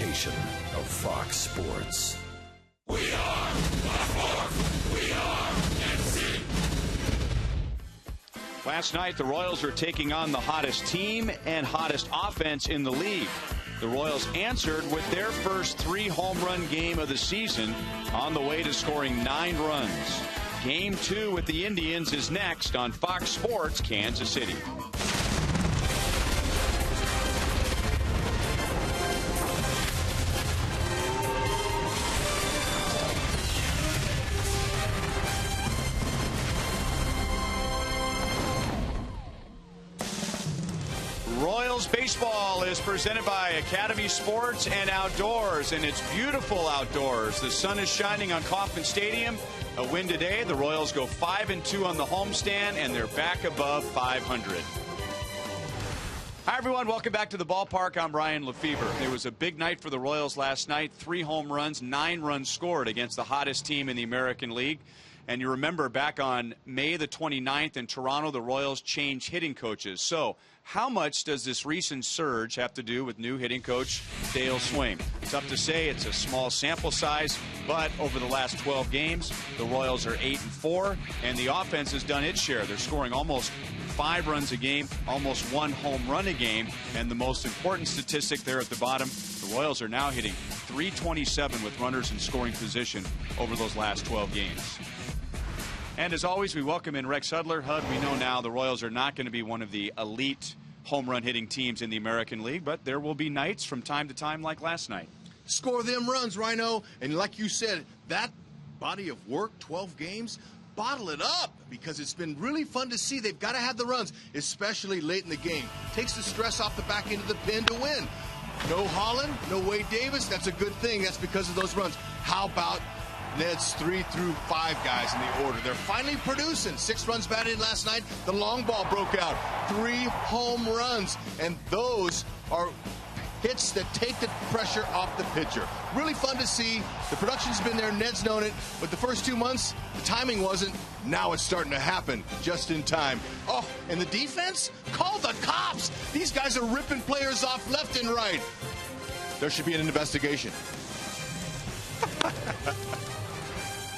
presentation of Fox Sports. We are Fox. We are FC. Last night, the Royals are taking on the hottest team and hottest offense in the league. The Royals answered with their first 3 home run game of the season, on the way to scoring 9 runs. Game 2 with the Indians is next on Fox Sports Kansas City. Royals baseball is presented by Academy Sports and Outdoors, and it's beautiful outdoors. The sun is shining on Kauffman Stadium. A win today. The Royals go 5-2 on the homestand, and they're back above 500. Hi, everyone. Welcome back to the ballpark. I'm Ryan Lefebvre. It was a big night for the Royals last night. 3 home runs, 9 runs scored against the hottest team in the American League. And you remember back on May the 29th in Toronto, the Royals changed hitting coaches. So how much does this recent surge have to do with new hitting coach Dale Swaim? Tough to say. It's a small sample size, but over the last 12 games, the Royals are 8-4, and the offense has done its share. They're scoring almost 5 runs a game, almost 1 home run a game, and the most important statistic there at the bottom, the Royals are now hitting .327 with runners in scoring position over those last 12 games. And as always, we welcome in Rex Hudler. Hud, we know now the Royals are not going to be one of the elite home run hitting teams in the American League, but there will be nights from time to time like last night. Score them runs, Rhino. And like you said, that body of work, 12 games, bottle it up, because it's been really fun to see. They've got to have the runs, especially late in the game. Takes the stress off the back end of the pen to win. No Holland, no Wade Davis. That's a good thing. That's because of those runs. How about Ned's 3 through 5 guys in the order? They're finally producing. 6 runs batted in last night. The long ball broke out. 3 home runs. And those are hits that take the pressure off the pitcher. Really fun to see. The production's been there. Ned's known it. But the first 2 months, the timing wasn't. Now it's starting to happen just in time. Oh, and the defense? Call the cops. These guys are ripping players off left and right. There should be an investigation.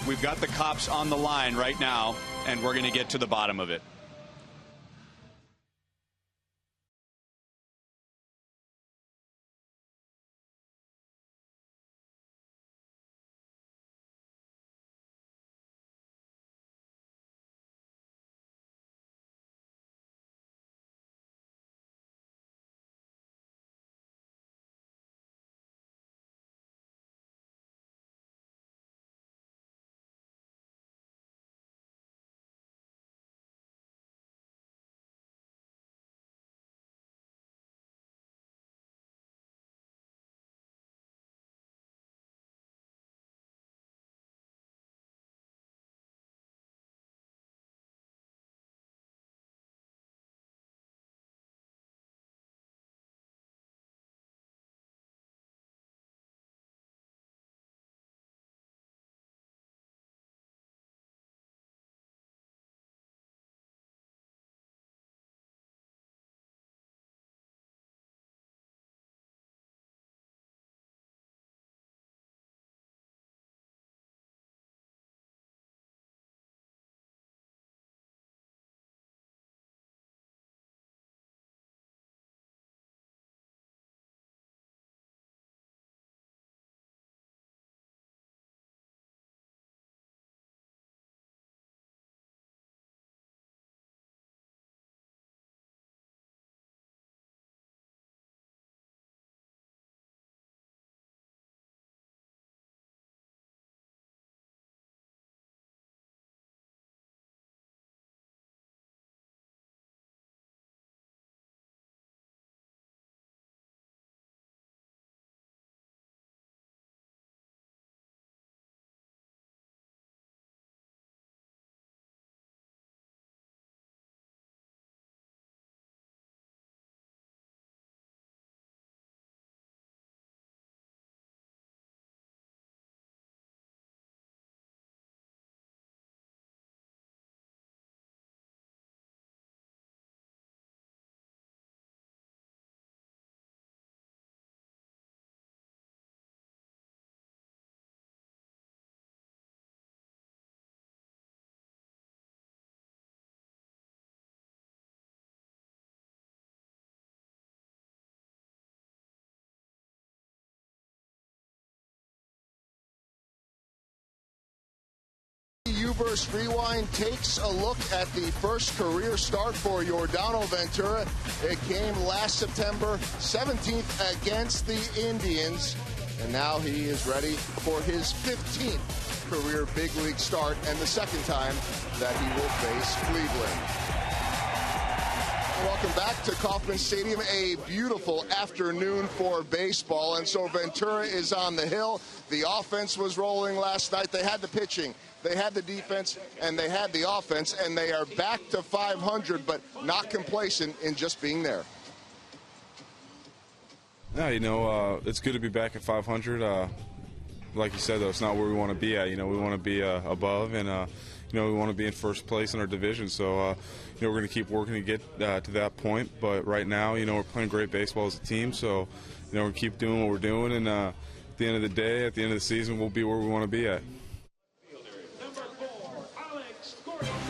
We've got the cops on the line right now, and we're going to get to the bottom of it. Uverse Rewind takes a look at the first career start for Yordano Ventura. It came last September 17th against the Indians, and now he is ready for his 15th career big league start and the second time that he will face Cleveland. Welcome back to Kauffman Stadium. A beautiful afternoon for baseball, and so Ventura is on the hill. The offense was rolling last night. They had the pitching, they had the defense, and they had the offense, and they are back to 500, but not complacent in just being there. Yeah, you know, it's good to be back at 500. Like you said, though, it's not where we want to be at. You know, we want to be above, and you know, we want to be in first place in our division. So, you know, we're going to keep working to get to that point. But right now, you know, we're playing great baseball as a team. So, you know, we keep doing what we're doing, and at the end of the day, at the end of the season, we'll be where we want to be at.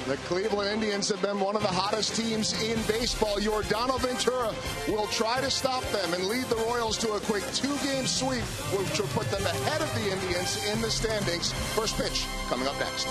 The Cleveland Indians have been one of the hottest teams in baseball. Yordano Ventura will try to stop them and lead the Royals to a quick 2-game sweep, which will put them ahead of the Indians in the standings. First pitch coming up next.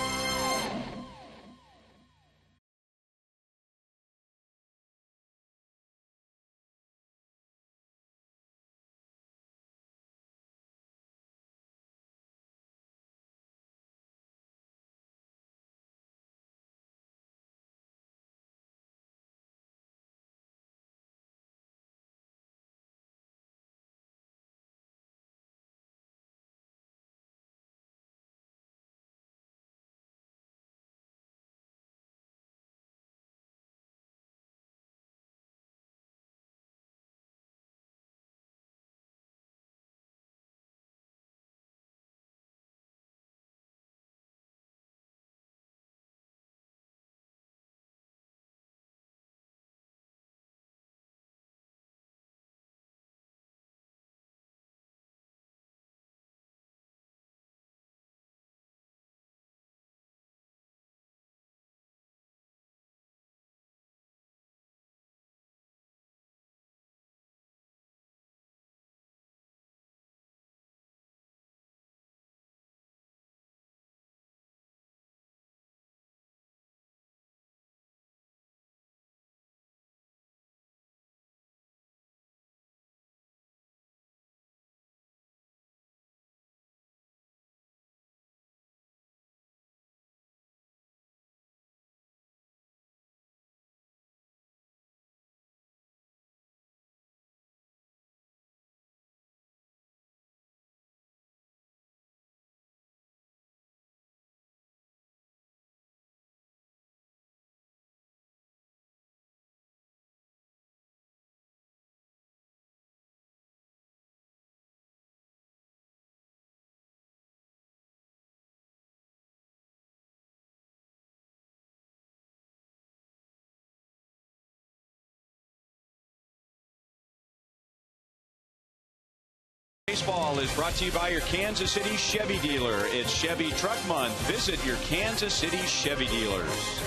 Baseball is brought to you by your Kansas City Chevy dealer. It's Chevy Truck Month. Visit your Kansas City Chevy dealers.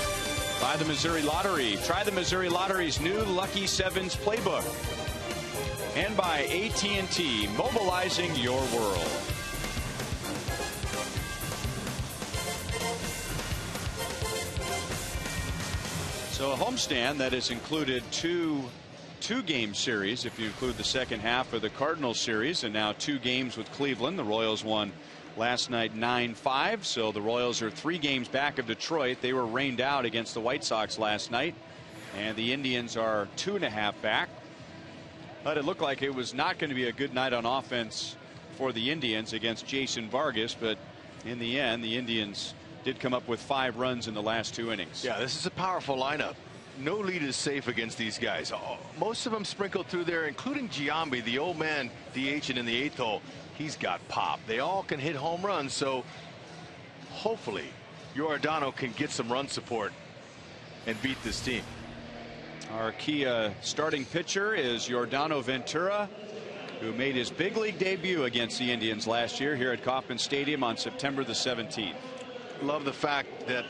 By the Missouri Lottery. Try the Missouri Lottery's new Lucky Sevens playbook. And by AT&T, mobilizing your world. So a homestand that has included two-game series, if you include the second half of the Cardinals series, and now 2 games with Cleveland. The Royals won last night 9-5, so the Royals are 3 games back of Detroit. They were rained out against the White Sox last night, and the Indians are 2.5 back. But it looked like it was not going to be a good night on offense for the Indians against Jason Vargas, but in the end, the Indians did come up with 5 runs in the last 2 innings. Yeah, this is a powerful lineup. No lead is safe against these guys. Most of them sprinkled through there, including Giambi, the old man DHing in the 8th hole. He's got pop. They all can hit home runs, so hopefully Yordano can get some run support and beat this team. Our key starting pitcher is Yordano Ventura, who made his big league debut against the Indians last year here at Kauffman Stadium on September the 17th. Love the fact that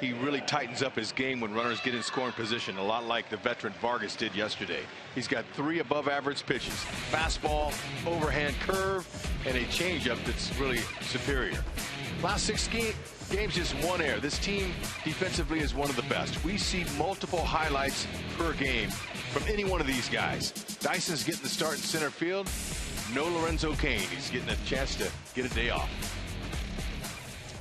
he really tightens up his game when runners get in scoring position, a lot like the veteran Vargas did yesterday. He's got 3 above average pitches: fastball, overhand curve, and a changeup that's really superior. Last 6 Game's just one error. This team defensively is one of the best. We see multiple highlights per game from any one of these guys. Dyson's getting the start in center field. No Lorenzo Cain. He's getting a chance to get a day off.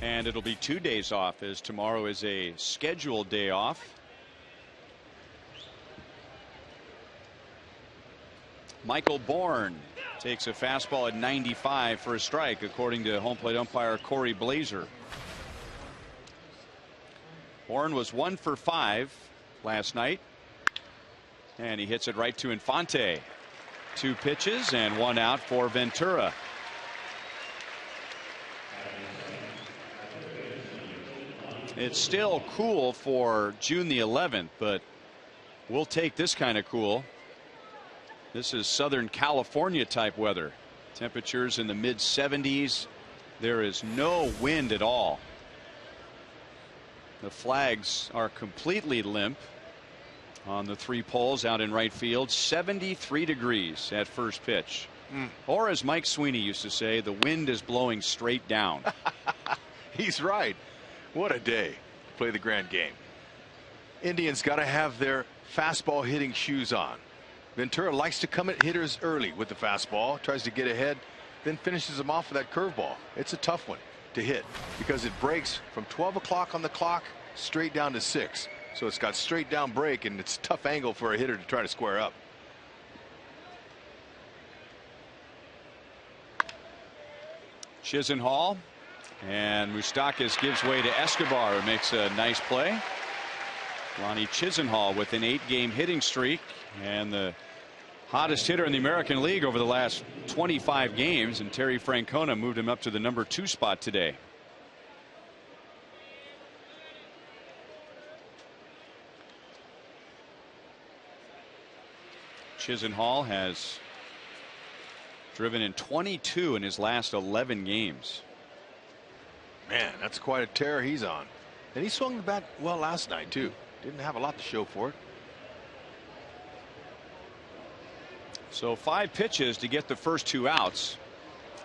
And it'll be 2 days off, as tomorrow is a scheduled day off. Michael Bourne takes a fastball at 95 for a strike, according to home plate umpire Corey Blazer. Bourne was 1 for 5 last night, and he hits it right to Infante. 2 pitches and 1 out for Ventura. It's still cool for June the 11th, but we'll take this kind of cool. This is Southern California type weather. Temperatures in the mid 70s. There is no wind at all. The flags are completely limp on the 3 poles out in right field. 73 degrees at first pitch. Or as Mike Sweeney used to say, the wind is blowing straight down. He's right. What a day to play the grand game. Indians got to have their fastball hitting shoes on. Ventura likes to come at hitters early with the fastball, tries to get ahead, then finishes them off with that curveball. It's a tough one to hit because it breaks from 12 o'clock on the clock straight down to 6. So it's got straight down break, and it's a tough angle for a hitter to try to square up. Chisenhall, and Moustakas gives way to Escobar, who makes a nice play. Ronnie Chisenhall with an 8-game hitting streak and the hottest hitter in the American League over the last 25 games, and Terry Francona moved him up to the number 2 spot today. Chisenhall has driven in 22 in his last 11 games. Man, that's quite a tear he's on. And he swung the bat well last night, too. Didn't have a lot to show for it. So 5 pitches to get the first 2 outs.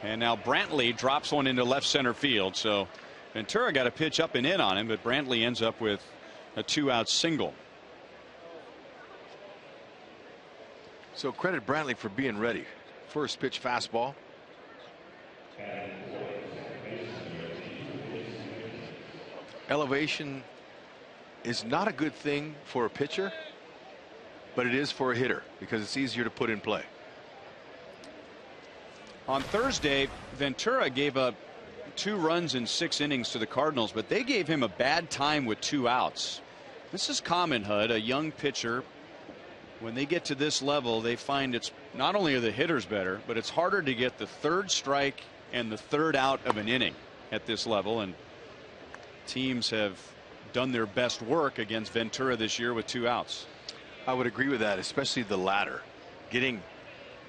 And now Brantley drops one into left center field. So Ventura got a pitch up and in on him, but Brantley ends up with a 2-out single. So credit Brantley for being ready. First pitch fastball. Elevation is not a good thing for a pitcher, but it is for a hitter because it's easier to put in play. On Thursday, Ventura gave up 2 runs in 6 innings to the Cardinals, but they gave him a bad time with 2 outs. This is common, Hud. A young pitcher, when they get to this level, they find it's not only are the hitters better, but it's harder to get the 3rd strike and the 3rd out of an inning at this level. And teams have done their best work against Ventura this year with 2 outs. I would agree with that, especially the latter, getting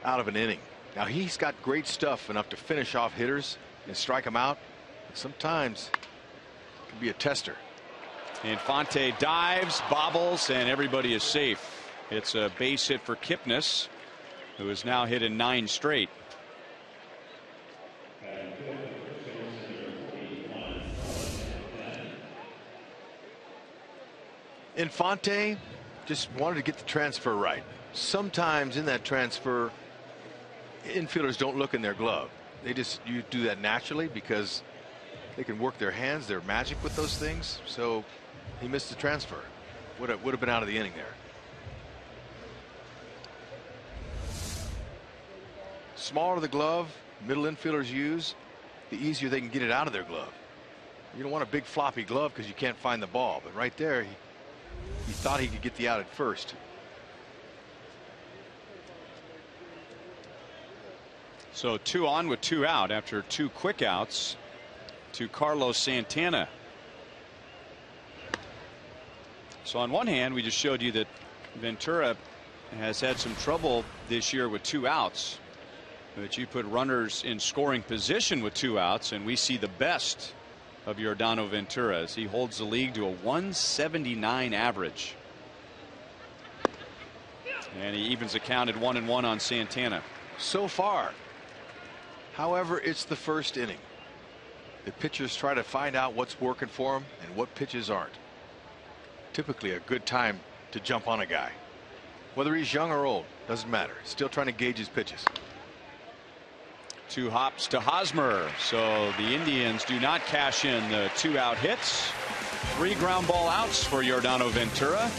out of an inning. Now he's got great stuff enough to finish off hitters and strike them out. But sometimes it can be a tester. Infante dives, bobbles, and everybody is safe. It's a base hit for Kipnis, who has now hit in 9 straight. Infante just wanted to get the transfer right. Sometimes in that transfer, infielders don't look in their glove. You do that naturally because they can work their hands. They're magic with those things. So he missed the transfer. Would have been out of the inning there. Smaller the glove middle infielders use, the easier they can get it out of their glove. You don't want a big floppy glove because you can't find the ball. But right there, he thought he could get the out at first. So 2 on with 2 out after 2 quick outs to Carlos Santana. So on one hand, we just showed you that Ventura has had some trouble this year with 2 outs. But you put runners in scoring position with 2 outs, and we see the best of Yordano Ventura as he holds the league to a 179 average. And he evens the count at 1-1 on Santana. So far. However, it's the first inning. the pitchers try to find out what's working for them and what pitches aren't. Typically a good time to jump on a guy. Whether he's young or old, doesn't matter. Still trying to gauge his pitches. 2 hops to Hosmer. So the Indians do not cash in the 2-out hits. 3 ground ball outs for Yordano Ventura.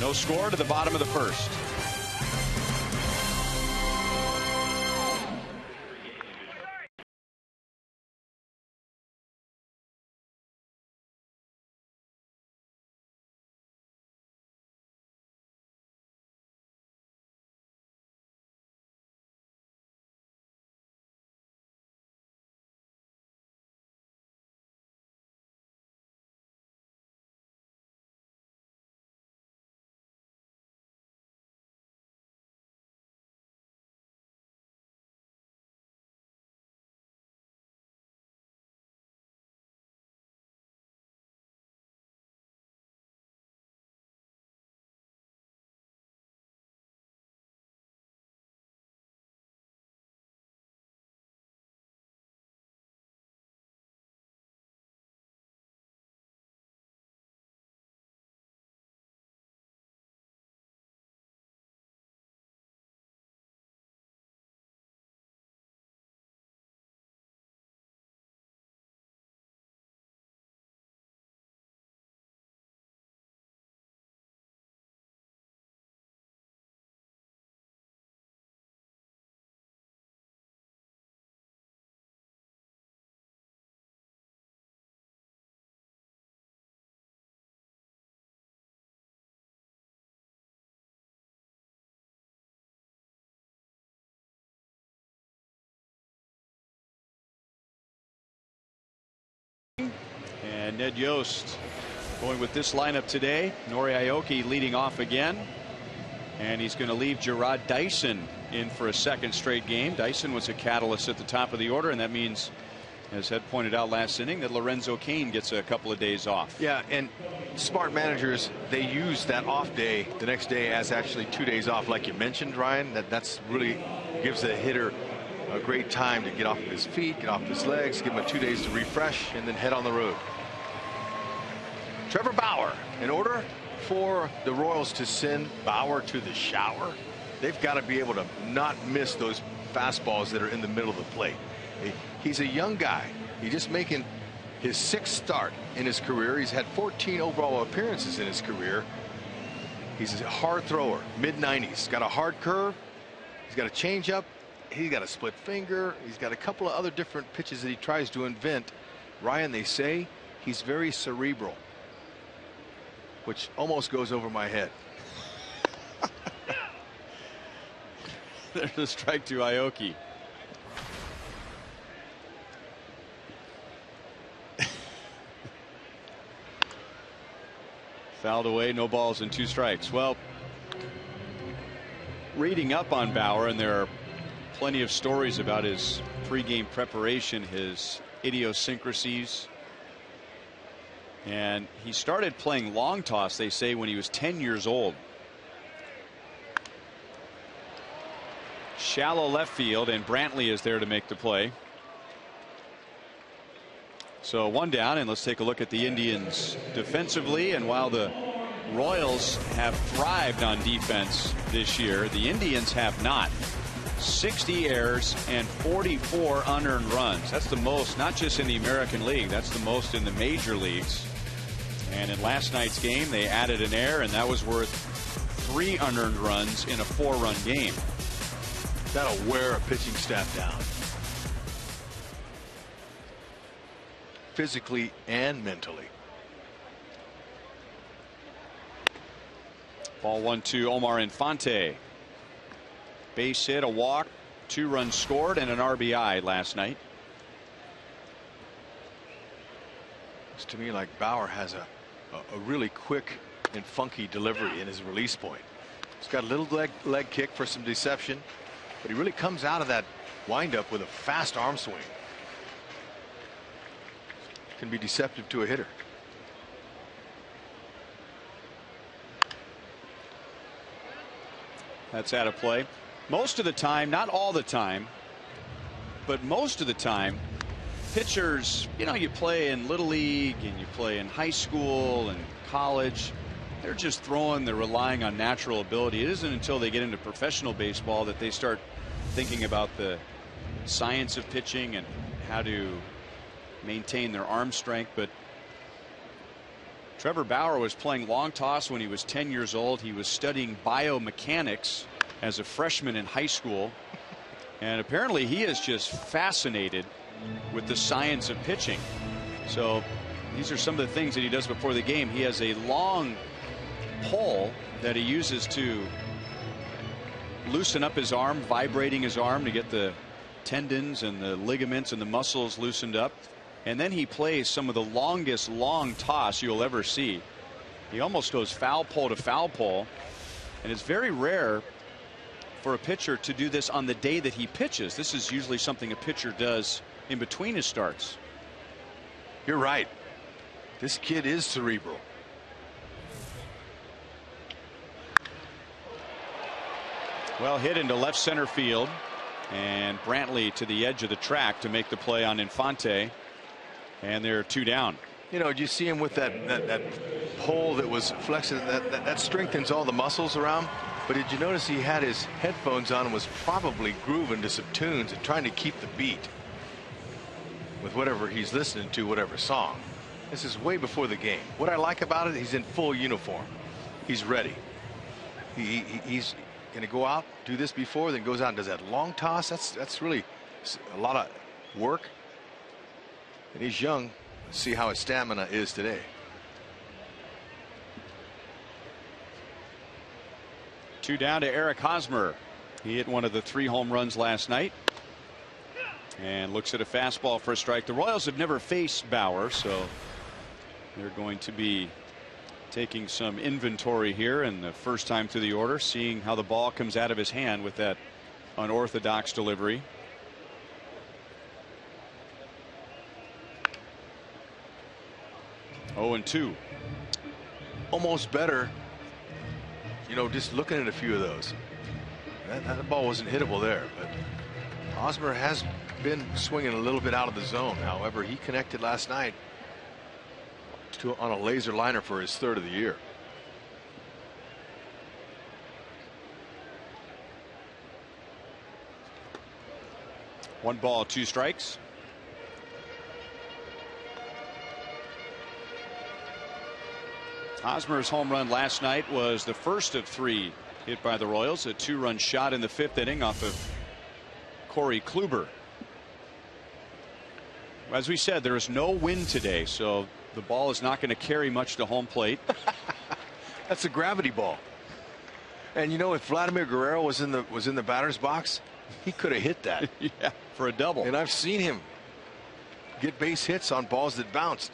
No score to the bottom of the first. And Ned Yost going with this lineup today. Nori Aoki leading off again. And he's going to leave Gerard Dyson in for a second straight game. Dyson was a catalyst at the top of the order, and that means, as Ed pointed out last inning, that Lorenzo Cain gets a couple of days off. Yeah, and smart managers, they use that off day the next day as actually 2 days off, like you mentioned, Ryan. That's really gives the hitter a great time to get off of his feet, get off of his legs, give him a 2 days to refresh, and then head on the road. Trevor Bauer. In order for the Royals to send Bauer to the shower, they've got to be able to not miss those fastballs that are in the middle of the plate. He's a young guy. He's just making his 6th start in his career. He's had 14 overall appearances in his career. He's a hard thrower, mid-90s. Got a hard curve. He's got a changeup. He's got a split finger. He's got a couple of other different pitches that he tries to invent. Ryan, they say he's very cerebral, which almost goes over my head. There's a strike to Aoki. Fouled away, no balls and 2 strikes. Well, reading up on Bauer, and there are plenty of stories about his pregame preparation, his idiosyncrasies. And he started playing long toss, they say, when he was 10 years old. Shallow left field, and Brantley is there to make the play. So 1 down, and let's take a look at the Indians defensively. And while the Royals have thrived on defense this year, the Indians have not. 60 errors and 44 unearned runs. That's the most, not just in the American League, that's the most in the major leagues. And in last night's game, they added an error, and that was worth 3 unearned runs in a 4-run game. That'll wear a pitching staff down, physically and mentally. Ball 1-2, Omar Infante. Base hit, a walk, 2 runs scored, and an RBI last night. Looks to me like Bauer has a really quick and funky delivery in his release point. He's got a little leg kick for some deception, but he really comes out of that windup with a fast arm swing. Can be deceptive to a hitter. That's out of play. Most of the time, not all the time, but most of the time, pitchers, you play in Little League and you play in high school and college. They're just throwing, they're relying on natural ability. It isn't until they get into professional baseball that they start thinking about the science of pitching and how to maintain their arm strength. But Trevor Bauer was playing long toss when he was 10 years old. He was studying biomechanics as a freshman in high school. And apparently he is just fascinated with the science of pitching. So these are some of the things that he does before the game. He has a long pole that he uses to loosen up his arm, vibrating his arm to get the tendons and the ligaments and the muscles loosened up. And then he plays some of the longest long toss you'll ever see. He almost goes foul pole to foul pole. And it's very rare for a pitcher to do this on the day that he pitches. This is usually something a pitcher does in between his starts. You're right. This kid is cerebral. Well hit into left center field, and Brantley to the edge of the track to make the play on Infante, and they're 2 down. Did you see him with that pole that was flexing? That strengthens all the muscles around. But did you notice he had his headphones on and was probably grooving to some tunes and trying to keep the beat with whatever he's listening to, whatever song. This is way before the game. What I like about it, he's in full uniform. He's ready. He's going to go out, do this before, then goes out and does that long toss. That's really a lot of work. And he's young. Let's see how his stamina is today. Two down to Eric Hosmer. He hit one of the 3 home runs last night and looks at a fastball for a strike. The Royals have never faced Bauer, so they're going to be taking some inventory here, and the first time through the order, seeing how the ball comes out of his hand with that unorthodox delivery. Oh, and 2. Almost better. Just looking at a few of those. That ball wasn't hittable there, but Hosmer has been swinging a little bit out of the zone. However, he connected last night on a laser liner for his 3rd of the year. One ball, 2 strikes. Hosmer's home run last night was the first of 3 hit by the Royals. A 2-run shot in the 5th inning off of Corey Kluber. As we said, there is no wind today, so the ball is not going to carry much to home plate. That's a gravity ball. And if Vladimir Guerrero was in the batter's box, he could have hit that. Yeah, for a double. And I've seen him get base hits on balls that bounced.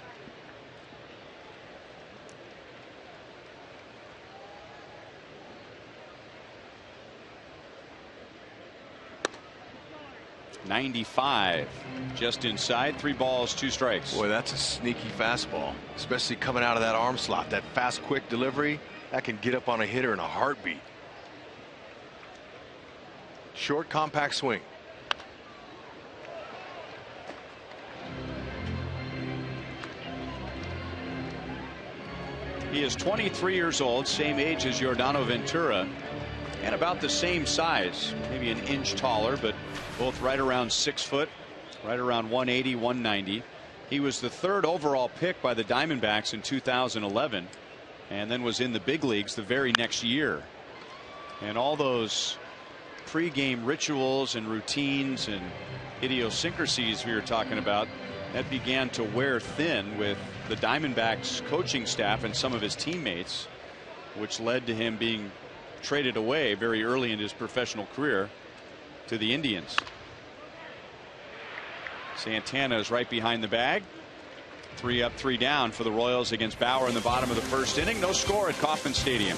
.95 just inside. 3 balls, 2 strikes. Boy, that's a sneaky fastball, especially coming out of that arm slot. That fast, quick delivery that can get up on a hitter in a heartbeat. Short, compact swing. He is 23 years old, same age as Yordano Ventura, and about the same size, maybe an inch taller, but both right around 6 foot, right around 180, 190. He was the 3rd overall pick by the Diamondbacks in 2011, and then was in the big leagues the very next year. And all those pregame rituals and routines and idiosyncrasies we were talking about, that began to wear thin with the Diamondbacks coaching staff and some of his teammates, which led to him being traded away very early in his professional career to the Indians. Santana is right behind the bag. 3 up, 3 down for the Royals against Bauer in the bottom of the 1st inning. No score at Kauffman Stadium.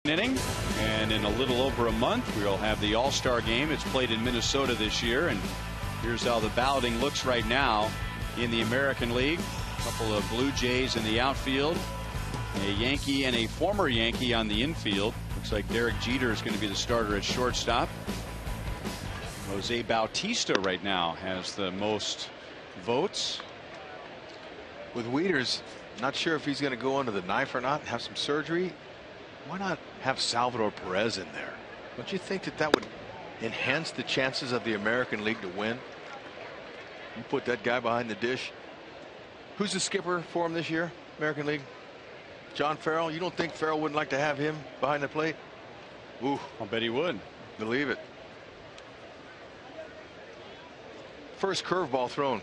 inning, and in a little over a month we'll have the All-Star game. It's played in Minnesota this year, and here's how the balloting looks right now in the American League. A couple of Blue Jays in the outfield, a Yankee and a former Yankee on the infield. Looks like Derek Jeter is going to be the starter at shortstop. Jose Bautista right now has the most votes. With Wieters, not sure if he's going to go under the knife or not, have some surgery. Why not have Salvador Perez in there? Don't you think that would enhance the chances of the American League to win? You put that guy behind the dish. Who's the skipper for him this year, American League? John Farrell. You don't think Farrell wouldn't like to have him behind the plate? Ooh, I'll bet he would. Believe it. First curveball thrown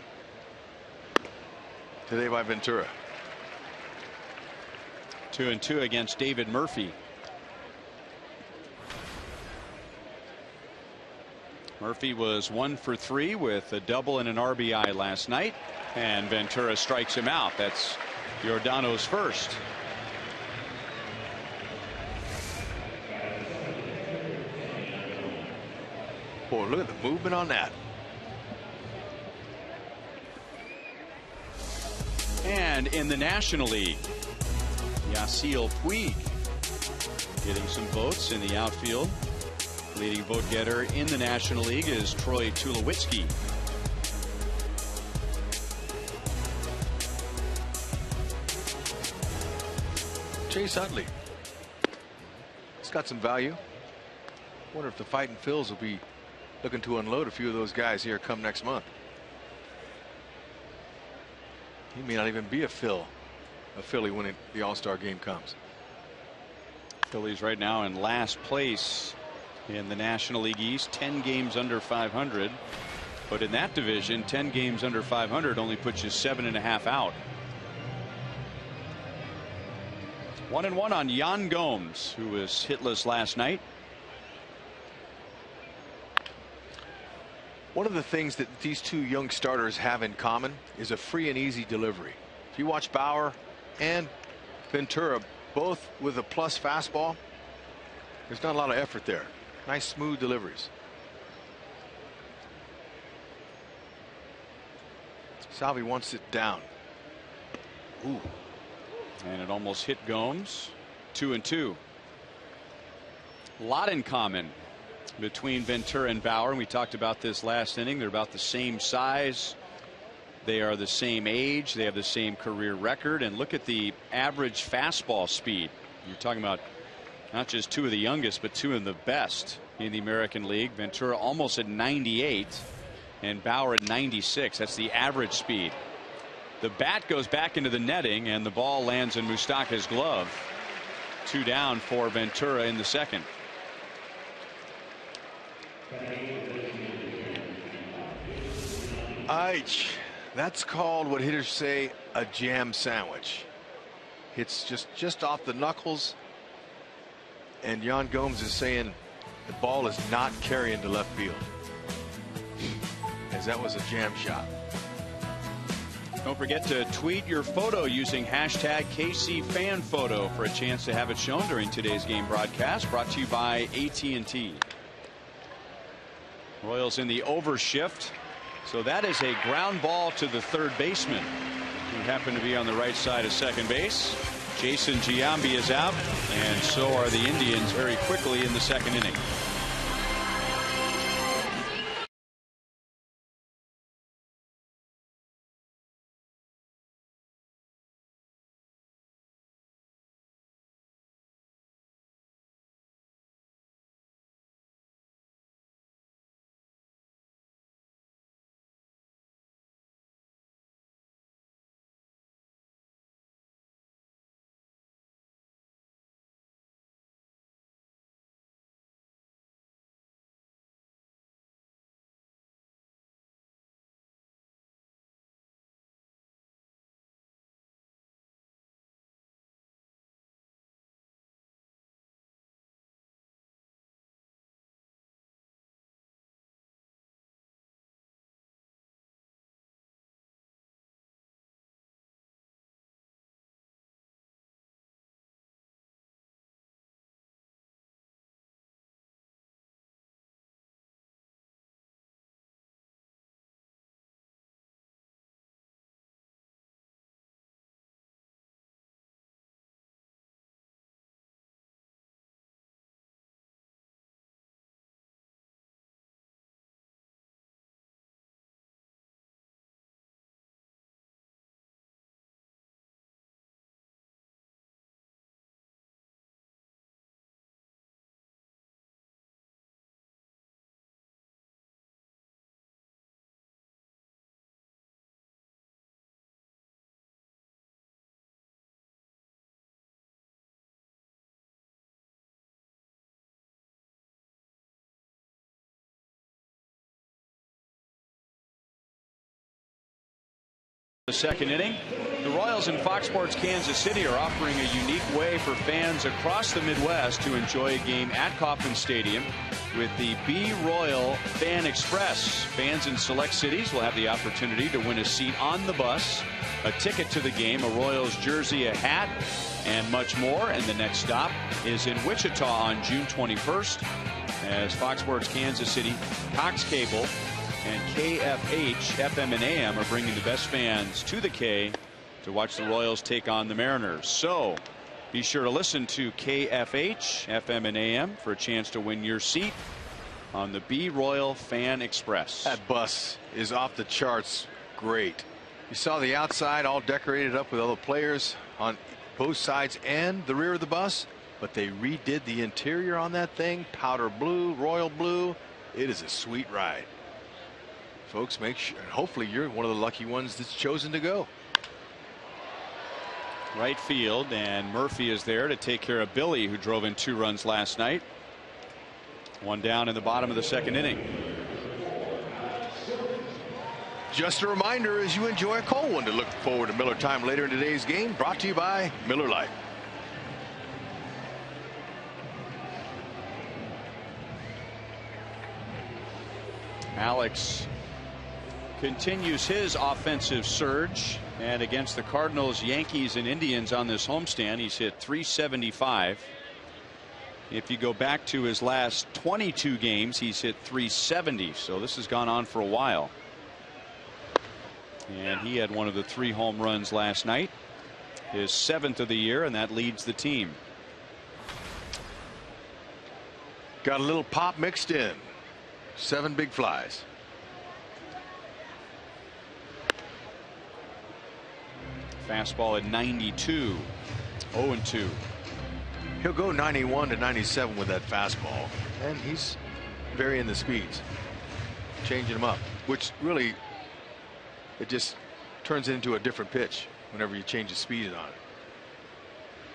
today by Ventura. 2-2 against David Murphy. Murphy was 1 for 3 with a double and an RBI last night, and Ventura strikes him out. That's Giordano's first. Boy, look at the movement on that. And in the National League, Yasiel Puig getting some votes in the outfield. Leading vote getter in the National League is Troy Tulowitzki. Chase Utley. It's got some value. Wonder if the Fighting Phils will be looking to unload a few of those guys here come next month. He may not even be a Philly when the All-Star game comes. Phillies right now in last place in the National League East, 10 games under 500. But in that division, 10 games under 500 only puts you 7.5 out. 1-1 on Yan Gomes, who was hitless last night. One of the things that these two young starters have in common is a free and easy delivery. If you watch Bauer and Ventura, both with a plus fastball, there's not a lot of effort there. Nice smooth deliveries. Salvi wants it down. Ooh. And it almost hit Gomes. 2-2. A lot in common between Ventura and Bauer, and we talked about this last inning. They're about the same size. They are the same age. They have the same career record. And look at the average fastball speed. You're talking about not just two of the youngest, but two of the best in the American League. Ventura almost at 98 and Bauer at 96. That's the average speed. The bat goes back into the netting, and the ball lands in Mustaka's glove. 2 down for Ventura in the second. That's called what hitters say a jam sandwich. It's just off the knuckles, and Yan Gomes is saying the ball is not carrying to left field, as that was a jam shot. Don't forget to tweet your photo using hashtag KCFanPhoto for a chance to have it shown during today's game broadcast. Brought to you by AT&T. Royals in the overshift. So that is a ground ball to the third baseman, who happened to be on the right side of second base. Jason Giambi is out, and so are the Indians very quickly in the second inning. The second inning. The Royals in Fox Sports Kansas City are offering a unique way for fans across the Midwest to enjoy a game at Kauffman Stadium with the B Royal Fan Express. Fans in select cities will have the opportunity to win a seat on the bus, a ticket to the game, a Royals jersey, a hat, and much more. And the next stop is in Wichita on June 21st as Fox Sports Kansas City, Cox Cable, and KFH FM and AM are bringing the best fans to the K to watch the Royals take on the Mariners. So be sure to listen to KFH FM and AM for a chance to win your seat on the B Royal Fan Express. That bus is off the charts great. You saw the outside all decorated up with all the players on both sides and the rear of the bus, but they redid the interior on that thing, powder blue, royal blue. It is a sweet ride. Folks, make sure, and hopefully you're one of the lucky ones that's chosen to go. Right field, and Murphy is there to take care of Billy, who drove in 2 runs last night. 1 down in the bottom of the second inning. Just a reminder as you enjoy a cold one to look forward to Miller Time later in today's game, brought to you by Miller Lite. Alex continues his offensive surge, and against the Cardinals, Yankees, and Indians on this homestand, he's hit .375. If you go back to his last 22 games, he's hit .370. So this has gone on for a while. And he had one of the 3 home runs last night, his 7th of the year, and that leads the team. Got a little pop mixed in. 7 big flies. Fastball at 92. 0-2. He'll go 91 to 97 with that fastball, and he's varying the speeds, changing them up, which really it just turns it into a different pitch whenever you change the speed on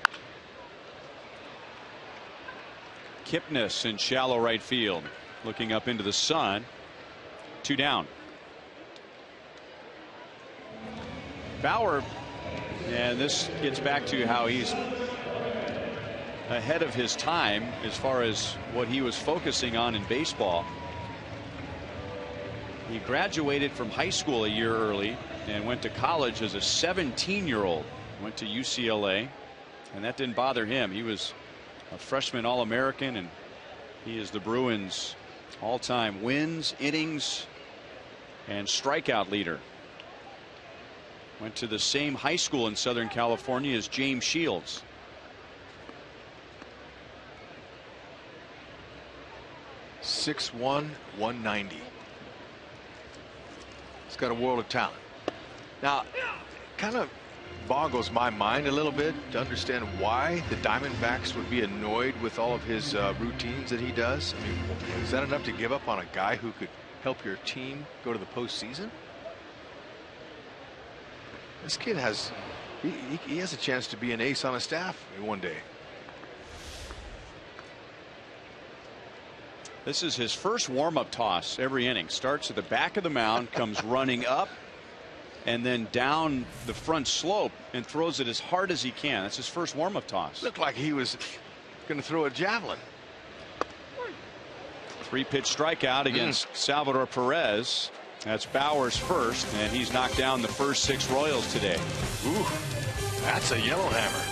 it. Kipnis in shallow right field, looking up into the sun. 2 down. Bauer, and this gets back to how he's ahead of his time as far as what he was focusing on in baseball. He graduated from high school a year early and went to college as a 17-year-old. Went to UCLA, and that didn't bother him. He was a freshman All-American, and he is the Bruins' all-time wins, innings, and strikeout leader. Went to the same high school in Southern California as James Shields. .61, 190. He's got a world of talent. Now, kind of boggles my mind a little bit to understand why the Diamondbacks would be annoyed with all of his routines that he does. I mean, is that enough to give up on a guy who could help your team go to the postseason? This kid has he has a chance to be an ace on a staff one day. This is his first warm-up toss every inning. Starts at the back of the mound, comes running up, and then down the front slope and throws it as hard as he can. That's his first warm-up toss. Looked like he was going to throw a javelin. 3-pitch strikeout against Salvador Perez. That's Bauer's first, and he's knocked down the first 6 Royals today. Ooh, that's a yellowhammer.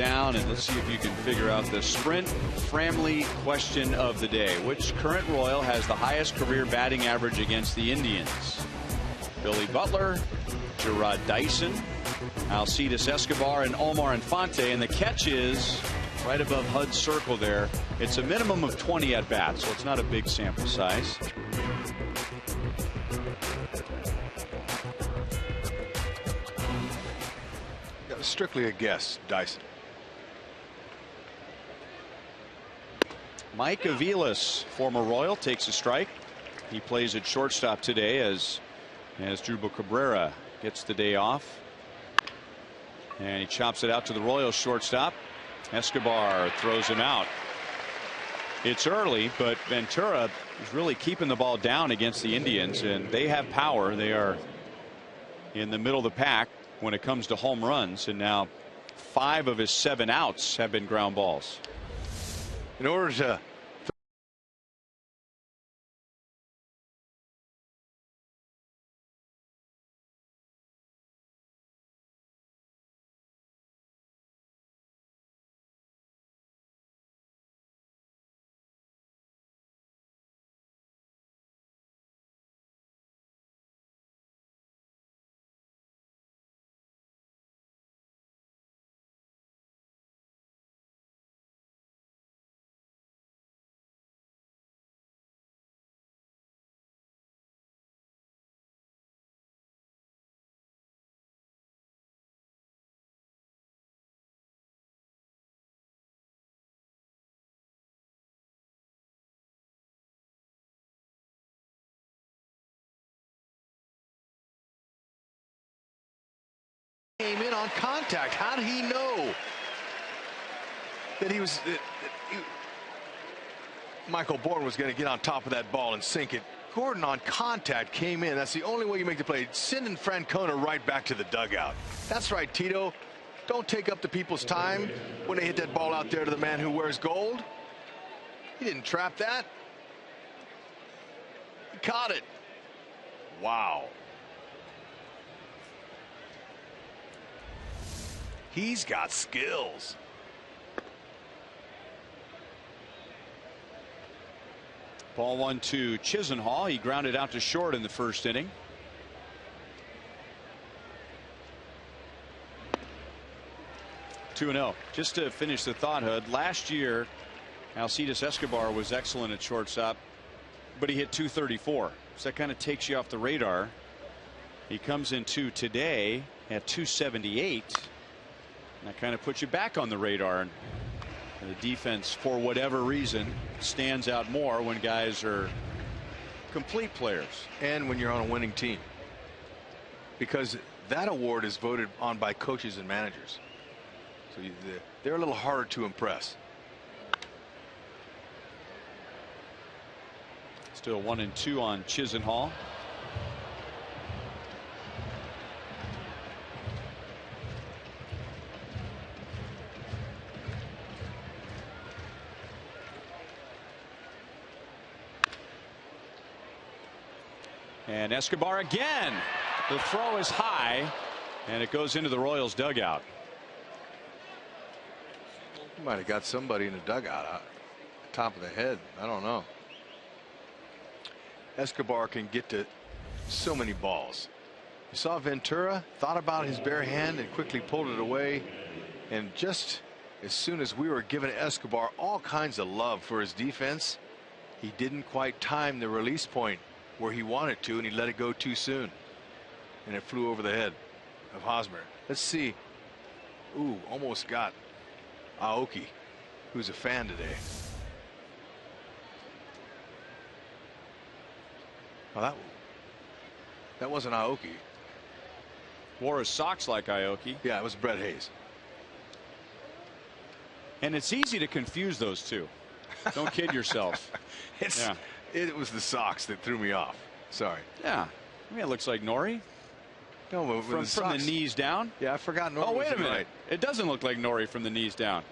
down, and let's see if you can figure out the Sprint Framley question of the day. Which current Royal has the highest career batting average against the Indians? Billy Butler, Gerard Dyson, Alcides Escobar, and Omar Infante. And the catch is right above HUD's circle there. It's a minimum of 20 at bats, so it's not a big sample size. Strictly a guess, Dyson. Mike Aviles, former Royal, takes a strike. He plays at shortstop today as Drupal Cabrera gets the day off. And he chops it out to the Royals shortstop. Escobar throws him out. It's early, but Ventura is really keeping the ball down against the Indians, and they have power. They are in the middle of the pack when it comes to home runs, and now 5 of his 7 outs have been ground balls. In order to came in on contact. How did he know that Michael Bourne was going to get on top of that ball and sink it? Gordon on contact came in. That's the only way you make the play. Sending Francona right back to the dugout. That's right, Tito. Don't take up the people's time when they hit that ball out there to the man who wears gold. He didn't trap that. He caught it. Wow. He's got skills. Ball 1-2 Chisenhall. He grounded out to short in the first inning. (2-0). Just to finish the thought, Hud, last year Alcides Escobar was excellent at shortstop, but he hit .234, so that kind of takes you off the radar. He comes into today at .278. That kind of puts you back on the radar, and the defense, for whatever reason, stands out more when guys are complete players. And when you're on a winning team, because that award is voted on by coaches and managers, so they're a little harder to impress. Still 1-2 on Chisenhall. And Escobar again. The throw is high, and it goes into the Royals dugout. He might have got somebody in the dugout, top of the head. I don't know. Escobar can get to so many balls. You saw Ventura thought about his bare hand and quickly pulled it away. And just as soon as we were giving Escobar all kinds of love for his defense, he didn't quite time the release point where he wanted to, and he let it go too soon, and it flew over the head of Hosmer. Let's see. Ooh, almost got Aoki, who's a fan today. Well, that wasn't Aoki. Wore his socks like Aoki. Yeah, it was Brett Hayes. And it's easy to confuse those two. Don't kid yourself. Yeah. It was the socks that threw me off. Sorry. Yeah. I mean, it looks like Nori. No, from the knees down. Yeah, I forgot Nori. Oh, wait a minute. Right. It doesn't look like Nori from the knees down.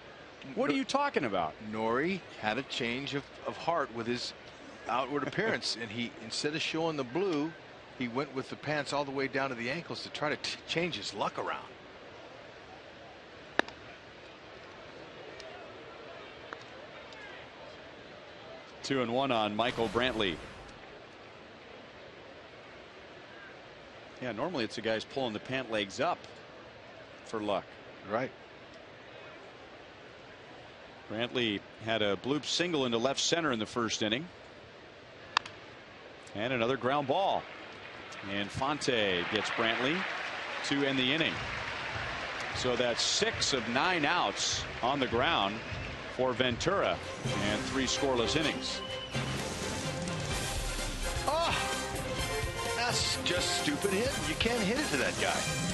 What are you talking about? Nori had a change of heart with his outward appearance, and he, instead of showing the blue, he went with the pants all the way down to the ankles to try to change his luck around. 2-1 on Michael Brantley. Yeah, normally it's the guys pulling the pant legs up for luck. Right. Brantley had a bloop single into left center in the first inning. And another ground ball. And Fonte gets Brantley to end the inning. So that's 6 of 9 outs on the ground for Ventura and 3 scoreless innings. Oh, that's just stupid hit. You can't hit it to that guy.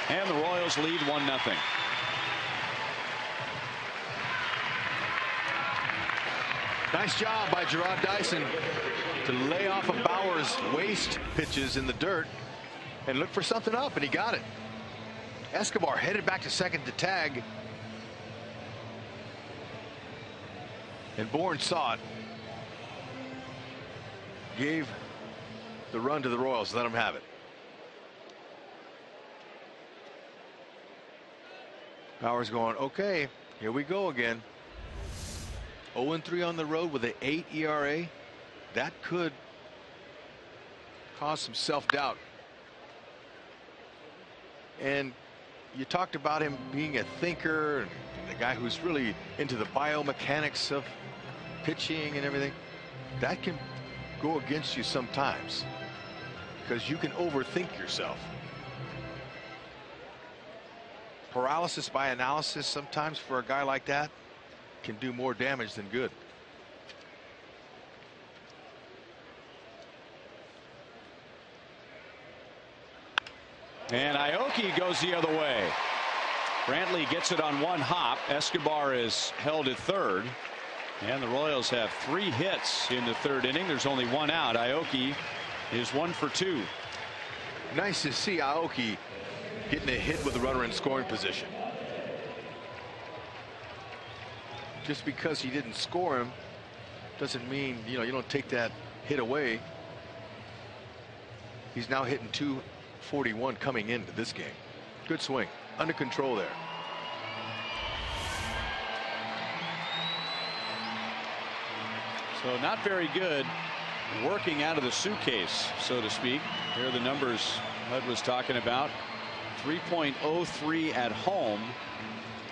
And the Royals lead 1-0. Nice job by Gerard Dyson to lay off of Bauer's waste pitches in the dirt and look for something up, and he got it. Escobar headed back to second to tag. And Bourne saw it. Gave the run to the Royals. Let them have it. Bauer's going, okay, here we go again. 0-3 on the road with an 8 ERA. That could cause some self-doubt. And you talked about him being a thinker and the guy who's really into the biomechanics of pitching and everything. That can go against you sometimes because you can overthink yourself. Paralysis by analysis sometimes for a guy like that can do more damage than good. And Aoki goes the other way. Brantley gets it on one hop. Escobar is held at third. And the Royals have 3 hits in the third inning. There's only 1 out. Aoki is 1 for 2. Nice to see Aoki getting a hit with a runner in scoring position. Just because he didn't score him doesn't mean, you don't take that hit away. He's now hitting .241 coming into this game. Good swing, under control there. So not very good working out of the suitcase, so to speak. Here are the numbers Hud was talking about. 3.03 at home,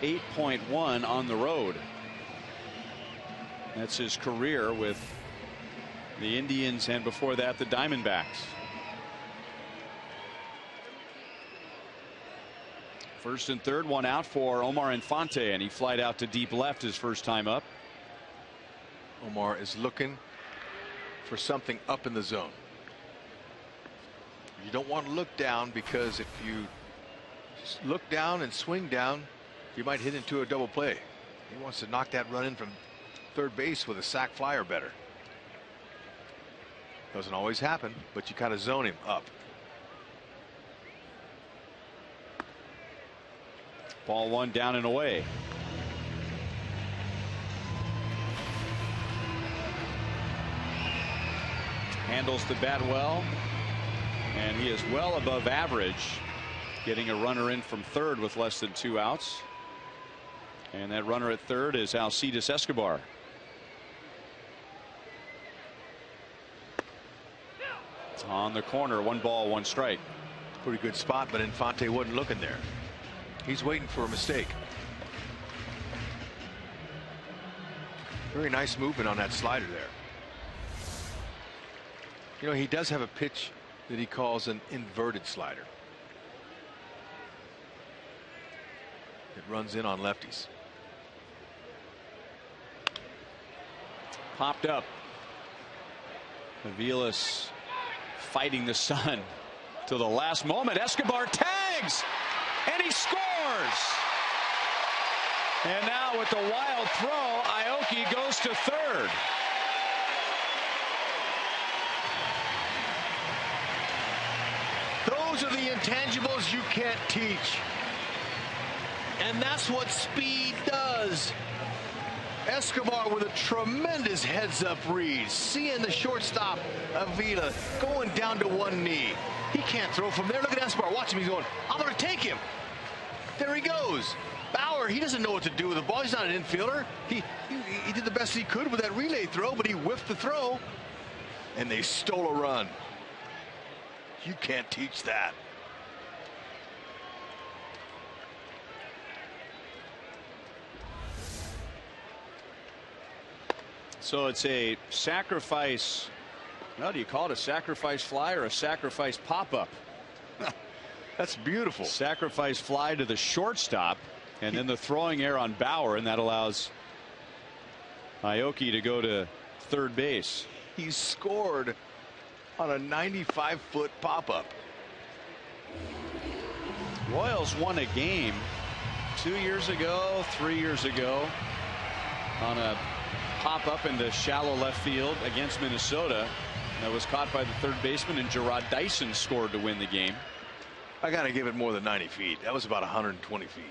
8.1 on the road. That's his career with the Indians, and before that the Diamondbacks. First and third, 1 out for Omar Infante, and he flied out to deep left his first time up. Omar is looking for something up in the zone. You don't want to look down, because if you look down and swing down, you might hit into a double play. He wants to knock that run in from third base with a sac fly or better. Doesn't always happen, but you kind of zone him up. Ball 1 down and away. Handles the bat well, and he is well above average, getting a runner in from third with less than 2 outs. And that runner at third is Alcides Escobar. On the corner, 1 ball, 1 strike. Pretty good spot, but Infante wasn't looking there. He's waiting for a mistake. Very nice movement on that slider there. He does have a pitch that he calls an inverted slider. It runs in on lefties. Popped up. Aviles fighting the sun till the last moment. Escobar tags, and he scores. And now with the wild throw, Aoki goes to third. Those are the intangibles you can't teach. And that's what speed does. Escobar with a tremendous heads-up read, seeing the shortstop Avila going down to one knee. He can't throw from there. Look at Escobar. Watch him. He's going, I'm going to take him. There he goes. Bauer, he doesn't know what to do with the ball. He's not an infielder. He did the best he could with that relay throw, but he whiffed the throw, and they stole a run. You can't teach that. So it's a sacrifice. Well, do you call it a sacrifice fly or a sacrifice pop-up? That's beautiful. Sacrifice fly to the shortstop, and then the throwing error on Bauer, and that allows Aoki to go to third base. He scored on a 95-foot pop-up. Royals won a game 2 years ago, 3 years ago, on a pop up into shallow left field against Minnesota. That was caught by the third baseman, and Gerard Dyson scored to win the game. I got to give it more than 90 feet. That was about 120 feet.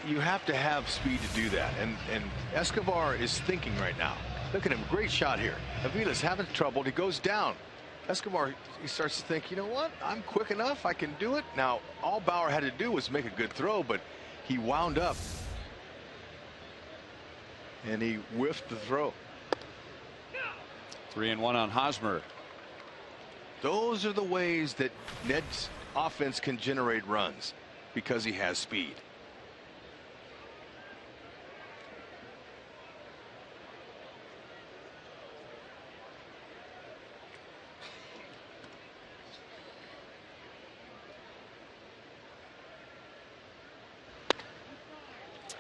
You have to have speed to do that, and Escobar is thinking right now. Look at him, great shot here. Avila's having trouble. He goes down. Escobar, he starts to think, you know what? I'm quick enough. I can do it. Now, all Bauer had to do was make a good throw, but he wound up and he whiffed the throw. 3-1 on Hosmer. Those are the ways that Ned's offense can generate runs, because he has speed.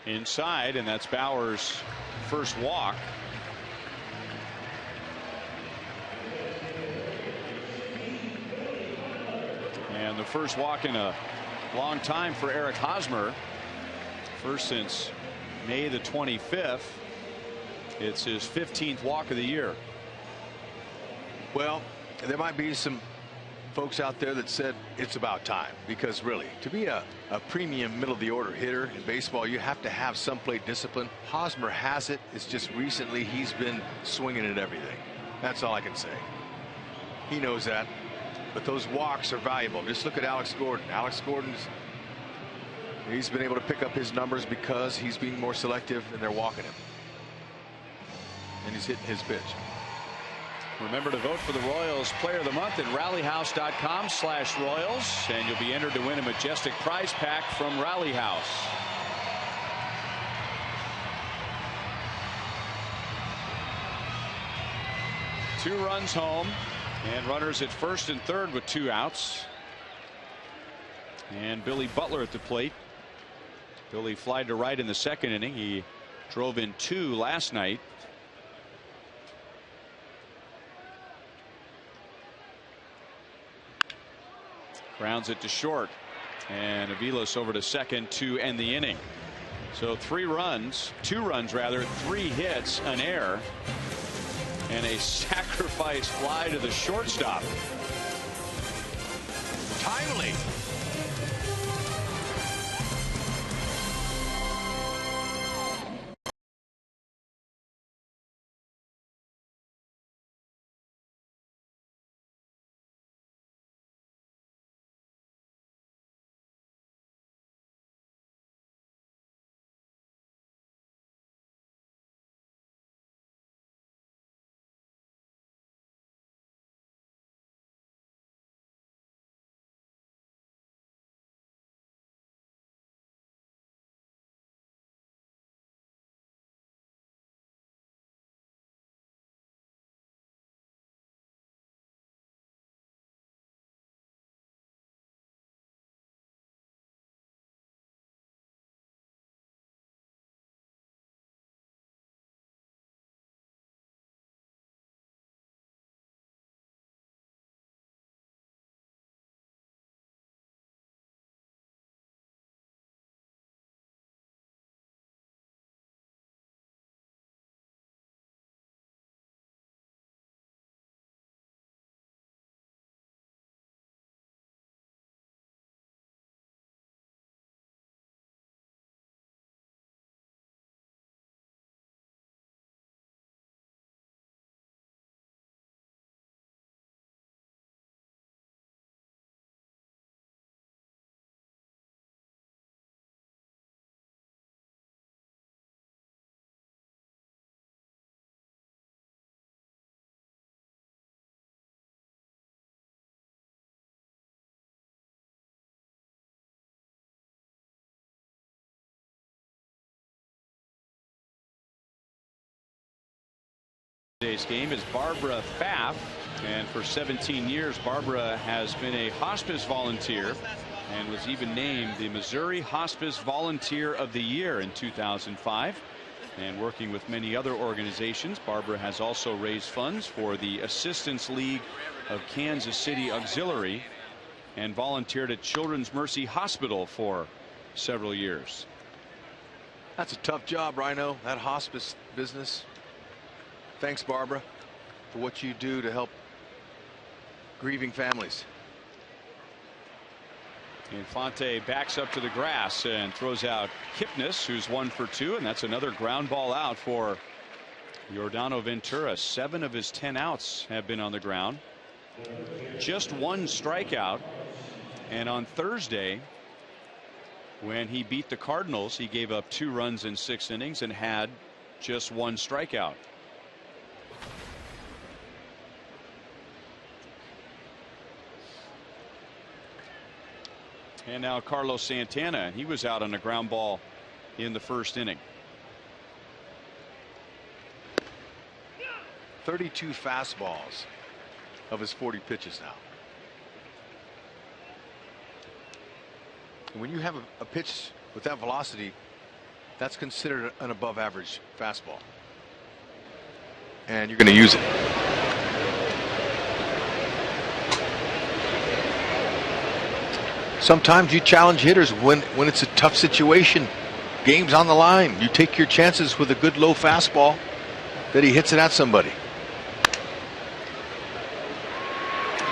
Inside, and that's Bauer's first walk. And the first walk in a long time for Eric Hosmer. First since May the 25th. It's his 15th walk of the year. Well, there might be some folks out there that said it's about time, because really, to be a premium middle of the order hitter in baseball, you have to have some plate discipline. Hosmer has it. It's just recently he's been swinging at everything. That's all I can say. He knows that, but those walks are valuable. Just look at Alex Gordon. Alex Gordon's, he's been able to pick up his numbers because he's being more selective and they're walking him, and he's hitting his pitch. Remember to vote for the Royals Player of the Month at rallyhouse.com/Royals, and you'll be entered to win a majestic prize pack from Rally House. Two runs home, and runners at first and third with 2 outs. And Billy Butler at the plate. Billy flied to right in the second inning. He drove in 2 last night. Grounds it to short, and Aviles over to second to end the inning. So 2 runs rather, 3 hits, an error, and a sacrifice fly to the shortstop. Timely. Today's game is Barbara Pfaff, and for 17 years Barbara has been a hospice volunteer and was even named the Missouri Hospice Volunteer of the Year in 2005. And working with many other organizations, Barbara has also raised funds for the Assistance League of Kansas City Auxiliary and volunteered at Children's Mercy Hospital for several years. That's a tough job, Rhino, that hospice business. Thanks, Barbara, for what you do to help grieving families. Infante backs up to the grass and throws out Kipnis, who's 1 for 2, and that's another ground ball out for Yordano Ventura. 7 of his 10 outs have been on the ground. Just 1 strikeout, and on Thursday, when he beat the Cardinals, he gave up 2 runs in 6 innings and had just 1 strikeout. And now Carlos Santana, he was out on a ground ball in the 1st inning. 32 fastballs of his 40 pitches now. And when you have a pitch with that velocity, that's considered an above average fastball. And you're going to use it. Sometimes you challenge hitters when it's a tough situation. Game's on the line. You take your chances with a good low fastball that he hits it at somebody.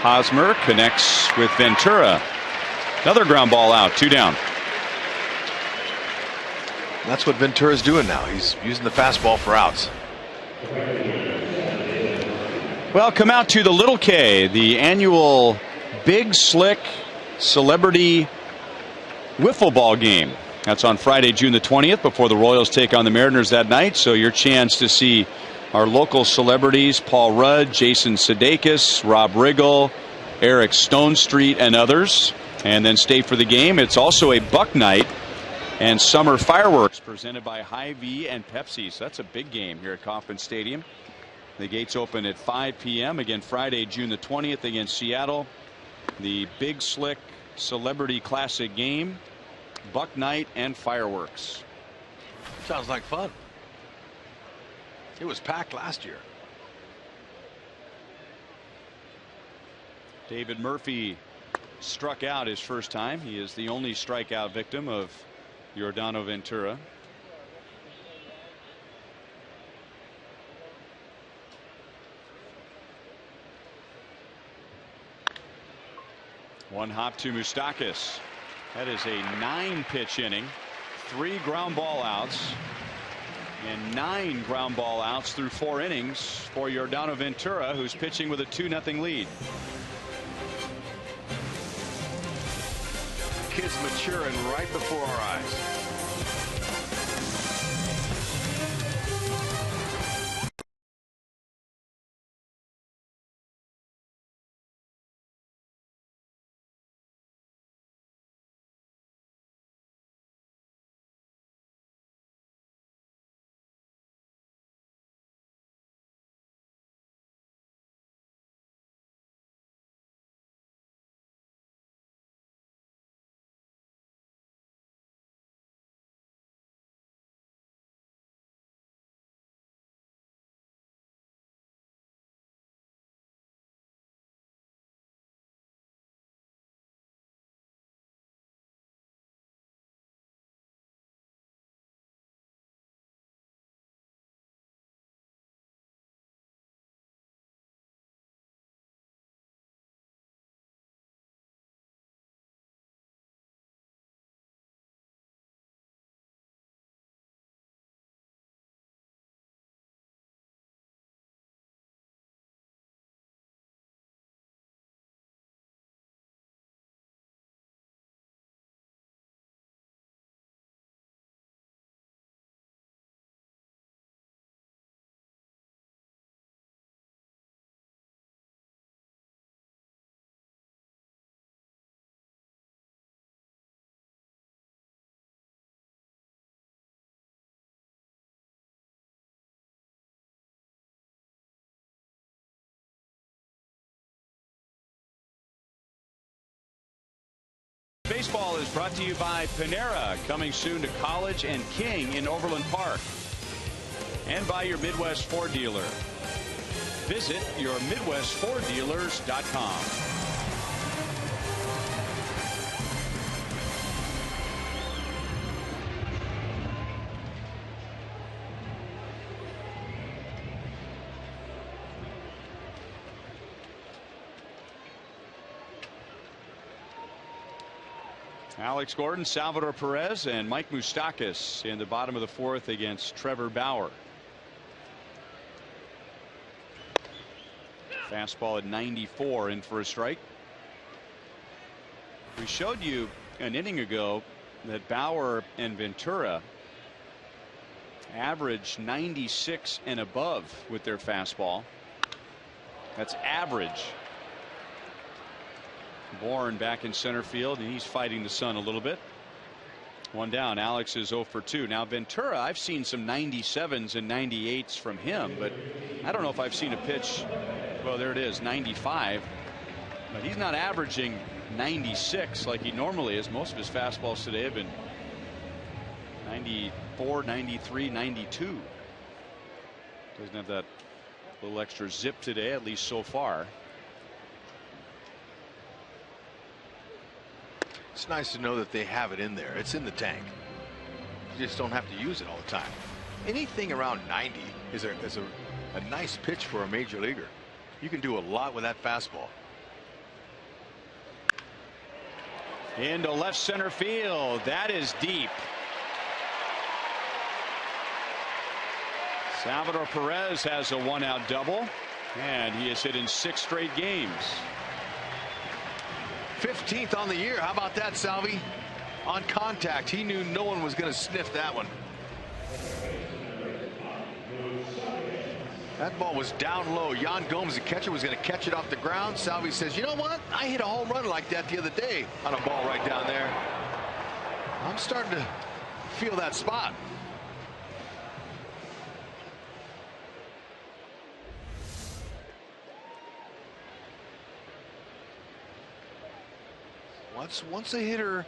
Hosmer connects with Ventura. Another ground ball out, 2 down. That's what Ventura's doing now. He's using the fastball for outs. Well, come out to the Little K, the annual Big Slick Celebrity Wiffle Ball game. That's on Friday, June the 20th, before the Royals take on the Mariners that night. So your chance to see our local celebrities, Paul Rudd, Jason Sudeikis, Rob Riggle, Eric Stonestreet, and others, and then stay for the game. It's also a Buck Night and summer fireworks presented by Hy-Vee and Pepsi. So that's a big game here at Kauffman Stadium. The gates open at 5 p.m. again Friday, June the 20th against Seattle. The Big Slick Celebrity Classic game, Buck Night, and fireworks. Sounds like fun. It was packed last year. David Murphy struck out his first time. He is the only strikeout victim of Yordano Ventura. One hop to Moustakas. That is a 9-pitch inning. 3 ground ball outs. And 9 ground ball outs through 4 innings for Yordano Ventura, who's pitching with a 2-0 lead. Kid's maturing right before our eyes. Baseball is brought to you by Panera, coming soon to College and King in Overland Park. and by your Midwest Ford dealer. Visit your MidwestFordDealers.com. Alex Gordon, Salvador Perez, and Mike Moustakas in the bottom of the fourth against Trevor Bauer. Fastball at 94 in for a strike. We showed you an inning ago that Bauer and Ventura average 96 and above with their fastball. That's average. Bourne back in center field, and he's fighting the sun a little bit. One down. Alex is 0 for 2. Now Ventura, I've seen some 97s and 98s from him, but I don't know if I've seen a pitch. Well, there it is, 95. But he's not averaging 96 like he normally is. Most of his fastballs today have been 94, 93, 92. Doesn't have that little extra zip today, at least so far. It's nice to know that they have it in there. It's in the tank. You just don't have to use it all the time. Anything around 90 is a nice pitch for a major leaguer. You can do a lot with that fastball. Into left center field. That is deep. Salvador Perez has a one-out double, and he has hit in 6 straight games. 15th on the year. How about that, Salvi? On contact. He knew no one was going to sniff that one. That ball was down low. Yan Gomes, the catcher, was going to catch it off the ground. Salvi says, you know what? I hit a home run like that the other day on a ball right down there. I'm starting to feel that spot. Once a hitter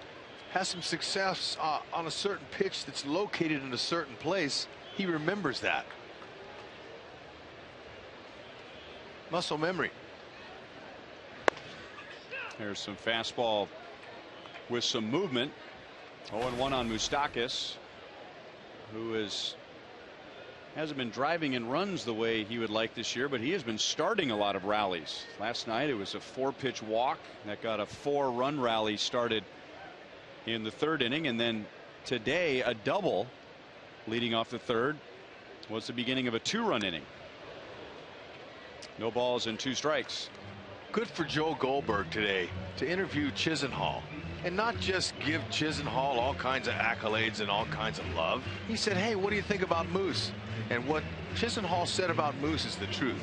has some success on a certain pitch that's located in a certain place, he remembers that. Muscle memory. There's some fastball with some movement. 0-1 on Moustakas, who hasn't been driving in runs the way he would like this year, but he has been starting a lot of rallies. Last night it was a 4-pitch walk that got a 4-run rally started in the 3rd inning, and then today a double leading off the 3rd was the beginning of a 2-run inning. No balls and 2 strikes. Good for Joe Goldberg today to interview Chisenhall and not just give Chisenhall all kinds of accolades and all kinds of love. He said, hey, what do you think about Moose? And what Chisenhall said about Moose is the truth.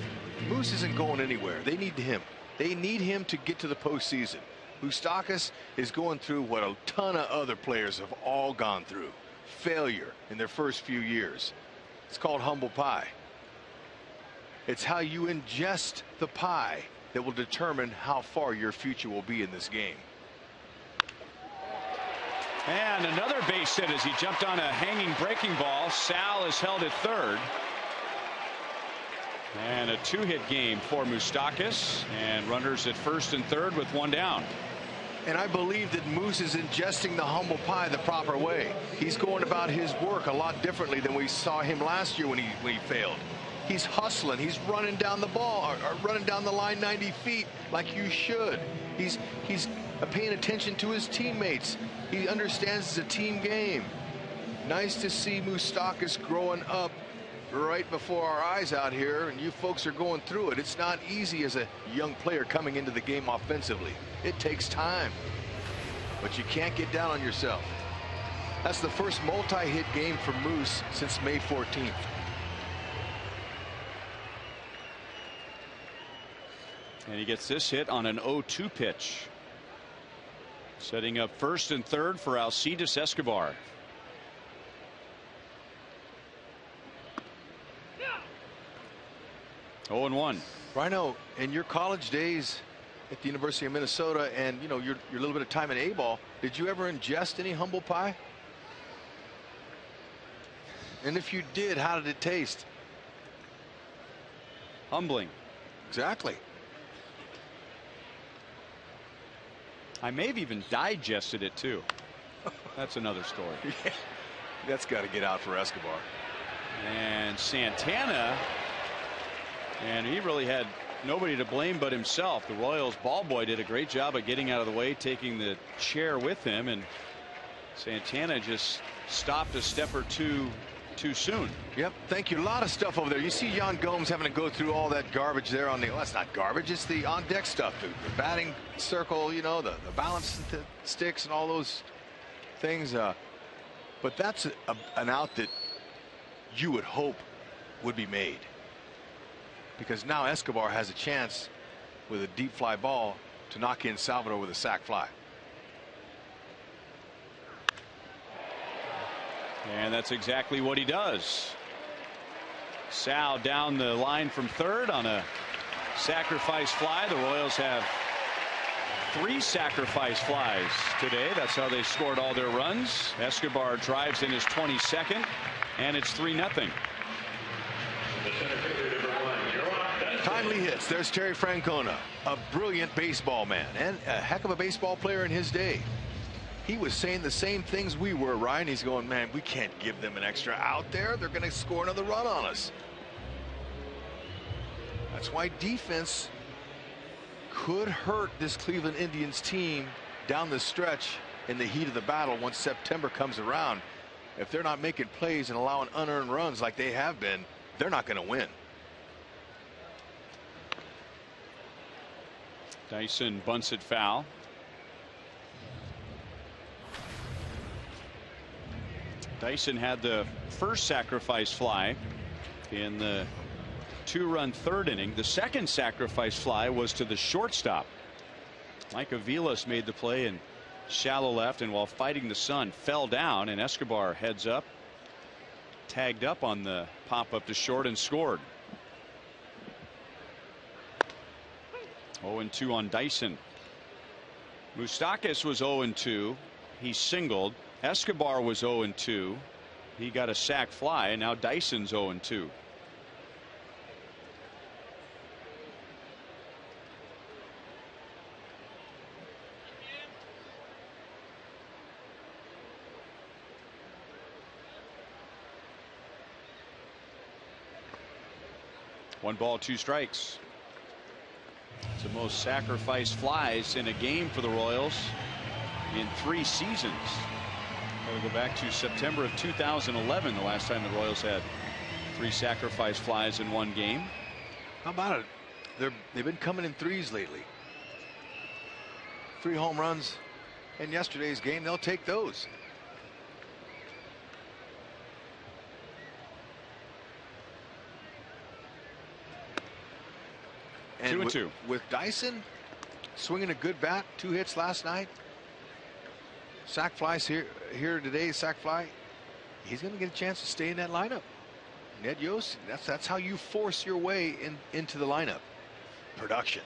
Moose isn't going anywhere. They need him. They need him to get to the postseason. Moustakas is going through what a ton of other players have all gone through. Failure in their first few years. It's called humble pie. It's how you ingest the pie that will determine how far your future will be in this game. And another base hit as he jumped on a hanging breaking ball. Sal is held at 3rd. And a 2-hit game for Moustakas, and runners at 1st and 3rd with 1 down. And I believe that Moose is ingesting the humble pie the proper way. He's going about his work a lot differently than we saw him last year when he failed. He's hustling. He's running down the ball, or running down the line 90 feet like you should. He's paying attention to his teammates. He understands it's a team game. Nice to see Moustakas growing up right before our eyes out here, and you folks are going through it. It's not easy as a young player coming into the game offensively. It takes time, but you can't get down on yourself. That's the first multi-hit game for Moose since May 14th. And he gets this hit on an 0-2 pitch. Setting up 1st and 3rd for Alcides Escobar. Yeah. 0-1. Rhino, in your college days at the University of Minnesota, and you know your little bit of time in A-ball, did you ever ingest any humble pie? And if you did, how did it taste? Humbling. Exactly. I may have even digested it too. That's another story. Yeah. That's got to get out for Escobar. And Santana, and he really had nobody to blame but himself. The Royals ball boy did a great job of getting out of the way, taking the chair with him, and Santana just stopped a step or two too soon. Yep, thank you. A lot of stuff over there. You see Yan Gomes having to go through all that garbage there on the, well, that's not garbage, it's the on deck stuff, the batting circle, you know, the balance sticks and all those things, but that's an out that you would hope would be made, because now Escobar has a chance with a deep fly ball to knock in Salvador with a sac fly. And that's exactly what he does. Sal down the line from third on a sacrifice fly. The Royals have 3 sacrifice flies today. That's how they scored all their runs. Escobar drives in his 22nd, and it's 3-0. Timely hits. There's Terry Francona, a brilliant baseball man and a heck of a baseball player in his day. He was saying the same things we were, Ryan. He's going, man, we can't give them an extra out there. They're going to score another run on us. That's why defense could hurt this Cleveland Indians team down the stretch in the heat of the battle once September comes around. If they're not making plays and allowing unearned runs like they have been, they're not going to win. Dyson bunts it foul. Dyson had the first sacrifice fly in the 2-run third inning. The second sacrifice fly was to the shortstop. Mike Aviles made the play in shallow left, and while fighting the sun fell down, and Escobar heads up, tagged up on the pop up to short and scored. 0-2 on Dyson. Moustakas was 0-2. He singled. Escobar was 0-2. He got a sac fly, and now Dyson's 0-2. One ball, 2 strikes. It's the most sacrifice flies in a game for the Royals in 3 seasons. We'll go back to September of 2011, the last time the Royals had 3 sacrifice flies in one game. How about it? They've been coming in threes lately. 3 home runs in yesterday's game. They'll take those. And 2-2. With Dyson swinging a good bat, 2 hits last night. Sac flies here today. Sac fly. He's going to get a chance to stay in that lineup. Ned Yost, that's how you force your way into the lineup. Production.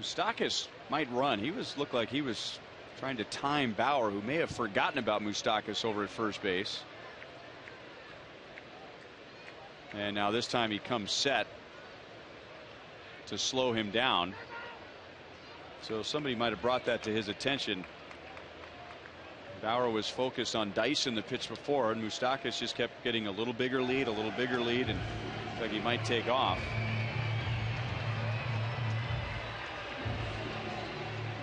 Moustakas might run. Looked like he was trying to time Bauer, who may have forgotten about Moustakas over at first base. And now this time he comes set to slow him down. So somebody might have brought that to his attention. Bauer was focused on Dyson the pitch before, and Moustakas just kept getting a little bigger lead, and looked like he might take off.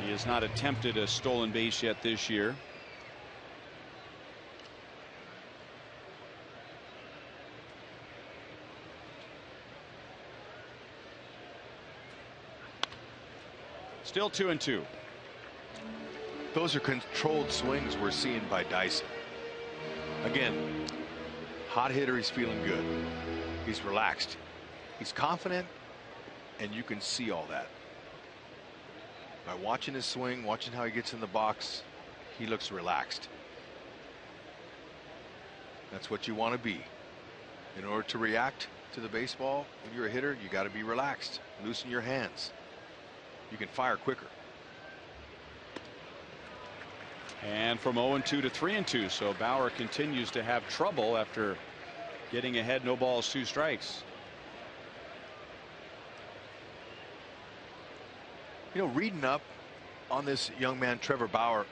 He has not attempted a stolen base yet this year. Still 2-2. Those are controlled swings we're seeing by Dyson. Again, hot hitter. He's feeling good. He's relaxed. He's confident, and you can see all that by watching his swing, watching how he gets in the box. He looks relaxed. That's what you want to be. In order to react to the baseball, when you're a hitter, you got to be relaxed. Loosen your hands. You can fire quicker. And from 0-2 to 3-2, so Bauer continues to have trouble after getting ahead. No balls, 2 strikes. You know, reading up on this young man, Trevor Bauer,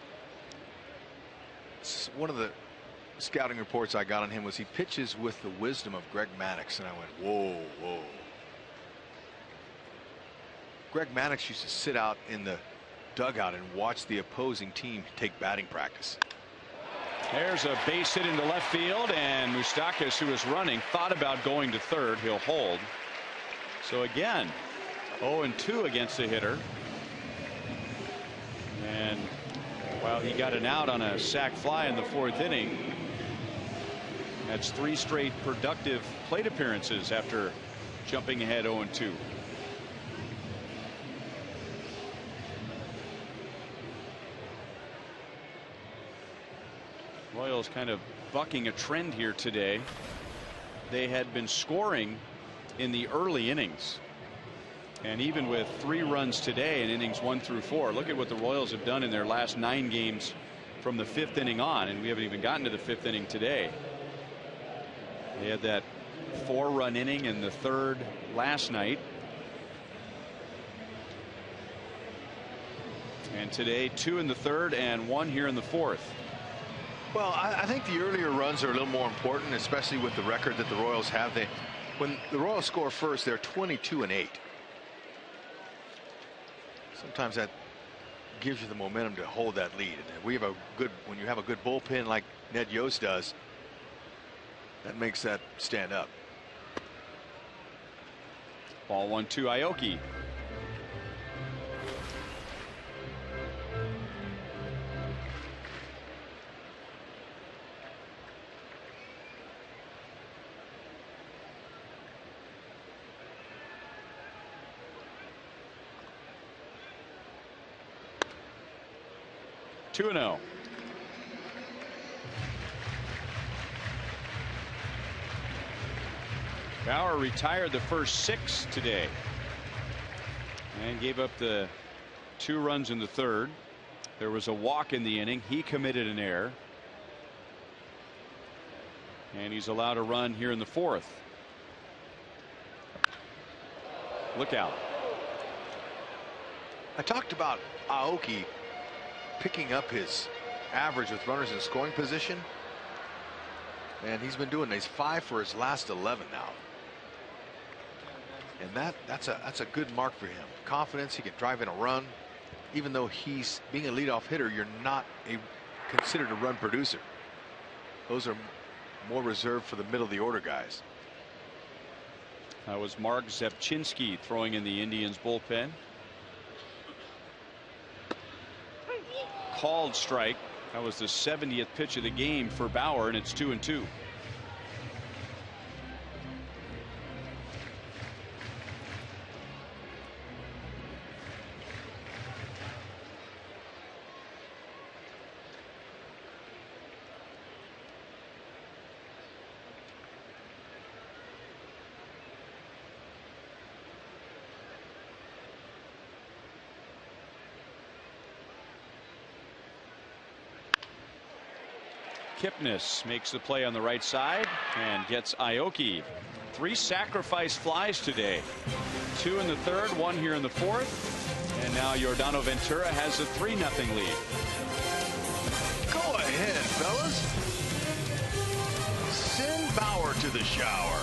one of the scouting reports I got on him was he pitches with the wisdom of Greg Maddux, and I went, whoa, whoa. Greg Maddux used to sit out in the dugout and watch the opposing team take batting practice. There's a base hit into left field, and Moustakas, who is running, thought about going to third. He'll hold. So again, 0-2 against the hitter. And while he got an out on a sac fly in the 4th inning, that's 3 straight productive plate appearances after jumping ahead 0-2. Royals kind of bucking a trend here today. They had been scoring in the early innings, and even with 3 runs today in innings 1 through 4, look at what the Royals have done in their last 9 games from the 5th inning on, and we haven't even gotten to the 5th inning today. They had that 4-run inning in the 3rd last night, and today 2 in the 3rd and 1 here in the 4th. Well, I think the earlier runs are a little more important, especially with the record that the Royals have. When the Royals score first, they're 22-8. Sometimes that gives you the momentum to hold that lead. And we have when you have a good bullpen like Ned Yost does, that makes that stand up. Ball 1-2, Aoki. Two 2-0. Bauer retired the first 6 today and gave up the 2 runs in the 3rd. There was a walk in the inning. He committed an error, and he's allowed a run here in the 4th. Look out. I talked about Aoki picking up his average with runners in scoring position, and he's been doing that. He's 5 for his last 11 now, and that's a good mark for him. Confidence, he can drive in a run. Even though he's being a leadoff hitter, you're not considered a run producer. Those are more reserved for the middle of the order guys. That was Mark Zepchinski throwing in the Indians bullpen. Called strike. That was the 70th pitch of the game for Bauer, and it's 2-2. Kipnis makes the play on the right side and gets Aoki. 3 sacrifice flies today. 2 in the 3rd, 1 here in the 4th. And now Yordano Ventura has a 3-0 lead. Go ahead, fellas. Send Bauer to the shower.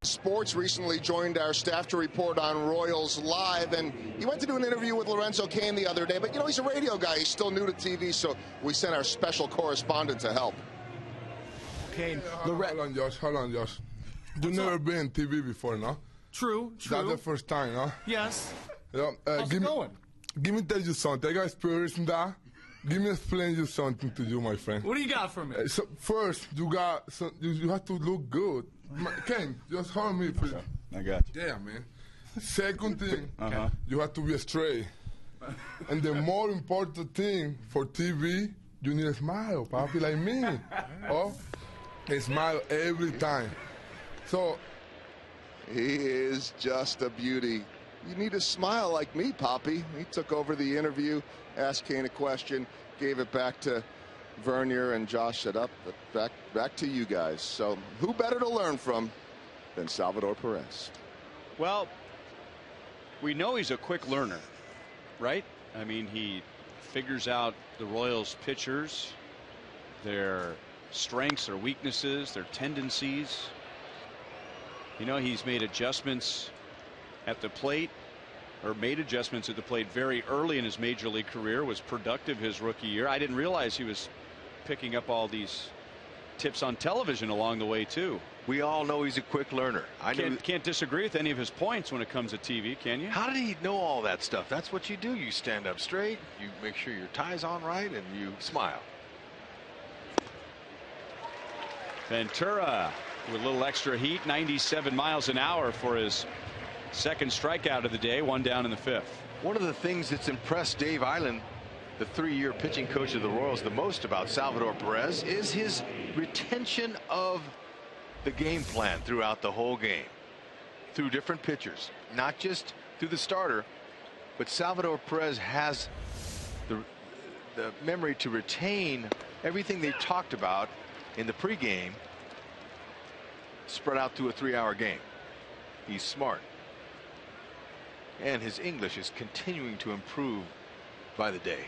Sports recently joined our staff to report on Royals Live, and he went to do an interview with Lorenzo Cain the other day, but you know, he's a radio guy. He's still new to TV, so we sent our special correspondent to help. Cain, hold on, Josh. You've never been on TV before, no? True. That's the first time, no? Yes. How's it going? Give me tell you something. I got experience in that. Give me explain you something to you, my friend. What do you got for me? So first, you have to look good. Ken, just hold me, please. I got you. Yeah, man. Second thing, you have to be straight. And the more important thing for TV, you need a smile, papi, like me. A smile every time. So, he is just a beauty. You need a smile like me, Poppy. He took over the interview, asked Cain a question, gave it back to Vernier, and Josh said, back to you guys. So who better to learn from than Salvador Perez? Well, we know he's a quick learner, right? I mean, he figures out the Royals pitchers, their strengths, their weaknesses, their tendencies. You know, he's made adjustments at the plate, or made adjustments at the plate very early in his major league career, was productive his rookie year. I didn't realize he was picking up all these tips on television along the way too. We all know he's a quick learner. Can't disagree with any of his points when it comes to TV, can you? How did he know all that stuff? That's what you do. You stand up straight, you make sure your tie's on right, and you smile. Ventura with a little extra heat, 97 miles an hour for his second strikeout of the day, one down in the fifth. One of the things that's impressed Dave Eiland, the 3-year pitching coach of the Royals, the most about Salvador Perez is his retention of the game plan throughout the whole game, through different pitchers, not just through the starter, but Salvador Perez has the memory to retain everything they talked about in the pregame spread out to a 3-hour game. He's smart, and his English is continuing to improve by the day.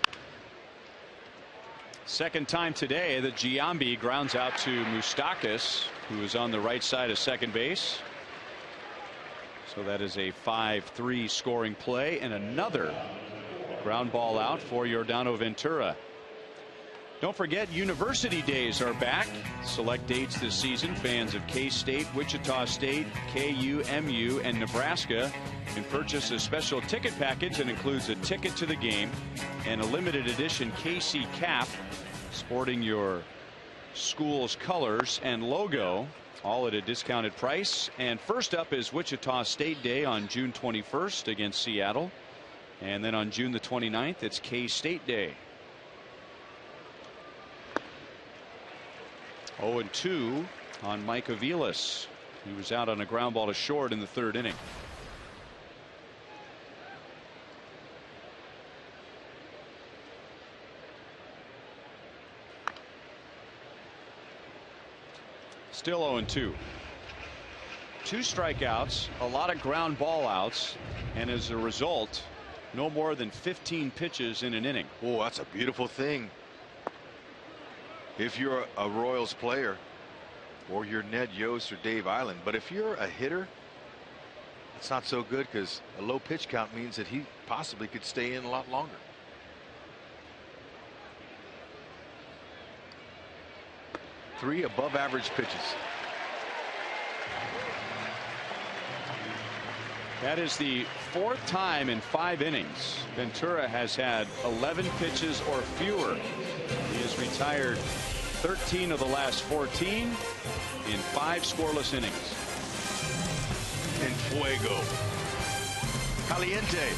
Second time today that Giambi grounds out to Moustakas, who is on the right side of second base. So that is a 5-3 scoring play, and another ground ball out for Yordano Ventura. Don't forget, University Days are back. Select dates this season. Fans of K-State, Wichita State, KU, MU, and Nebraska can purchase a special ticket package that includes a ticket to the game and a limited edition KC cap sporting your school's colors and logo, all at a discounted price. And first up is Wichita State Day on June 21st against Seattle. And then on June the 29th, it's K-State Day. 0-2 on Mike Aviles. He was out on a ground ball to short in the third inning. Still 0-2. 2 strikeouts, a lot of ground ball outs, and as a result, no more than 15 pitches in an inning. Oh, that's a beautiful thing. If you're a Royals player, or you're Ned Yost or Dave Eiland, but if you're a hitter, it's not so good, because a low pitch count means that he possibly could stay in a lot longer. Three above average pitches. That is the 4th time in 5 innings Ventura has had 11 pitches or fewer. He has retired 13 of the last 14 in 5 scoreless innings. En fuego. Caliente.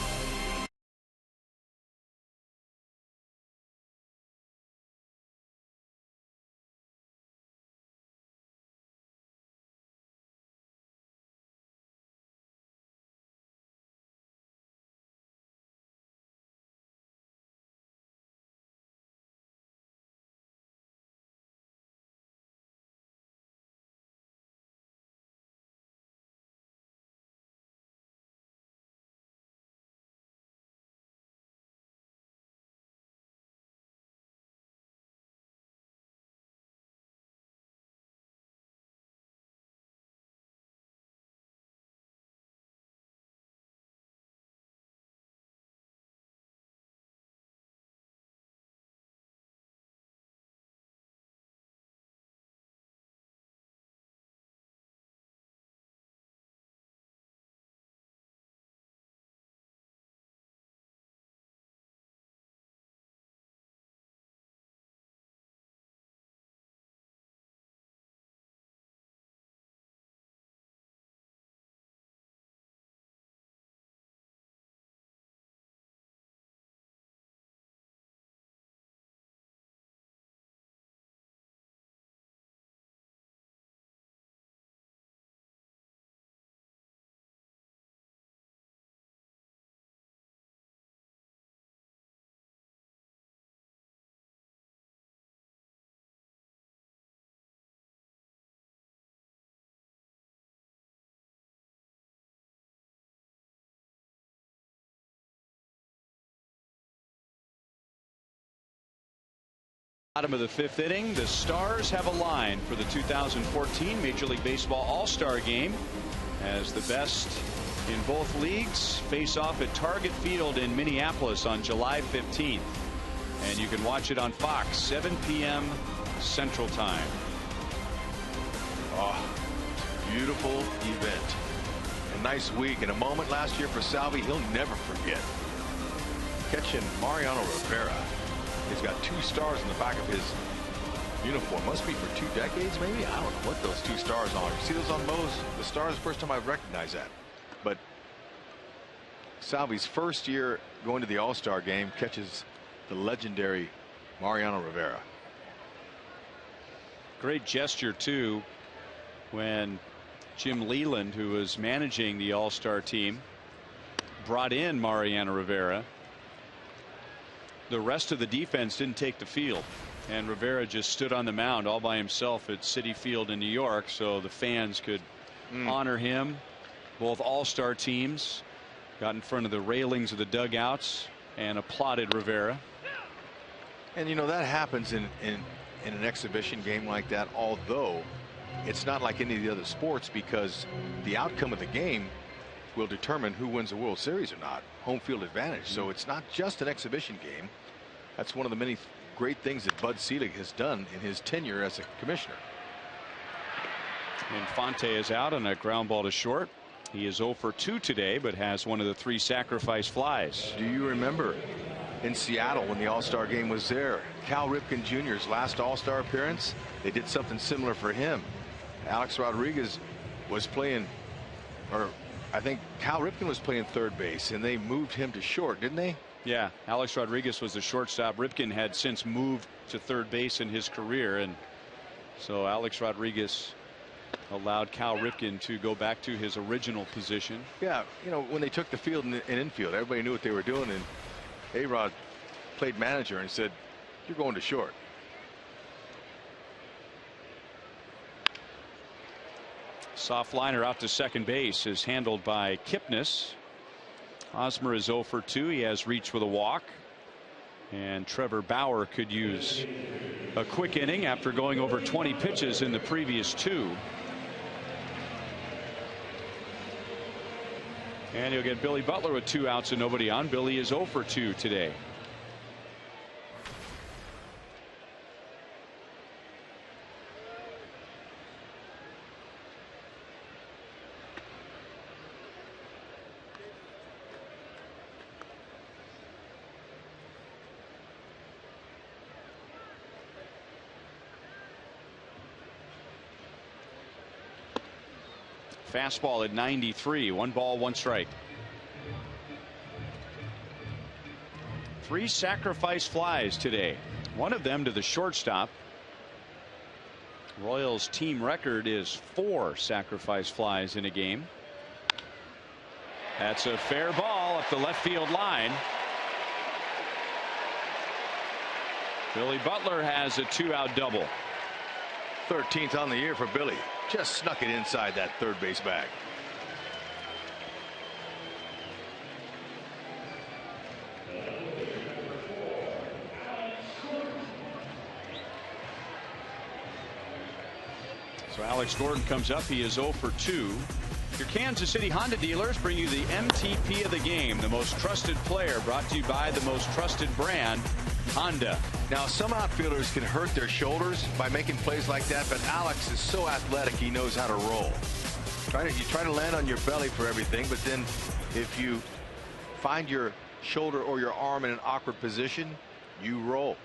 Bottom of the 5th inning, the Stars have a line for the 2014 Major League Baseball All-Star Game as the best in both leagues face off at Target Field in Minneapolis on July 15th. And you can watch it on Fox, 7 p.m. Central Time. Oh, beautiful event. A nice week and a moment last year for Salvi he'll never forget. Catching Mariano Rivera. He's got 2 stars in the back of his uniform. Must be for 2 decades, maybe. I don't know what those 2 stars are. You see those on Moe's? The stars, first time I've recognized that. But Salvi's first year going to the All-Star game catches the legendary Mariano Rivera. Great gesture, too, when Jim Leland, who was managing the All-Star team, brought in Mariano Rivera. The rest of the defense didn't take the field, and Rivera just stood on the mound all by himself at Citi Field in New York, so the fans could honor him. Both all-star teams got in front of the railings of the dugouts and applauded Rivera. And you know that happens in an exhibition game like that, although it's not like any of the other sports, because the outcome of the game will determine who wins the World Series or not. Home field advantage. So it's not just an exhibition game. That's one of the many great things that Bud Selig has done in his tenure as a commissioner. Infante is out on a ground ball to short. He is 0 for 2 today, but has one of the 3 sacrifice flies. Do you remember in Seattle when the All-Star game was there? Cal Ripken Jr.'s last All-Star appearance, they did something similar for him. Alex Rodriguez was playing, or I think Cal Ripken was playing third base, and they moved him to short, didn't they? Yeah, Alex Rodriguez was the shortstop. Ripken had since moved to third base in his career, and so Alex Rodriguez allowed Cal Ripken to go back to his original position. Yeah, you know, when they took the field and infield, everybody knew what they were doing, and A-Rod played manager and said, "You're going to short." Soft liner out to second base is handled by Kipnis. Hosmer is 0 for 2. He has reached with a walk, and Trevor Bauer could use a quick inning after going over 20 pitches in the previous 2. And he'll get Billy Butler with 2 outs and nobody on. Billy is 0 for 2 today. Fastball at 93. 1 ball, 1 strike. 3 sacrifice flies today. One of them to the shortstop. Royals team record is 4 sacrifice flies in a game. That's a fair ball up the left field line. Billy Butler has a 2-out double. 13th on the year for Billy. Just snuck it inside that third base bag. So Alex Gordon comes up. He is 0 for 2. Your Kansas City Honda dealers bring you the MTP of the game, the most trusted player, brought to you by the most trusted brand, Honda. Now, some outfielders can hurt their shoulders by making plays like that, but Alex is so athletic, he knows how to roll. You try to land on your belly for everything, but then if you find your shoulder or your arm in an awkward position, you roll.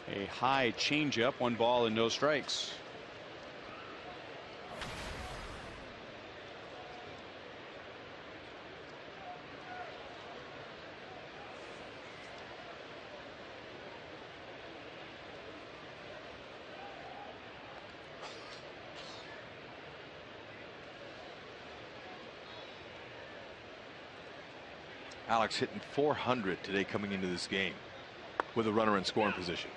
A high changeup, 1 ball and no strikes. Alex hitting .400 today coming into this game with a runner in scoring position.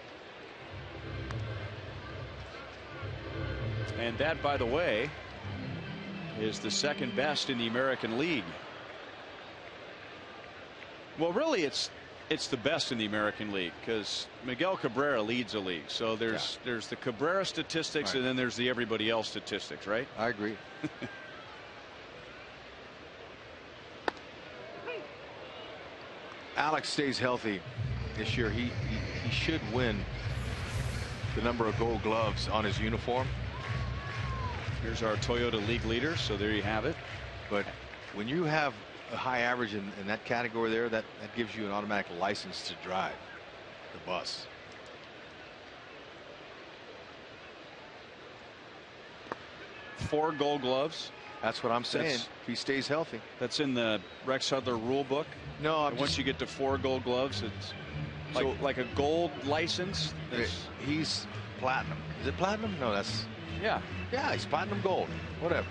And that, by the way, is the second best in the American League. Well, really, it's the best in the American League because Miguel Cabrera leads the league. So there's the Cabrera statistics, and then there's the everybody else statistics, right? I agree. Alex stays healthy this year. He should win the number of Gold Gloves on his uniform. Here's our Toyota League leader. So there you have it. But when you have a high average in that category there, that gives you an automatic license to drive the bus. Four Gold Gloves. That's what I'm saying. If he stays healthy. That's in the Rex Hudler rule book. No, once you get to 4 Gold Gloves, it's like a gold license. He's platinum. Is it platinum? No, that's yeah. He's platinum gold. Whatever.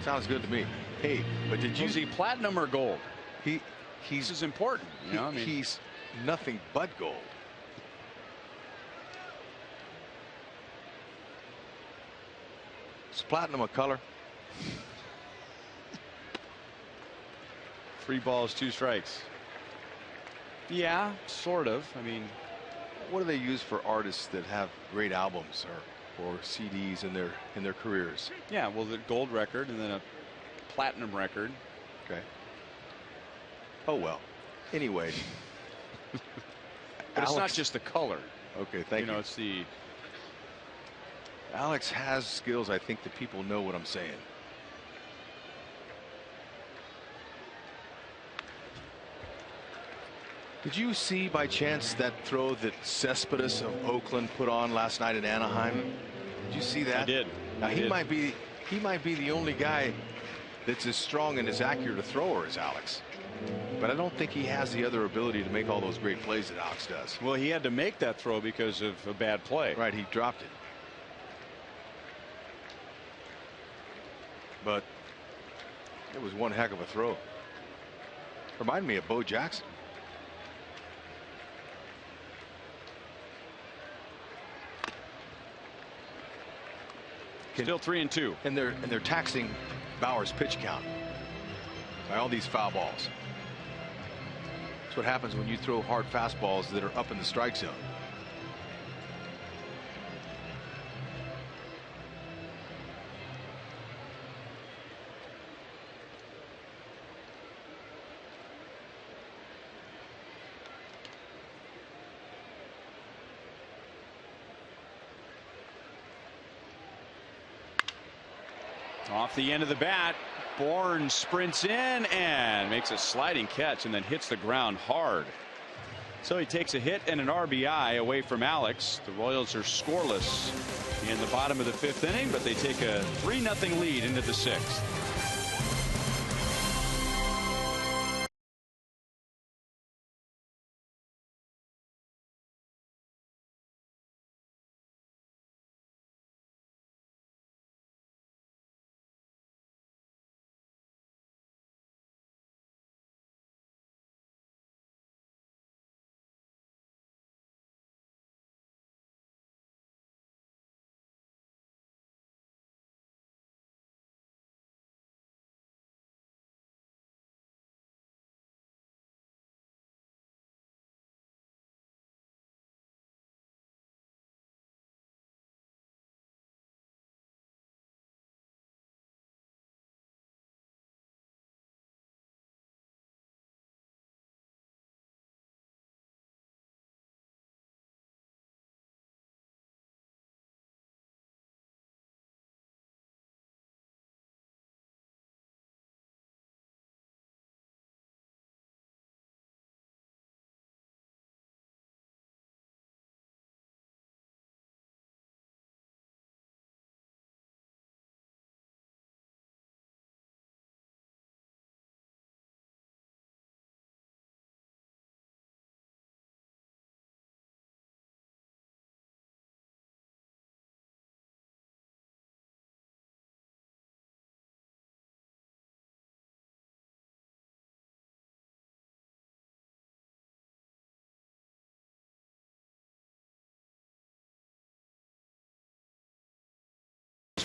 Sounds good to me. Hey, but did you see platinum or gold? He's this is important. You know, I mean, he's nothing but gold. Is platinum a color? 3 balls, 2 strikes. Yeah, sort of. I mean, what do they use for artists that have great albums or CDs in their careers? Yeah, well, the gold record and then a platinum record. Okay. Oh well. Anyway. But it's not just the color. Okay, thank you. You know, it's the. Alex has skills. I think that people know what I'm saying. Did you see by chance that throw that Cespedes of Oakland put on last night at Anaheim? Did you see that? I did. Now he might be the only guy that's as strong and as accurate a thrower as Alex. But I don't think he has the other ability to make all those great plays that Alex does. Well, he had to make that throw because of a bad play. Right, he dropped it. But it was one heck of a throw. Reminded me of Bo Jackson. Still 3-2. And they're taxing Bauer's pitch count by all these foul balls. That's what happens when you throw hard fastballs that are up in the strike zone. Off the end of the bat, Bourne sprints in and makes a sliding catch and then hits the ground hard. So he takes a hit and an RBI away from Alex. The Royals are scoreless in the bottom of the 5th inning, but they take a 3-0 lead into the 6th.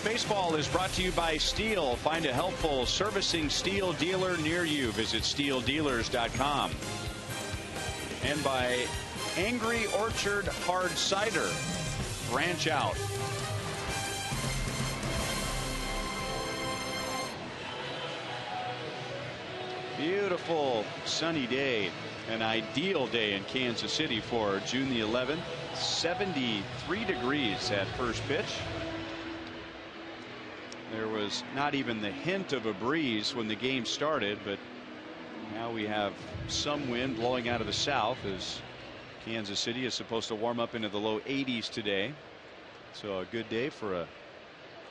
Baseball is brought to you by Steel. Find a helpful servicing Steel dealer near you. Visit steeldealers.com. And by Angry Orchard Hard Cider. Branch out. Beautiful sunny day. An ideal day in Kansas City for June the 11th. 73 degrees at first pitch. There was not even the hint of a breeze when the game started, but now we have some wind blowing out of the south as Kansas City is supposed to warm up into the low 80s today. So a good day for a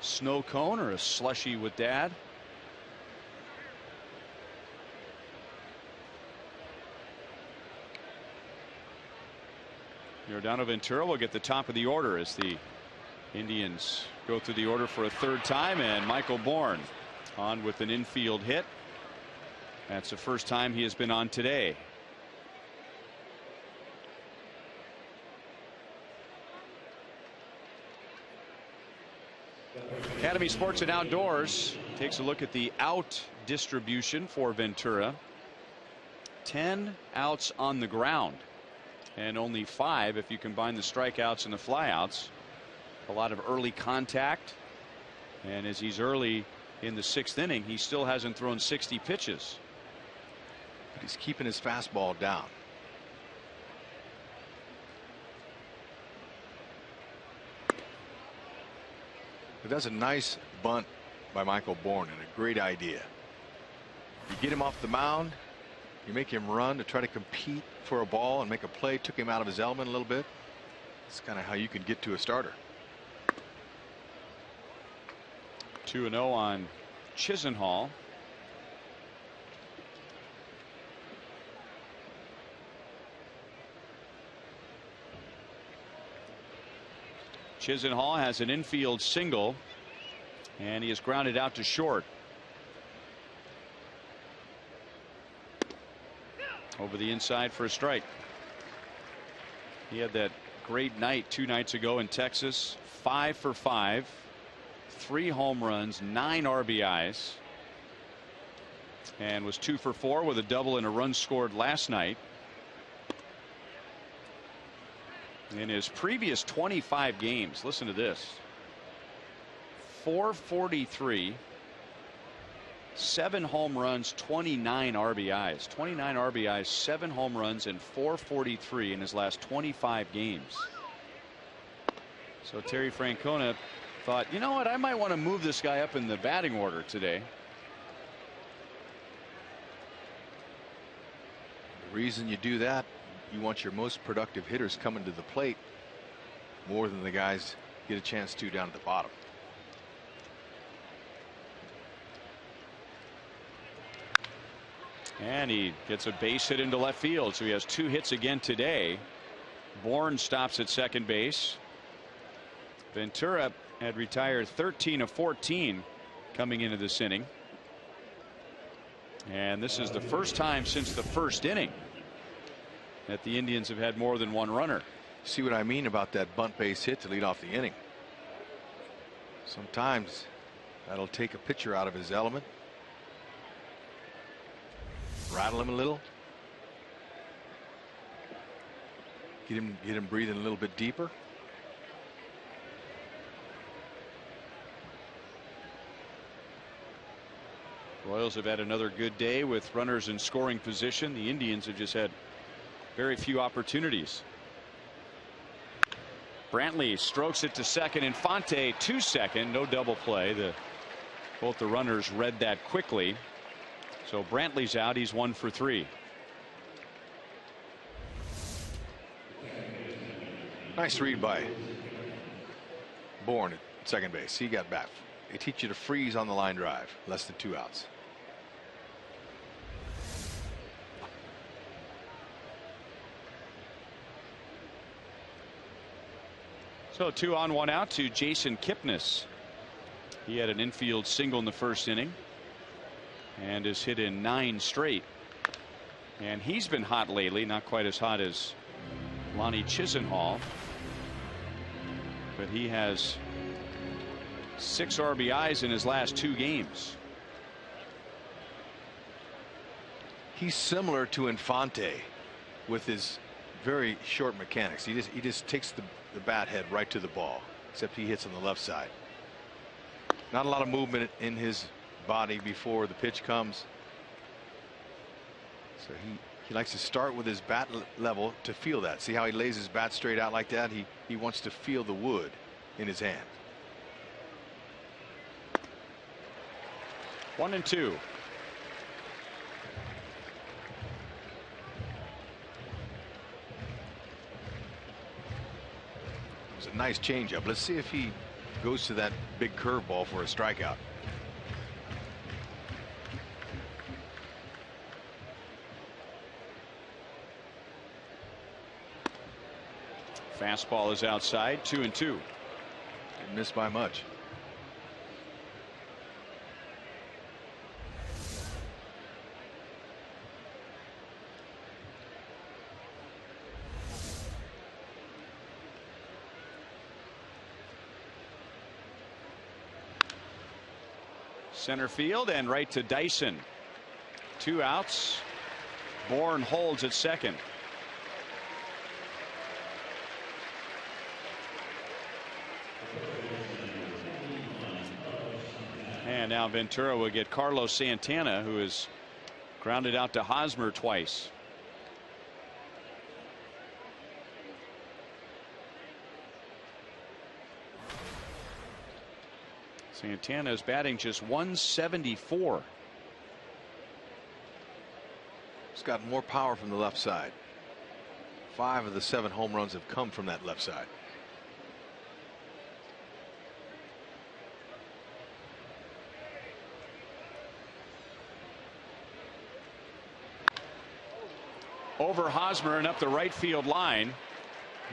snow cone or a slushie with Dad. Yordano Ventura will get the top of the order as the Indians go through the order for a third time, and Michael Bourne on with an infield hit. That's the first time he has been on today. Academy Sports and Outdoors takes a look at the out distribution for Ventura. 10 outs on the ground and only 5 if you combine the strikeouts and the flyouts. A lot of early contact, and as he's early in the 6th inning, he still hasn't thrown 60 pitches. But he's keeping his fastball down. But that's a nice bunt by Michael Bourne and a great idea. You get him off the mound, you make him run to try to compete for a ball and make a play. Took him out of his element a little bit. It's kind of how you can get to a starter. 2-0 on Chisenhall. Chisenhall has an infield single, and he is grounded out to short. Over the inside for a strike. He had that great night 2 nights ago in Texas. 5 for 5, 3 home runs, 9 RBIs, and was 2 for 4 with a double and a run scored last night. In his previous 25 games, listen to this: 443, 7 home runs, 29 RBIs. 29 RBIs, 7 home runs, and 443 in his last 25 games. So Terry Francona thought, you know what, I might want to move this guy up in the batting order today. The reason you do that, you want your most productive hitters coming to the plate more than the guys get a chance to down at the bottom. And he gets a base hit into left field, so he has 2 hits again today. Bourne stops at second base. Ventura had retired 13 of 14 coming into this inning, and this is the first time since the first inning that the Indians have had more than 1 runner. See what I mean about that bunt base hit to lead off the inning? Sometimes that'll take a pitcher out of his element, rattle him a little, get him breathing a little bit deeper. Royals have had another good day with runners in scoring position. The Indians have just had very few opportunities. Brantley strokes it to second. Infante to second. No double play. Both the runners read that quickly. So Brantley's out. He's 1 for 3. Nice read by Bourne at second base. He got back. They teach you to freeze on the line drive. Less than 2 outs. So 2 on 1 out to Jason Kipnis. He had an infield single in the first inning and has hit in 9 straight. And he's been hot lately, not quite as hot as Lonnie Chisenhall, but he has 6 RBIs in his last 2 games. He's similar to Infante with his very short mechanics. He just takes the bat head right to the ball, except he hits on the left side. Not a lot of movement in his body before the pitch comes. So he likes to start with his bat level to feel that. See how he lays his bat straight out like that? He wants to feel the wood in his hand. 1-2. It was a nice changeup. Let's see if he goes to that big curveball for a strikeout. Fastball is outside. 2-2. Didn't miss by much. Center field and right to Dyson. 2 outs. Bourne holds at second. And now Ventura will get Carlos Santana, who is grounded out to Hosmer twice. Santana is batting just 174. He's got more power from the left side. 5 of the 7 home runs have come from that left side. Over Hosmer and up the right field line.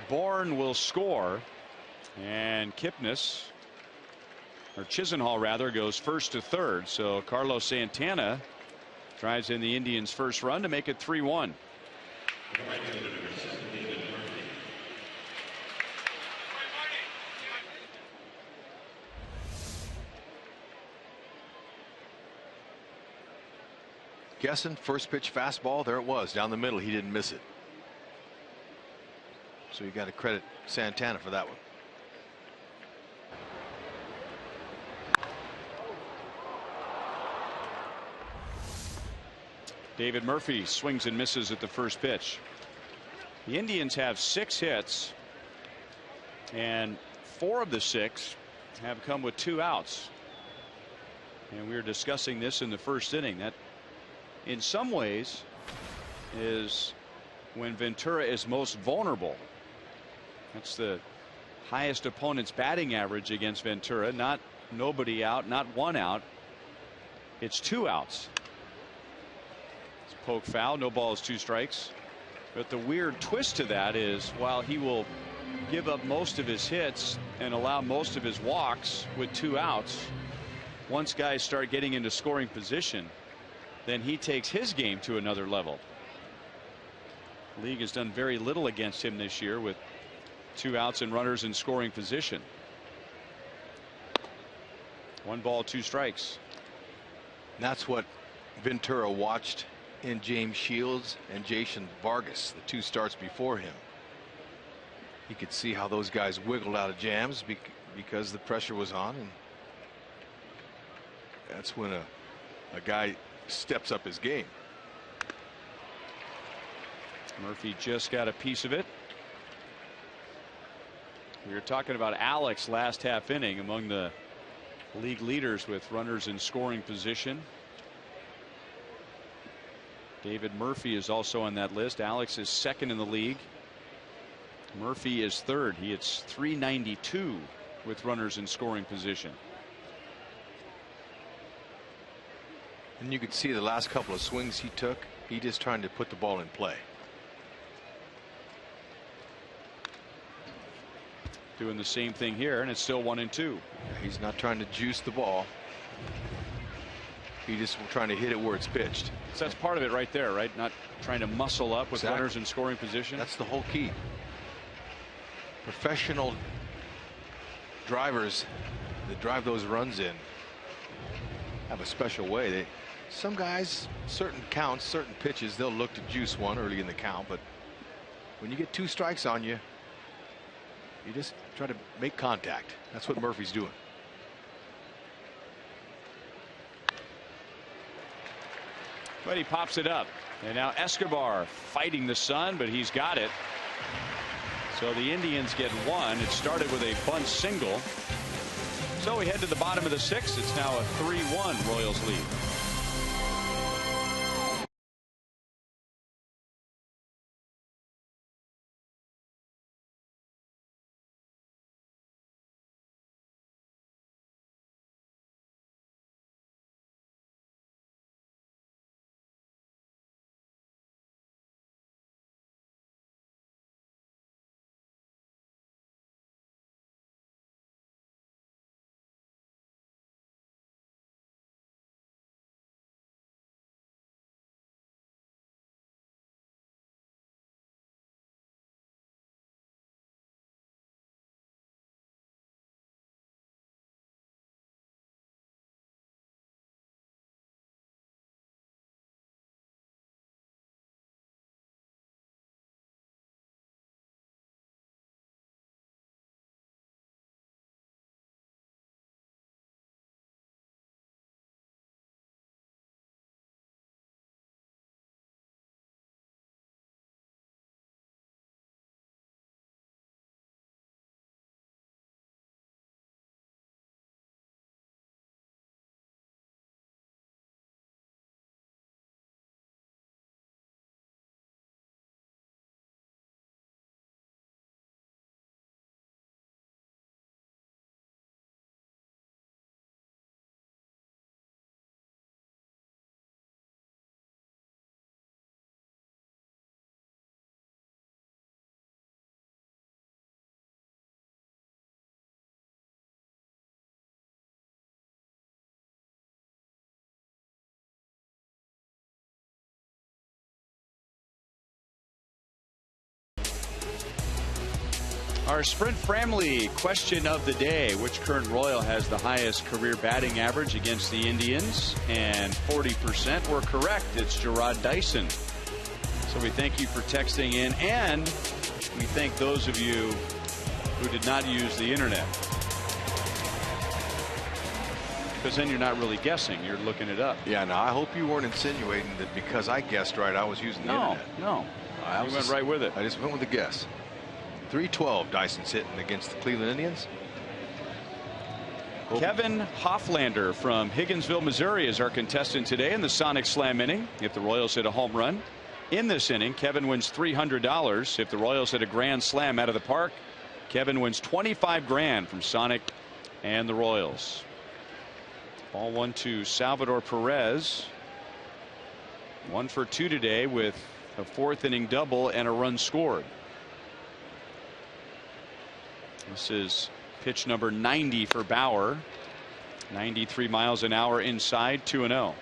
Bourne will score, and Kipnis, or Chisenhall rather, goes first to third. So Carlos Santana drives in the Indians' first run to make it 3-1. Guessing first pitch fastball. There it was down the middle. He didn't miss it. So you got to credit Santana for that one. David Murphy swings and misses at the first pitch. The Indians have 6 hits, and 4 of the 6 have come with 2 outs. And we were discussing this in the first inning. That, in some ways, is when Ventura is most vulnerable. That's the highest opponent's batting average against Ventura. Not nobody out, not 1 out. It's 2 outs. Poke foul, no balls, 2 strikes. But the weird twist to that is, while he will give up most of his hits and allow most of his walks with 2 outs, once guys start getting into scoring position, then he takes his game to another level. The league has done very little against him this year with 2 outs and runners in scoring position. 1 ball, 2 strikes. That's what Ventura watched in James Shields and Jason Vargas, the 2 starts before him. He could see how those guys wiggled out of jams because the pressure was on, and that's when a guy steps up his game. Murphy just got a piece of it. We were talking about Alex last half inning, among the league leaders with runners in scoring position. David Murphy is also on that list. Alex is second in the league. Murphy is third. He hits .392 with runners in scoring position. And you could see the last couple of swings he took, he just trying to put the ball in play. Doing the same thing here, and it's still 1-2. He's not trying to juice the ball. He just trying to hit it where it's pitched. So that's part of it right there, right? Not trying to muscle up with runners in scoring position. That's the whole key. Professional drivers that drive those runs in have a special way. Some guys, certain counts, certain pitches, they'll look to juice one early in the count, but when you get 2 strikes on you, you just try to make contact. That's what Murphy's doing. But he pops it up, and now Escobar fighting the sun, but he's got it. So the Indians get 1. It started with a bunt single. So we head to the bottom of the 6th. It's now a 3-1 Royals lead. Our Sprint Family question of the day: which current Royal has the highest career batting average against the Indians? And 40% were correct. It's Gerard Dyson. So we thank you for texting in, and we thank those of you who did not use the internet, because then you're not really guessing, you're looking it up. Yeah, now I hope you weren't insinuating that because I guessed right I was using the internet. No, I went right with it. I just went with the guess. 312 Dyson's hitting against the Cleveland Indians. Kevin Hofflander from Higginsville, Missouri is our contestant today in the Sonic Slam inning. If the Royals hit a home run in this inning, Kevin wins $300. If the Royals hit a grand slam out of the park, Kevin wins $25,000 from Sonic and the Royals. Ball 1 to Salvador Perez. 1 for 2 today with a 4th inning double and a run scored. This is pitch number 90 for Bauer. 93 miles an hour inside, 2-0.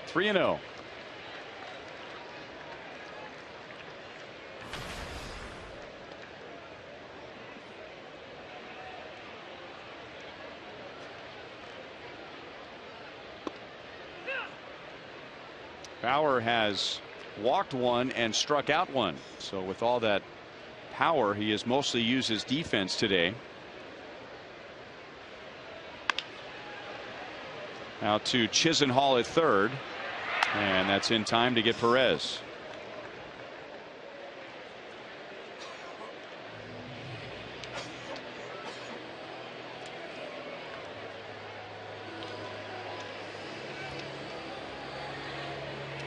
Three and 0. Bauer has walked 1 and struck out 1. So with all that power, he has mostly used his defense today. Now to Chisenhall at third, and that's in time to get Perez.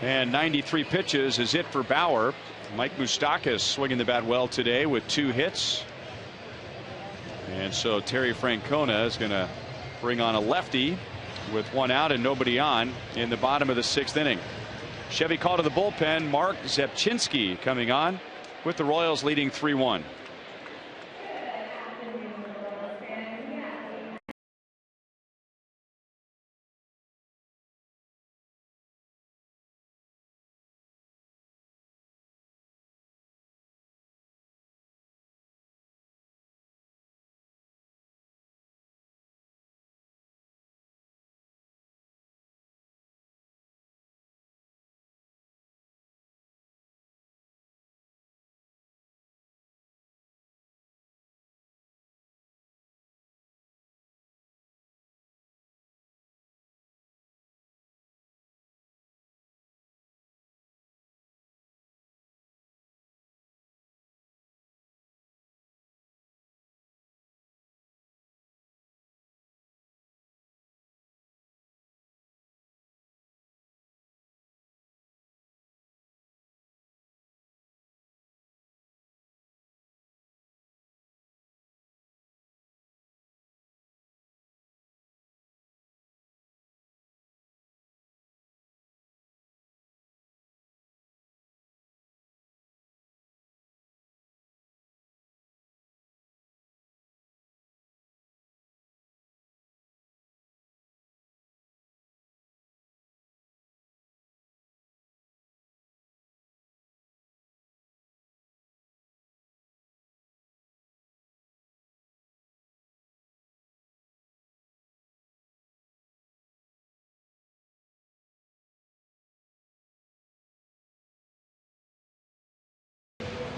And 93 pitches is it for Bauer. Mike Moustakas swinging the bat well today with 2 hits. And so Terry Francona is going to bring on a lefty with 1 out and nobody on in the bottom of the 6th inning. Chevy call to the bullpen. Mark Zepchinski coming on with the Royals leading 3-1.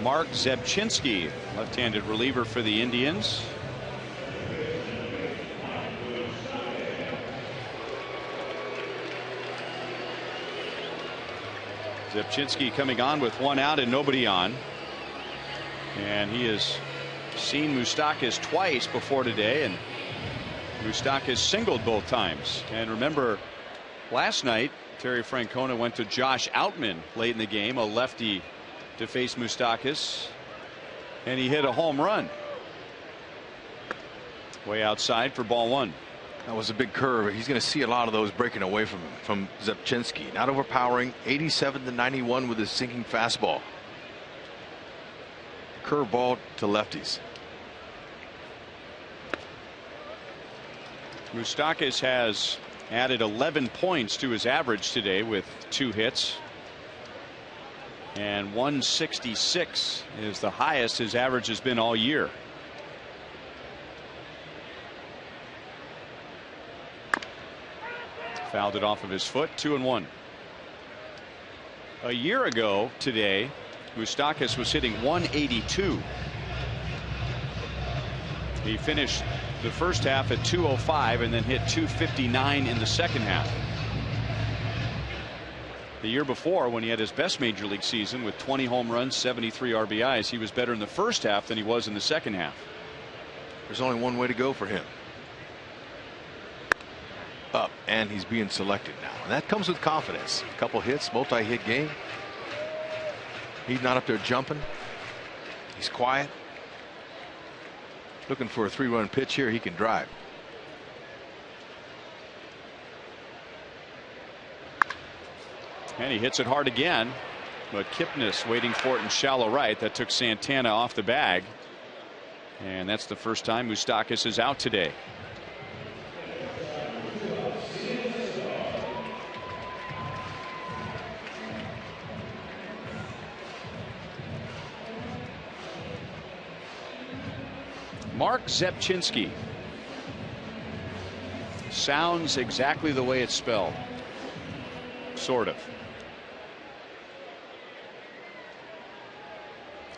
Mark Zebchinski, left-handed reliever for the Indians. Zebchinski coming on with 1 out and nobody on. And he has seen Moustakas twice before today, and Moustakas singled both times. And remember, last night Terry Francona went to Josh Outman late in the game, a lefty, to face Moustakas, and he hit a home run way outside for ball 1. That was a big curve. He's going to see a lot of those breaking away from Zebchinski. Not overpowering. 87-91 with his sinking fastball. Curveball to lefties. Moustakas has added 11 points to his average today with 2 hits. And 166 is the highest his average has been all year. Fouled it off of his foot. 2-1. A year ago today, Moustakas was hitting 182. He finished the first half at 205 and then hit 259 in the second half. The year before, when he had his best major league season with 20 home runs, 73 RBIs, he was better in the first half than he was in the second half. There's only one way to go for him. Up, and he's being selected now, and that comes with confidence. A couple hits, multi-hit game. He's not up there jumping. He's quiet. Looking for a 3-run pitch here. He can drive. And he hits it hard again, but Kipnis waiting for it in shallow right. That took Santana off the bag, and that's the first time Moustakas is out today. Mark Zebchinski. Sounds exactly the way it's spelled. Sort of.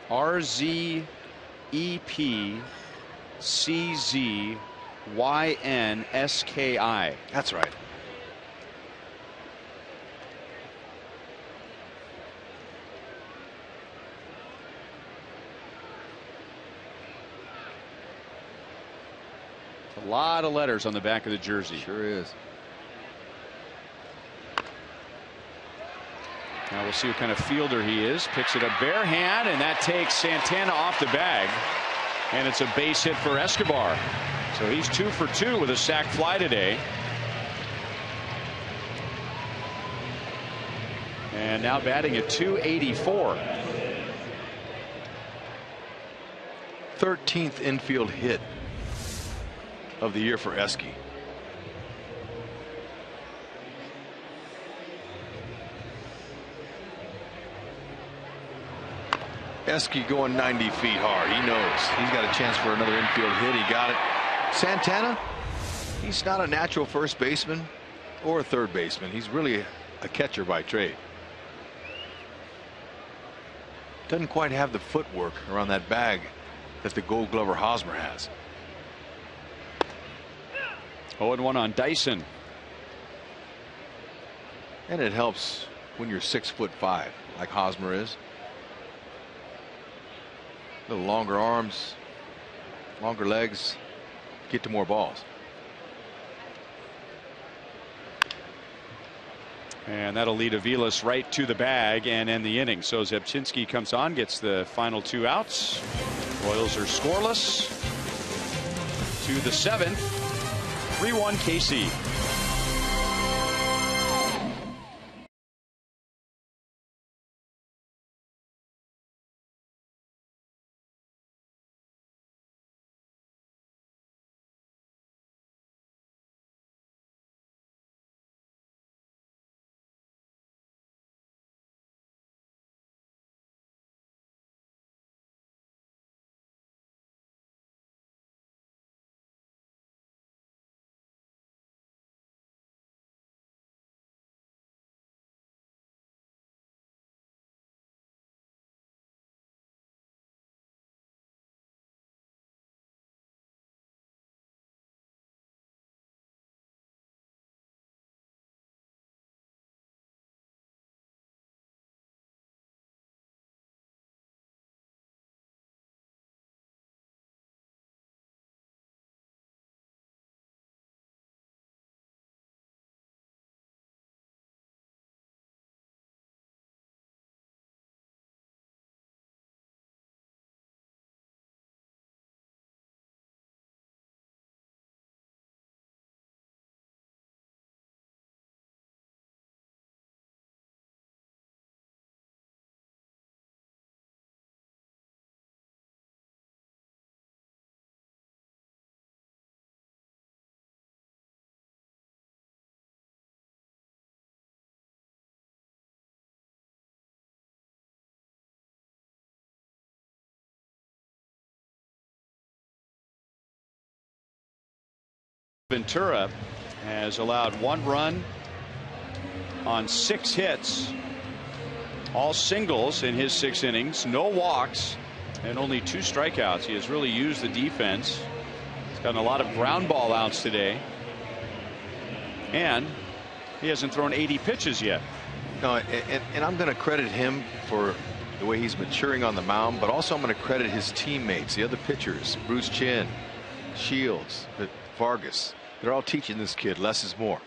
RZEPCZYNSKI. That's right. A lot of letters on the back of the jersey. Sure is. Now we'll see what kind of fielder he is. Picks it up bare hand, and that takes Santana off the bag. And it's a base hit for Escobar. So he's 2 for 2 with a sac fly today. And now batting at .284. 13th infield hit of the year for Esky. Esky going 90 feet hard. He knows he's got a chance for another infield hit. He got it. Santana, he's not a natural first baseman or a third baseman. He's really a catcher by trade. Doesn't quite have the footwork around that bag that the Gold Glover Hosmer has. 0-1 on Dyson. And it helps when you're 6'5" like Hosmer is. A little longer arms, longer legs, get to more balls. And that'll lead Aviles right to the bag and end the inning. So Zebchinski comes on, gets the final 2 outs. Royals are scoreless to the 7th. 3-1 KC. Ventura has allowed 1 run on 6 hits, all singles in his 6 innings, no walks, and only 2 strikeouts. He has really used the defense. He's gotten a lot of ground ball outs today, and he hasn't thrown 80 pitches yet. No, and I'm going to credit him for the way he's maturing on the mound, but also I'm going to credit his teammates, the other pitchers, Bruce Chin, Shields, Vargas. They're all teaching this kid less is more.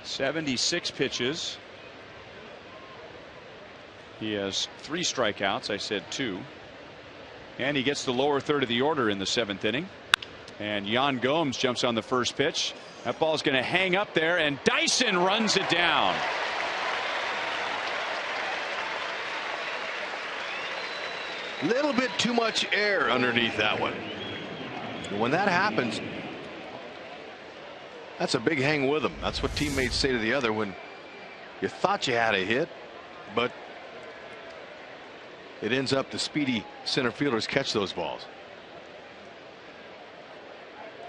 "76 pitches. He has 3 strikeouts. I said 2. And he gets the lower third of the order in the 7th inning. And Yan Gomes jumps on the first pitch. That ball's going to hang up there, and Dyson runs it down. Little bit too much air underneath that one. When that happens, that's a big hang with him. That's what teammates say to the other when you thought you had a hit, but it ends up the speedy center fielders catch those balls.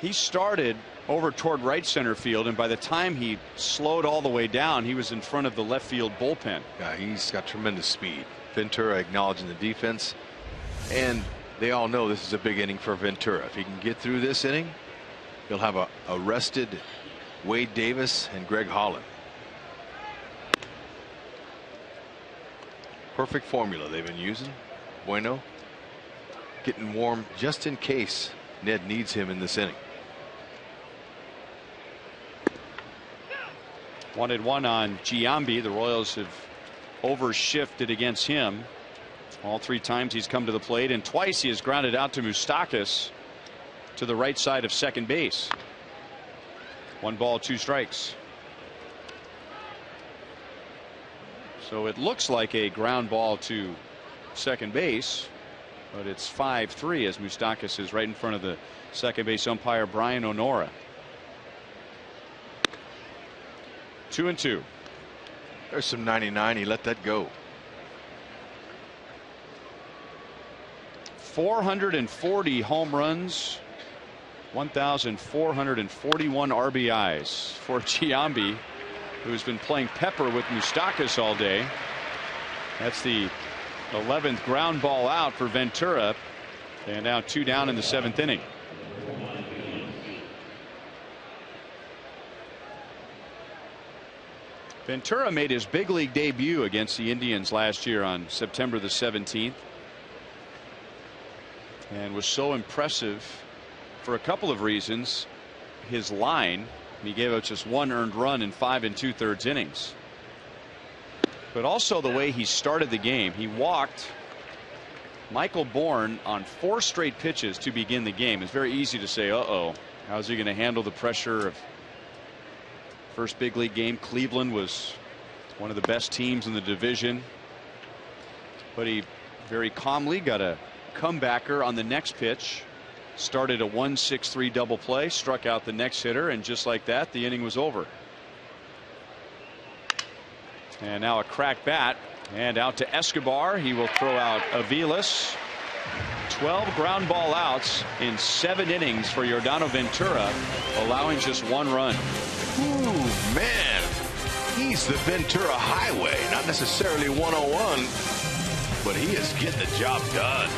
He started over toward right center field, and by the time he slowed all the way down, he was in front of the left field bullpen. Yeah, he's got tremendous speed. Ventura acknowledging the defense, and they all know this is a big inning for Ventura. If he can get through this inning, he'll have a rested Wade Davis and Greg Holland. Perfect formula they've been using. Bueno getting warm just in case Ned needs him in this inning. 1-1 on Giambi. The Royals have overshifted against him. All 3 times he's come to the plate, and twice he has grounded out to Moustakas to the right side of second base. 1 ball, 2 strikes. So it looks like a ground ball to second base, but it's 5-3 as Moustakas is right in front of the second base umpire Brian Onora. 2-2. There's some 99. He let that go. 440 home runs, 1,441 RBIs for Giambi, who's been playing pepper with Moustakas all day. That's the 11th ground ball out for Ventura, and now 2 down in the 7th inning. Ventura made his big league debut against the Indians last year on September the 17th, and was so impressive for a couple of reasons. His line, he gave up just 1 earned run in 5 2/3 innings, but also the way he started the game. He walked Michael Bourne on 4 straight pitches to begin the game. It's very easy to say, uh-oh, how's he going to handle the pressure of first big league game? Cleveland was one of the best teams in the division, but he very calmly got a comebacker on the next pitch, started a 1-6-3 double play, struck out the next hitter, and just like that, the inning was over. And now a crack bat, and out to Escobar. He will throw out Aviles. 12 ground ball outs in 7 innings for Yordano Ventura, allowing just 1 run. Ooh, man, he's the Ventura Highway, not necessarily 101, but he is getting the job done.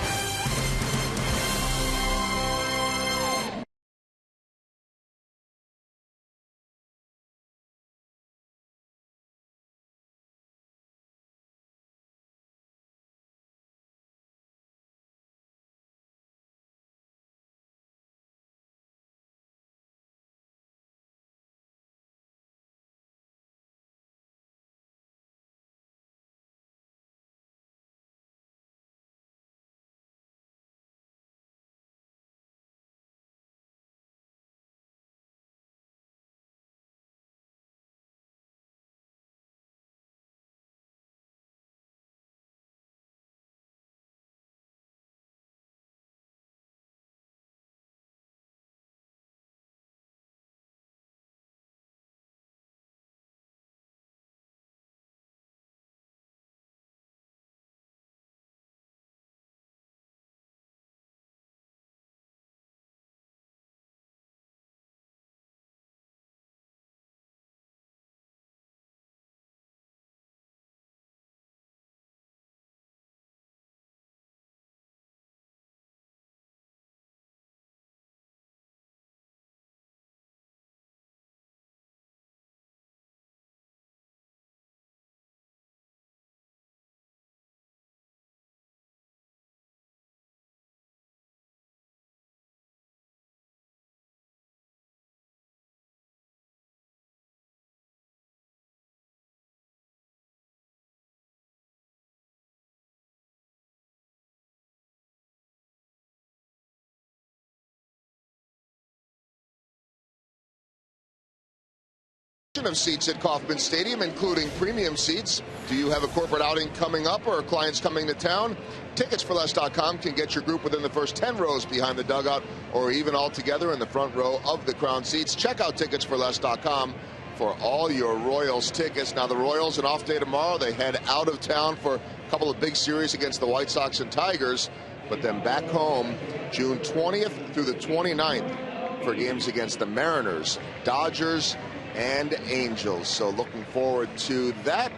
of seats at Kauffman Stadium, including premium seats. Do you have a corporate outing coming up or clients coming to town? Ticketsforless.com can get your group within the first 10 rows behind the dugout or even all together in the front row of the crown seats. Check out Ticketsforless.com for all your Royals tickets. Now, the Royals, an off day tomorrow. They head out of town for a couple of big series against the White Sox and Tigers, but then back home June 20th through the 29th for games against the Mariners, Dodgers, and Angels. So looking forward to that.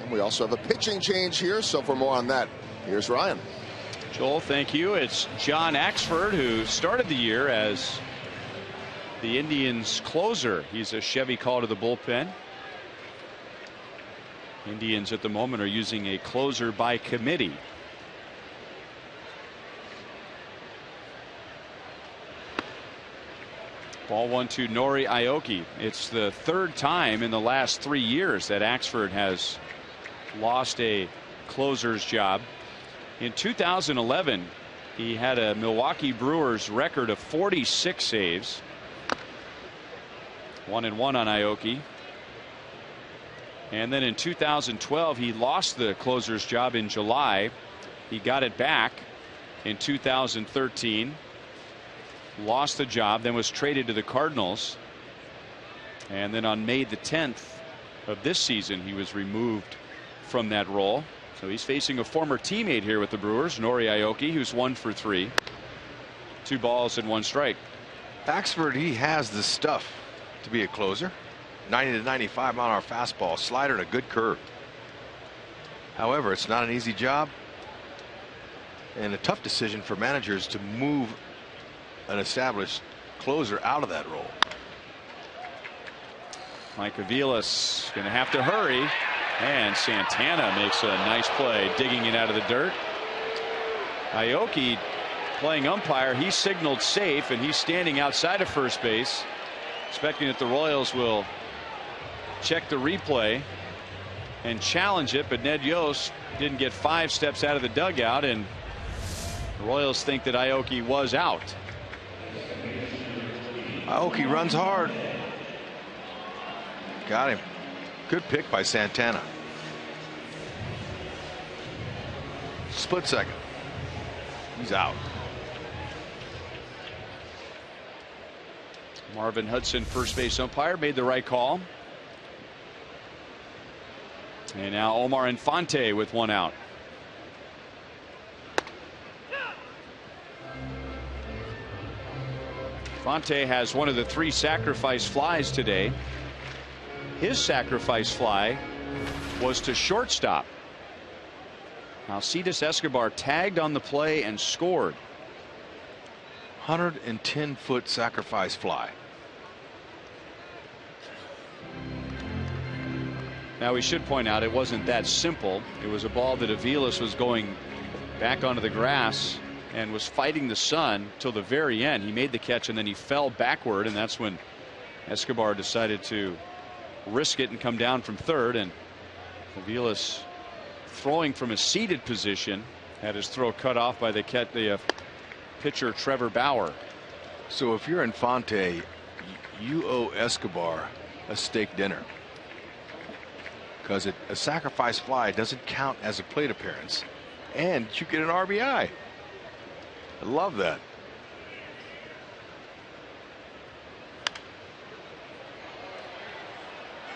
And we also have a pitching change here, so for more on that, here's Ryan. Joel, thank you. It's John Axford, who started the year as the Indians closer. He's a Chevy call to the bullpen. Indians at the moment are using a closer by committee. Ball 1 to Nori Aoki. It's the third time in the last 3 years that Axford has lost a closer's job. In 2011, he had a Milwaukee Brewers record of 46 saves. 1-1 on Aoki. And then in 2012, he lost the closer's job in July. He got it back in 2013. Lost the job, then was traded to the Cardinals. And then on May the 10th of this season, he was removed from that role. So he's facing a former teammate here with the Brewers, Nori Aoki, who's 1 for 3. 2 balls and 1 strike. Axford, he has the stuff to be a closer. 90 to 95 mile-an-hour fastball, slider, and a good curve. However, it's not an easy job and a tough decision for managers to move an established closer out of that role. Mike Aviles going to have to hurry, and Santana makes a nice play, digging it out of the dirt. Aoki playing umpire. He signaled safe, and he's standing outside of first base, expecting that the Royals will check the replay and challenge it, but Ned Yost didn't get 5 steps out of the dugout, and the Royals think that Aoki was out. Aoki runs hard. Got him. Good pick by Santana. Split second. He's out. Marvin Hudson, first base umpire, made the right call. And now Omar Infante with 1 out. Infante has one of the 3 sacrifice flies today. His sacrifice fly was to shortstop. Alcides Escobar tagged on the play and scored. 110-foot sacrifice fly. Now we should point out it wasn't that simple. It was a ball that Aviles was going back onto the grass and was fighting the sun till the very end. He made the catch and then he fell backward, and that's when Escobar decided to risk it and come down from third, and Aviles, throwing from a seated position, had his throw cut off by the pitcher Trevor Bauer. So if you're Infante, you owe Escobar a steak dinner, because a sacrifice fly doesn't count as a plate appearance, and you get an RBI. I love that.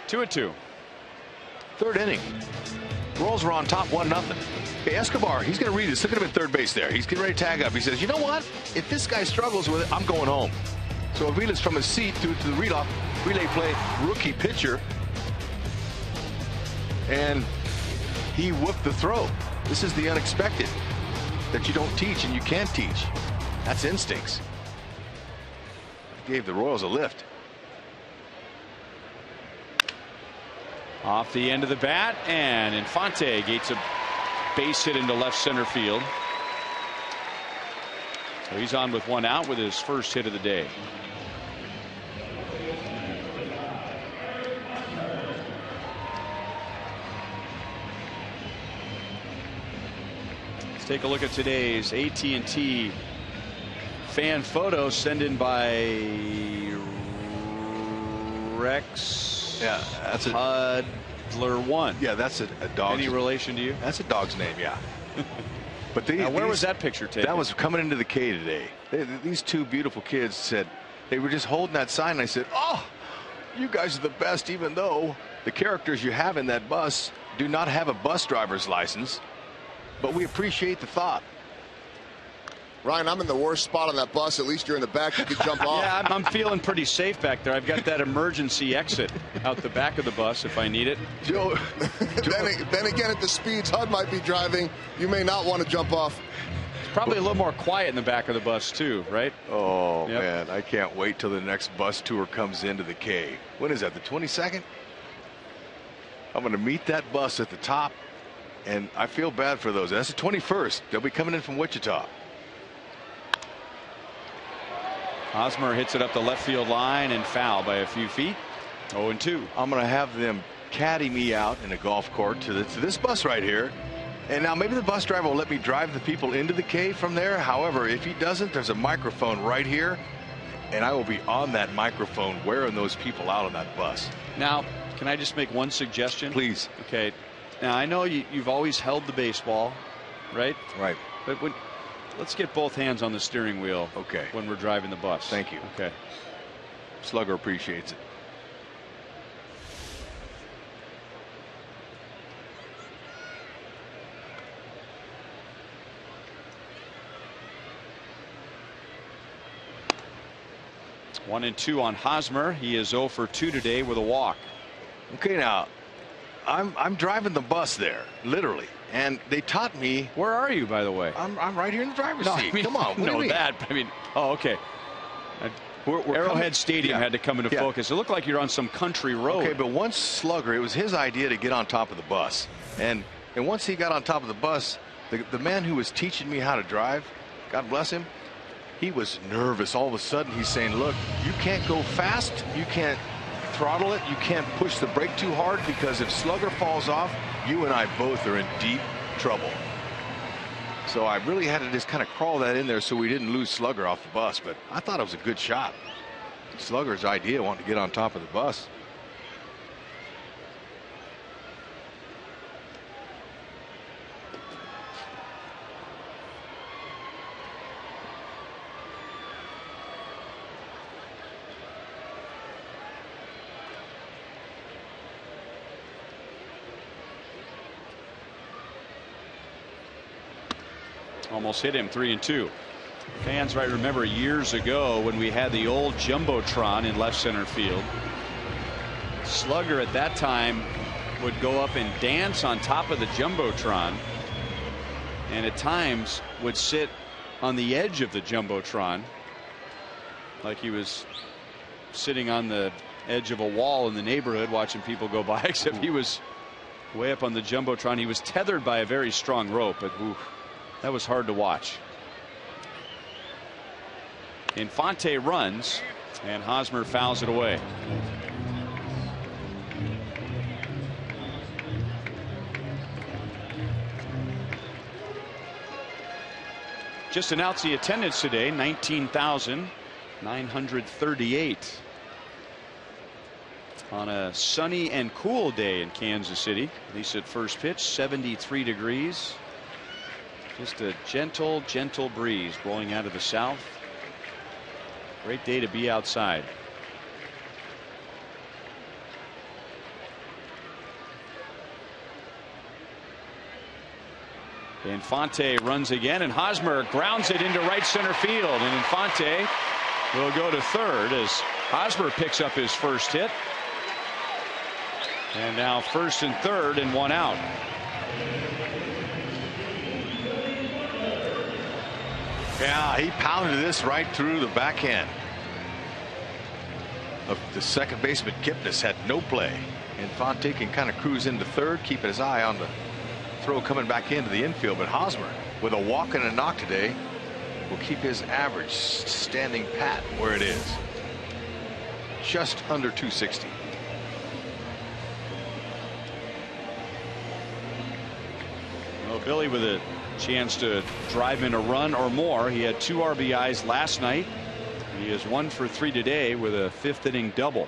2-2. Third inning. Royals are on top 1-0. Okay, Escobar, he's going to read this. Look at him at third base there. He's getting ready to tag up. He says, you know what? If this guy struggles with it, I'm going home. So Aviles from his seat to the relay play, rookie pitcher. And he whooped the throw. This is the unexpected that you don't teach and you can't teach. That's instincts. Gave the Royals a lift. Off the end of the bat, and Infante gets a base hit into left center field. So he's on with 1 out with his first hit of the day. Let's take a look at today's AT&T fan photo sent in by Rex Yeah, that's a Hudler 1. Yeah, that's a dog. Any relation to you? That's a dog's name, yeah. But where was that picture taken? That was coming into the K today. These two beautiful kids said they were just holding that sign, and I said, "Oh, you guys are the best," even though the characters you have in that bus do not have a bus driver's license. But we appreciate the thought. Ryan, I'm in the worst spot on that bus. At least you're in the back. You could jump off. Yeah, I'm feeling pretty safe back there. I've got that emergency exit out the back of the bus if I need it. Joe, then again, at the speeds Hud might be driving, you may not want to jump off. It's probably a little more quiet in the back of the bus too, right? Oh, yep. Man, I can't wait till the next bus tour comes into the K. When is that, the 22nd? I'm going to meet that bus at the top, and I feel bad for those. That's the 21st. They'll be coming in from Wichita. Hosmer hits it up the left field line and foul by a few feet. 0-2. I'm going to have them caddy me out in a golf court to this bus right here. And now maybe the bus driver will let me drive the people into the cave from there. However, if he doesn't, there's a microphone right here, and I will be on that microphone wearing those people out on that bus. Now, can I just make one suggestion? Please. Okay. Now, I know you've always held the baseball, right? Right. But let's get both hands on the steering wheel. Okay. When we're driving the bus. Thank you. Okay. Slugger appreciates it. One and two on Hosmer. He is 0 for 2 today with a walk. Okay, now I'm driving the bus there, literally, and they taught me. Where are you, by the way? I'm right here in the driver's seat. I mean, come on, know that. But I mean, oh, okay. Arrowhead Stadium had to come into focus. It looked like you're on some country road. Okay, but once Slugger, it was his idea to get on top of the bus, and once he got on top of the bus, the man who was teaching me how to drive, God bless him, he was nervous. All of a sudden, he's saying, "Look, you can't go fast. You can't throttle it. You can't push the brake too hard, because if Slugger falls off, you and I both are in deep trouble." So I really had to just kind of crawl that in there so we didn't lose Slugger off the bus. But I thought it was a good shot. Slugger's idea, wanting to get on top of the bus. Almost hit him. 3-2. Fans might remember years ago when we had the old Jumbotron in left center field. Slugger at that time would go up and dance on top of the Jumbotron, and at times would sit on the edge of the Jumbotron like he was sitting on the edge of a wall in the neighborhood watching people go by, except he was way up on the Jumbotron. He was tethered by a very strong rope, but oof, that was hard to watch. Infante runs, and Hosmer fouls it away. Just announced the attendance today, 19,938. On a sunny and cool day in Kansas City, at least at first pitch, 73 degrees. Just a gentle breeze blowing out of the south. Great day to be outside. Infante runs again, and Hosmer grounds it into right center field, and Infante will go to third as Hosmer picks up his first hit. And now first and third and one out. Yeah, he pounded this right through the backhand of the second baseman. Kipnis had no play. Infante can kind of cruise into third, keep his eye on the throw coming back into the infield. But Hosmer, with a walk and a knock today, will keep his average standing pat where it is. Just under 260. Well, Billy with a chance to drive in a run or more. He had 2 RBIs last night. He is 1 for 3 today with a 5th inning double.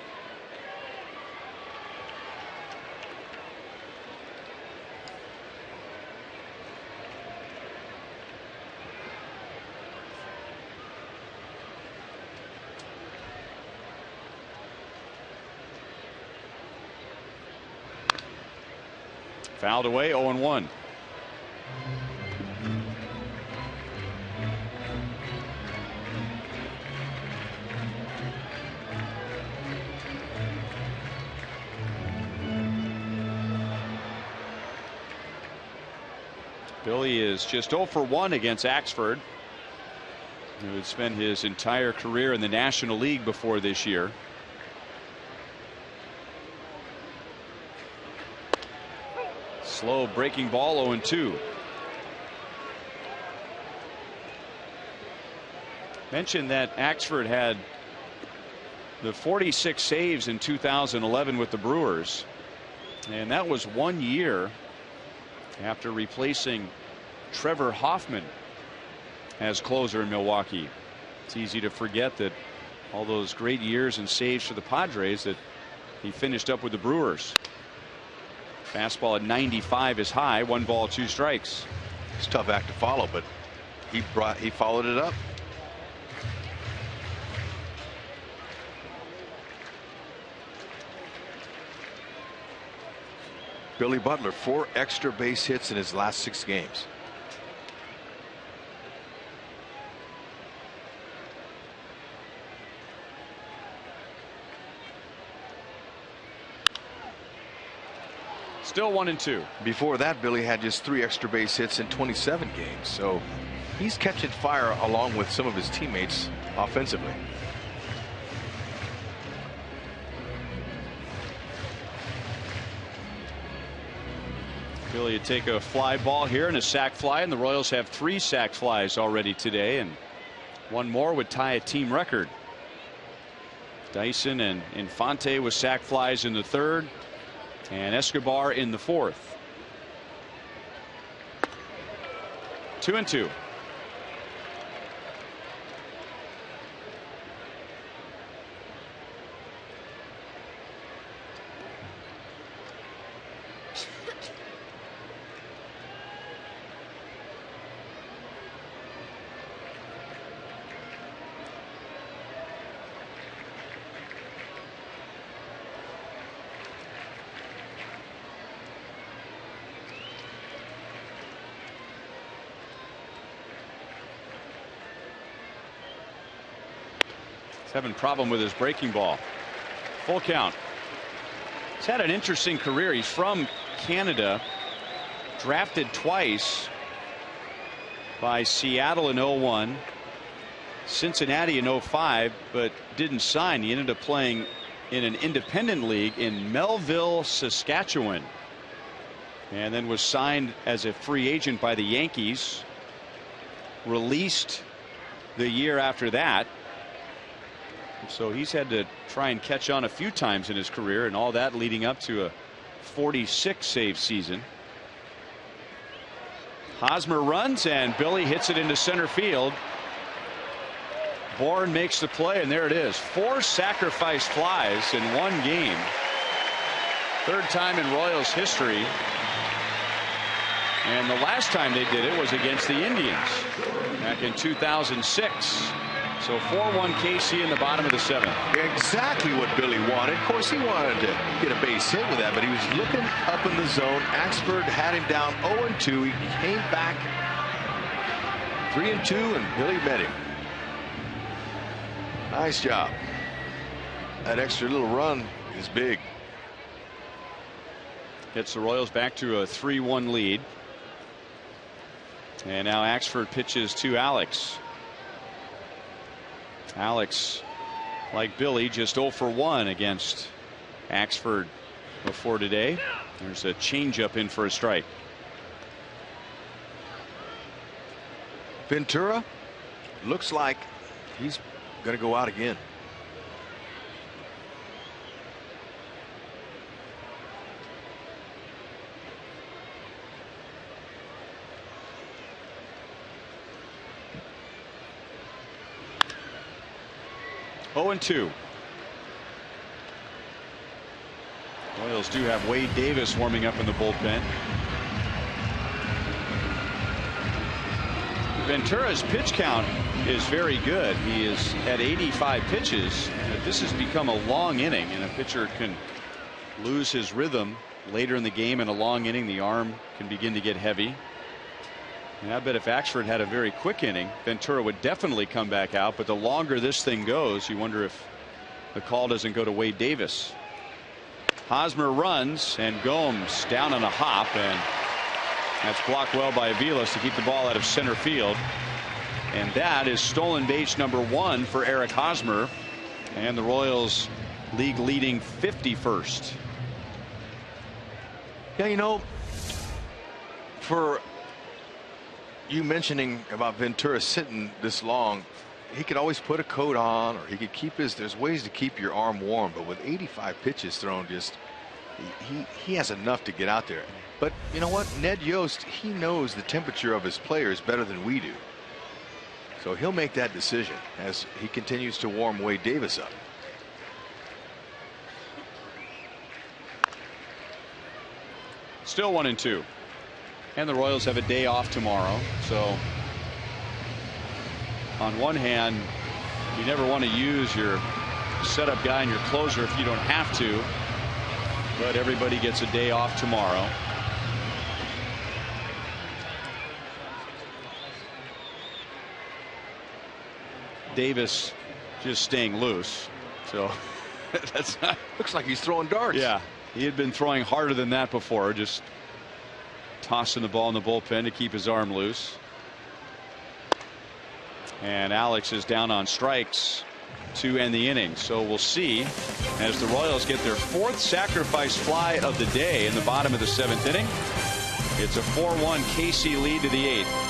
Fouled away, 0-1. Billy is just 0 for 1 against Axford, who had spent his entire career in the National League before this year. Slow breaking ball, 0-2. Mentioned that Axford had the 46 saves in 2011 with the Brewers, and that was 1 year after replacing Trevor Hoffman as closer in Milwaukee. It's easy to forget that all those great years and saves for the Padres that he finished up with the Brewers. Fastball at 95 is high. 1 ball, 2 strikes. It's a tough act to follow, but he followed it up. Billy Butler, 4 extra base hits in his last 6 games. Still 1-2. Before that, Billy had just 3 extra base hits in 27 games. So he's catching fire along with some of his teammates offensively. Billy would take a fly ball here and a sac fly, and the Royals have 3 sac flies already today, and 1 more would tie a team record. Dyson and Infante with sac flies in the 3rd, and Escobar in the 4th. 2-2. Having a problem with his breaking ball. Full count. He's had an interesting career. He's from Canada, drafted twice by Seattle in 01, Cincinnati in 05, but didn't sign. He ended up playing in an independent league in Melville, Saskatchewan, and then was signed as a free agent by the Yankees. Released the year after that. So he's had to try and catch on a few times in his career, and all that leading up to a 46 save season. Hosmer runs, and Billy hits it into center field. Bourne makes the play, and there it is. 4 sacrifice flies in 1 game. 3rd time in Royals history. And the last time they did it was against the Indians back in 2006. So 4-1 KC in the bottom of the 7th. Exactly what Billy wanted. Of course, he wanted to get a base hit with that, but he was looking up in the zone. Axford had him down 0-2. He came back 3-2, and Billy met him. Nice job. That extra little run is big. Gets the Royals back to a 3-1 lead. And now Axford pitches to Alex. Alex, like Billy, just 0 for 1 against Axford before today. There's a changeup in for a strike. Ventura looks like he's going to go out again. Oh, 0-2. Royals do have Wade Davis warming up in the bullpen. Ventura's pitch count is very good. He is at 85 pitches. But this has become a long inning, and a pitcher can lose his rhythm later in the game in a long inning, the arm can begin to get heavy. And I bet if Axford had a very quick inning, Ventura would definitely come back out. But the longer this thing goes, you wonder if the call doesn't go to Wade Davis. Hosmer runs, and Gomes down on a hop, and that's blocked well by Aviles to keep the ball out of center field. And that is stolen base number 1 for Eric Hosmer, and the Royals league leading 51st. Yeah, you know, for you mentioning about Ventura sitting this long, he could always put a coat on, or he could keep there's ways to keep your arm warm, but with 85 pitches thrown, just he has enough to get out there. But you know what, Ned Yost, he knows the temperature of his players better than we do, so he'll make that decision as he continues to warm Wade Davis up. Still 1-2, and the Royals have a day off tomorrow. So on one hand, you never want to use your setup guy and your closer if you don't have to, but everybody gets a day off tomorrow. Davis just staying loose, so that's not, looks like he's throwing darts. Yeah, he had been throwing harder than that before, just tossing the ball in the bullpen to keep his arm loose. And Alex is down on strikes to end the inning. So we'll see as the Royals get their 4th sacrifice fly of the day in the bottom of the 7th inning. It's a 4-1 KC lead to the 8th.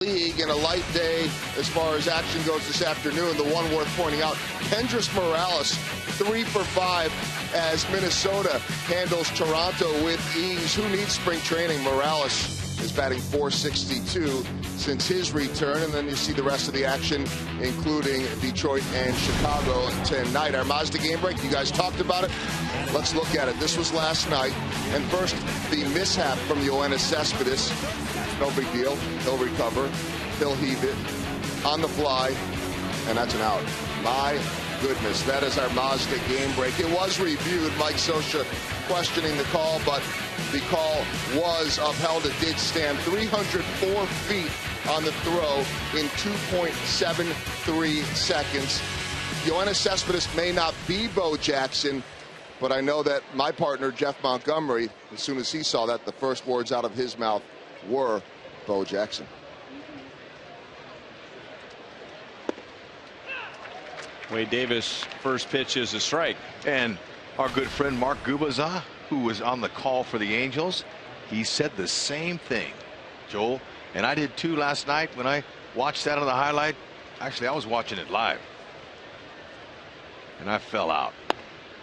League in a light day as far as action goes this afternoon. The one worth pointing out, Kendrys Morales 3 for 5 as Minnesota handles Toronto with ease. Who needs spring training? Morales is batting .462 since his return, and then you see the rest of the action, including Detroit and Chicago tonight. Our Mazda game break, you guys talked about it. Let's look at it. This was last night, and first the mishap from Yoenis Cespedes. No big deal. He'll recover. He'll heave it on the fly, and that's an out. My goodness, that is our Mazda game break. It was reviewed. Mike Scioscia questioning the call, but the call was upheld. It did stand. 304 feet on the throw in 2.73 seconds. Yoenis Cespedes may not be Bo Jackson, but I know that my partner, Jeff Montgomery, as soon as he saw that, the first words out of his mouth were Bo Jackson. Wade Davis, first pitch is a strike. And our good friend Mark Gubicza, who was on the call for the Angels, he said the same thing, Joel. And I did too last night when I watched that on the highlight. Actually, I was watching it live, and I fell out.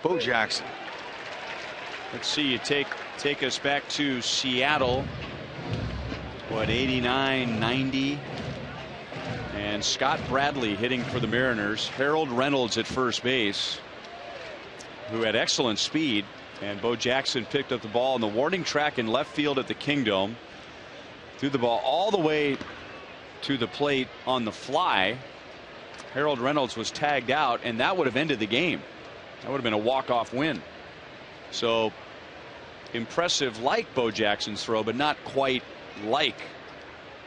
Bo Jackson. Let's see, you take us back to Seattle. What, 89, 90, And Scott Bradley hitting for the Mariners. Harold Reynolds at first base, who had excellent speed. And Bo Jackson picked up the ball on the warning track in left field at the Kingdome. Threw the ball all the way to the plate on the fly. Harold Reynolds was tagged out, and that would have ended the game. That would have been a walk-off win. So impressive like Bo Jackson's throw, but not quite like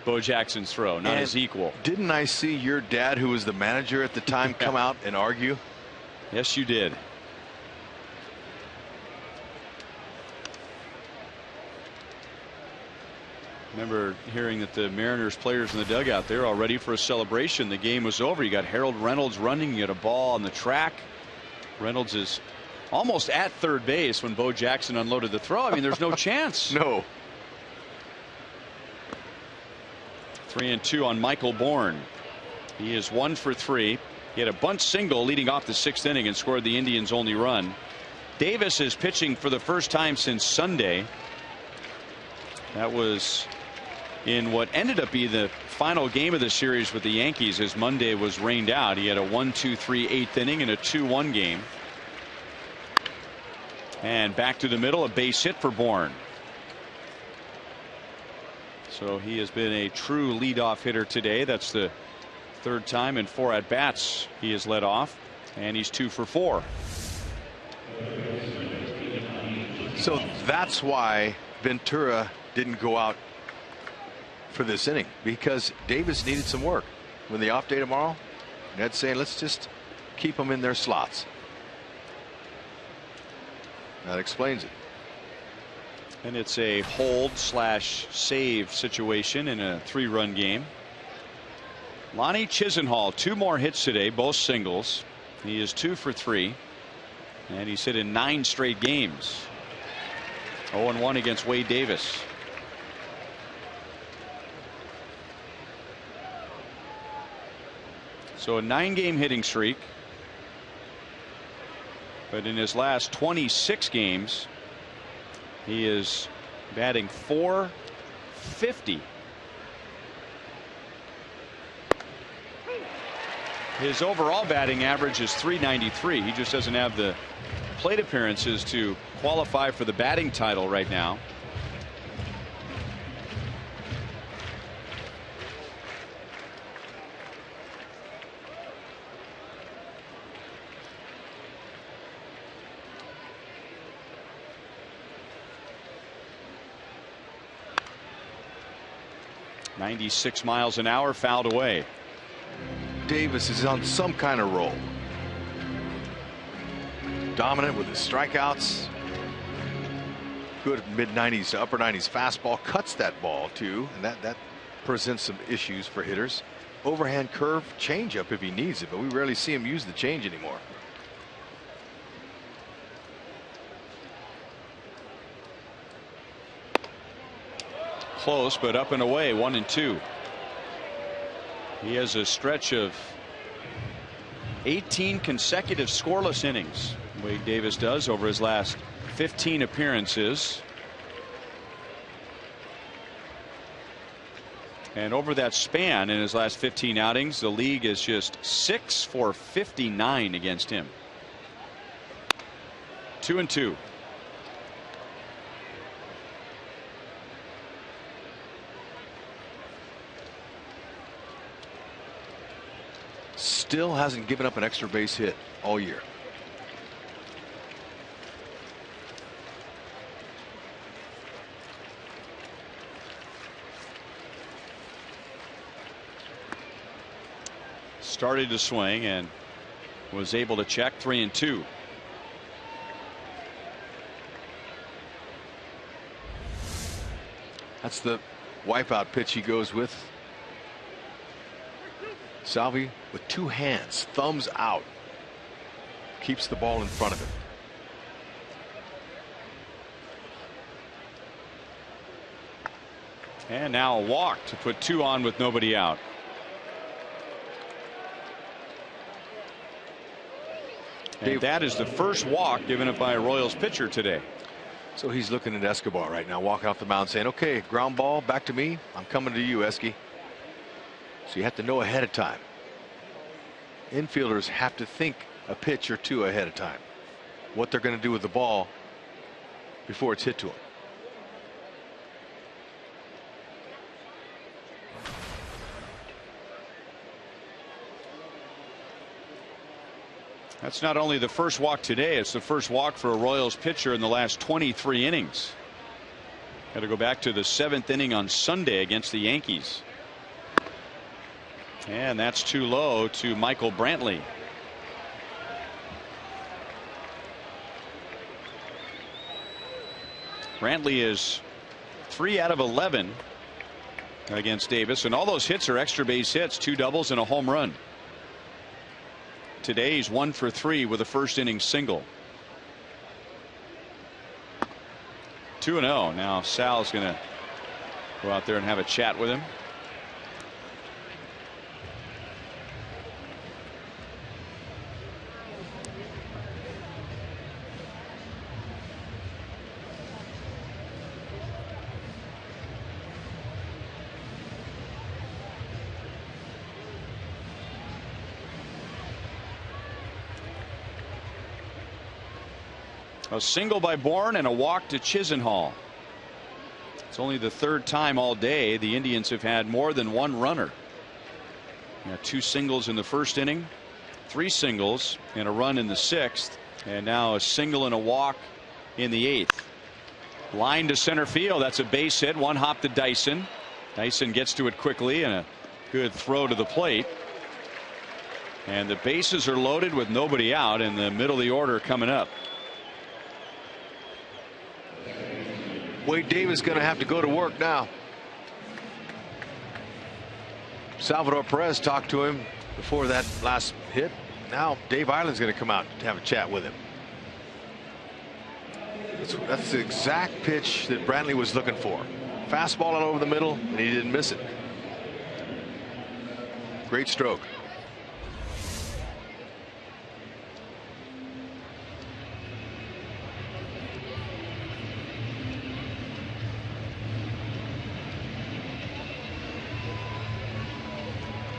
Bo Jackson's throw, not his equal. Didn't I see your dad, who was the manager at the time, come out and argue? Yes, you did. Remember hearing that the Mariners players in the dugout, they're all ready for a celebration. The game was over. You got Harold Reynolds running. You got a ball on the track. Reynolds is almost at third base when Bo Jackson unloaded the throw. I mean, there's no chance. No. 3-2 on Michael Bourne. He is 1 for 3. He had a bunt single leading off the 6th inning and scored the Indians' only run. Davis is pitching for the first time since Sunday. That was in what ended up being the final game of the series with the Yankees, as Monday was rained out. He had a 1-2-3 8th inning and a 2-1 game. And back to the middle, a base hit for Bourne. So he has been a true leadoff hitter today. That's the 3rd time in 4 at-bats he has led off, and he's 2 for 4. So that's why Ventura didn't go out for this inning, because Davis needed some work. When the off day tomorrow, Ned's saying let's just keep them in their slots. That explains it. And it's a hold/save situation in a 3-run game. Lonnie Chisenhall, 2 more hits today, both singles. He is 2 for 3, and he's hit in 9 straight games. 0-1 against Wade Davis. So a 9-game hitting streak. But in his last 26 games, he is batting .450. His overall batting average is .393. He just doesn't have the plate appearances to qualify for the batting title right now. .96 miles an hour, fouled away. Davis is on some kind of roll. Dominant with his strikeouts. Good mid-90s to upper 90s fastball. Cuts that ball too, and that presents some issues for hitters. Overhand curve, changeup if he needs it, but we rarely see him use the change anymore. Close, but up and away, 1-2. He has a stretch of 18 consecutive scoreless innings. Wade Davis does over his last 15 appearances. And over that span in his last 15 outings, the league is just 6 for 59 against him. 2-2. Still hasn't given up an extra base hit all year. Started to swing and was able to check. 3-2. That's the wipeout pitch he goes with. Salvi with 2 hands, thumbs out, keeps the ball in front of him. And now a walk to put 2 on with nobody out. And that is the first walk given up by a Royals pitcher today. So he's looking at Escobar right now, walking off the mound saying, okay, ground ball back to me. I'm coming to you, Esky. So you have to know ahead of time. Infielders have to think a pitch or two ahead of time, what they're going to do with the ball before it's hit to them. That's not only the first walk today, it's the first walk for a Royals pitcher in the last 23 innings. Got to go back to the 7th inning on Sunday against the Yankees. And that's too low to Michael Brantley. Brantley is 3 out of 11 against Davis, and all those hits are extra base hits, 2 doubles and a home run. Today he's 1 for 3 with a first inning single. 2-0. Now Sal's going to go out there and have a chat with him. A single by Bourne and a walk to Chisenhall. It's only the 3rd time all day the Indians have had more than 1 runner. 2 singles in the 1st inning, 3 singles and a run in the 6th, and now a single and a walk in the 8th. Line to center field. That's a base hit. 1 hop to Dyson. Dyson gets to it quickly and a good throw to the plate. And the bases are loaded with nobody out in the middle of the order coming up. Wade Davis going to have to go to work now. Salvador Perez talked to him before that last hit. Now Dave Island's going to come out to have a chat with him. That's the exact pitch that Brantley was looking for. Fastball all over the middle, and he didn't miss it. Great stroke.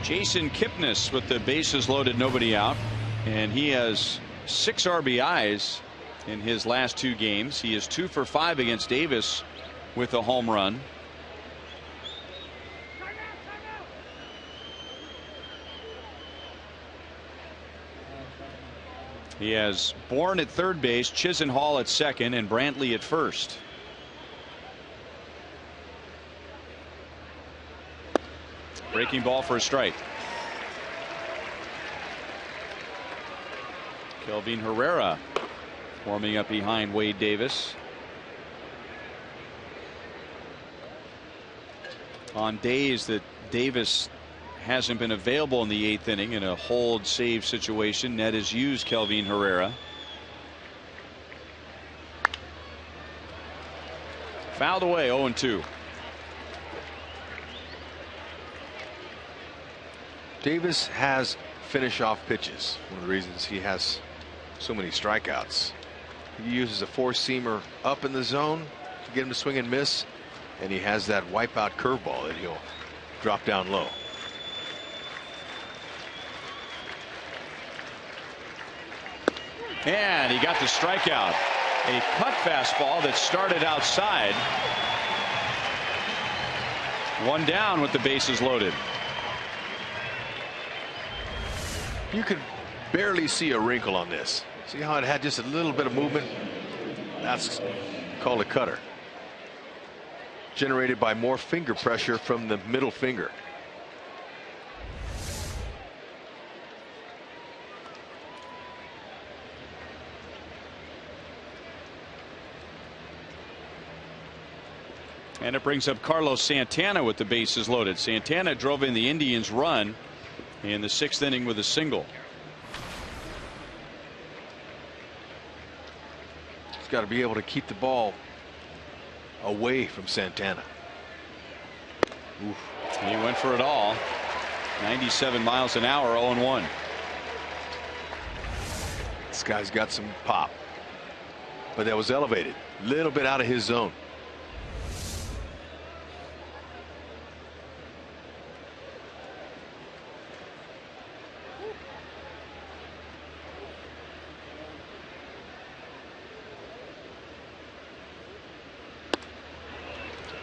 Jason Kipnis with the bases loaded, nobody out, and he has 6 RBIs in his last 2 games. He is 2 for 5 against Davis with a home run. He has Bourne at 3rd base, Chisenhall at 2nd, and Brantley at 1st. Breaking ball for a strike. Kelvin Herrera warming up behind Wade Davis. On days that Davis hasn't been available in the 8th inning in a hold save situation, Ned has used Kelvin Herrera. Fouled away, 0-2. Davis has finish off pitches. One of the reasons he has so many strikeouts. He uses a 4-seamer up in the zone to get him to swing and miss, and he has that wipeout curveball that he'll drop down low. And he got the strikeout. A cut fastball that started outside. 1 down with the bases loaded. You could barely see a wrinkle on this. See how it had just a little bit of movement? That's called a cutter. Generated by more finger pressure from the middle finger. And it brings up Carlos Santana with the bases loaded. Santana drove in the Indians' run in the 6th inning with a single. He's got to be able to keep the ball away from Santana. Oof. He went for it all. 97 miles an hour, 0-1. This guy's got some pop, but that was elevated, a little bit out of his zone.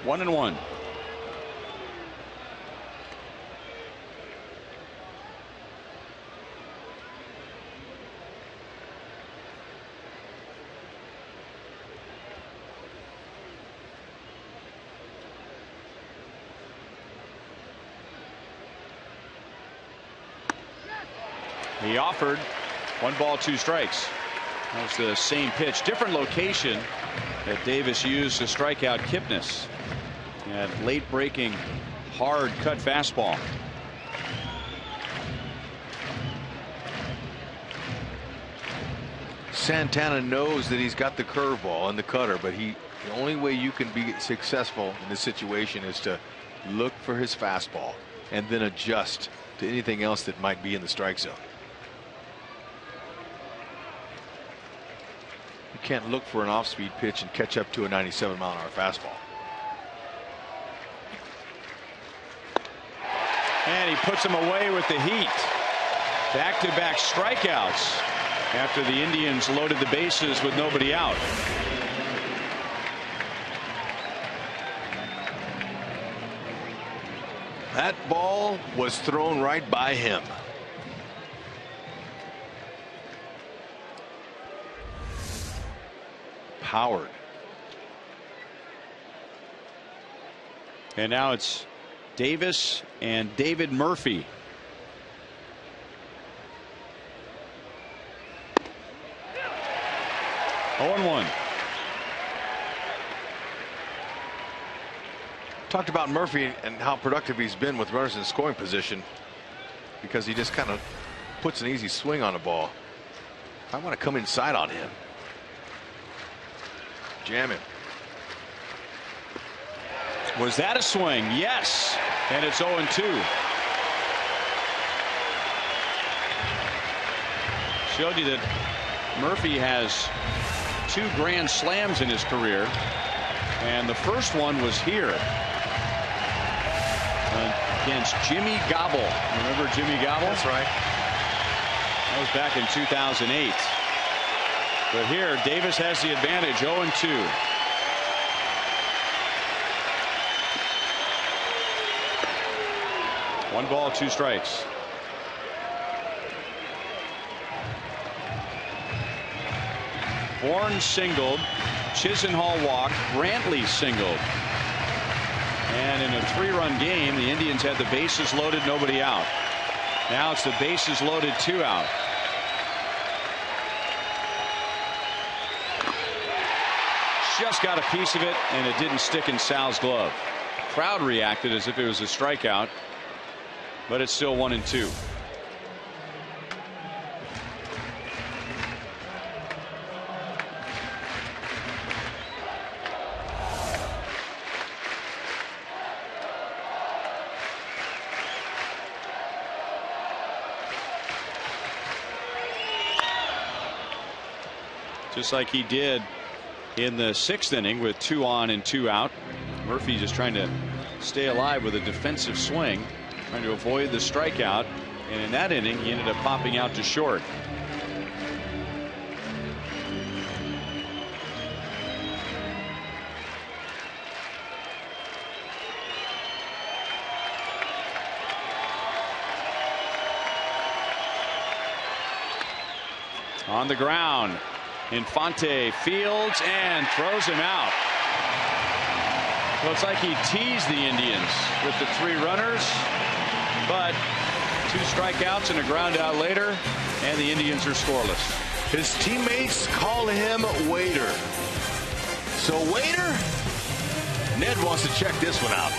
1-1. He offered 1 ball 2 strikes. That was the same pitch, different location that Davis used to strike out Kipnis. That late breaking hard cut fastball. Santana knows that he's got the curveball and the cutter, but the only way you can be successful in this situation is to look for his fastball and then adjust to anything else that might be in the strike zone. You can't look for an off-speed pitch and catch up to a 97-mile-an-hour fastball. And he puts him away with the heat. Back-to-back strikeouts after the Indians loaded the bases with nobody out. That ball was thrown right by him. Powered. And now it's Davis and David Murphy. Oh, 0-1. Talked about Murphy and how productive he's been with runners in scoring position, because he just kind of puts an easy swing on the ball. I want to come inside on him. Jam him. Was that a swing? Yes. And it's 0-2. Showed you that Murphy has 2 grand slams in his career, and the first one was here against Jimmy Gobble. Remember Jimmy Gobble? That's right. That was back in 2008. But here Davis has the advantage. 0-2. One ball 2 strikes. Bourne singled, Chisenhall walked, Brantley singled. And in a 3-run game, the Indians had the bases loaded, nobody out. Now it's the bases loaded, 2 out. Just got a piece of it, and it didn't stick in Sal's glove. Crowd reacted as if it was a strikeout, but it's still 1-2. Just like he did in the 6th inning with 2 on and 2 out. Murphy just trying to stay alive with a defensive swing, trying to avoid the strikeout, and in that inning he ended up popping out to short. On the ground, Infante fields and throws him out. Well, it's like he teased the Indians with the 3 runners, but 2 strikeouts and a ground out later, and the Indians are scoreless. His teammates call him Waiter. So Waiter, Ned wants to check this one out.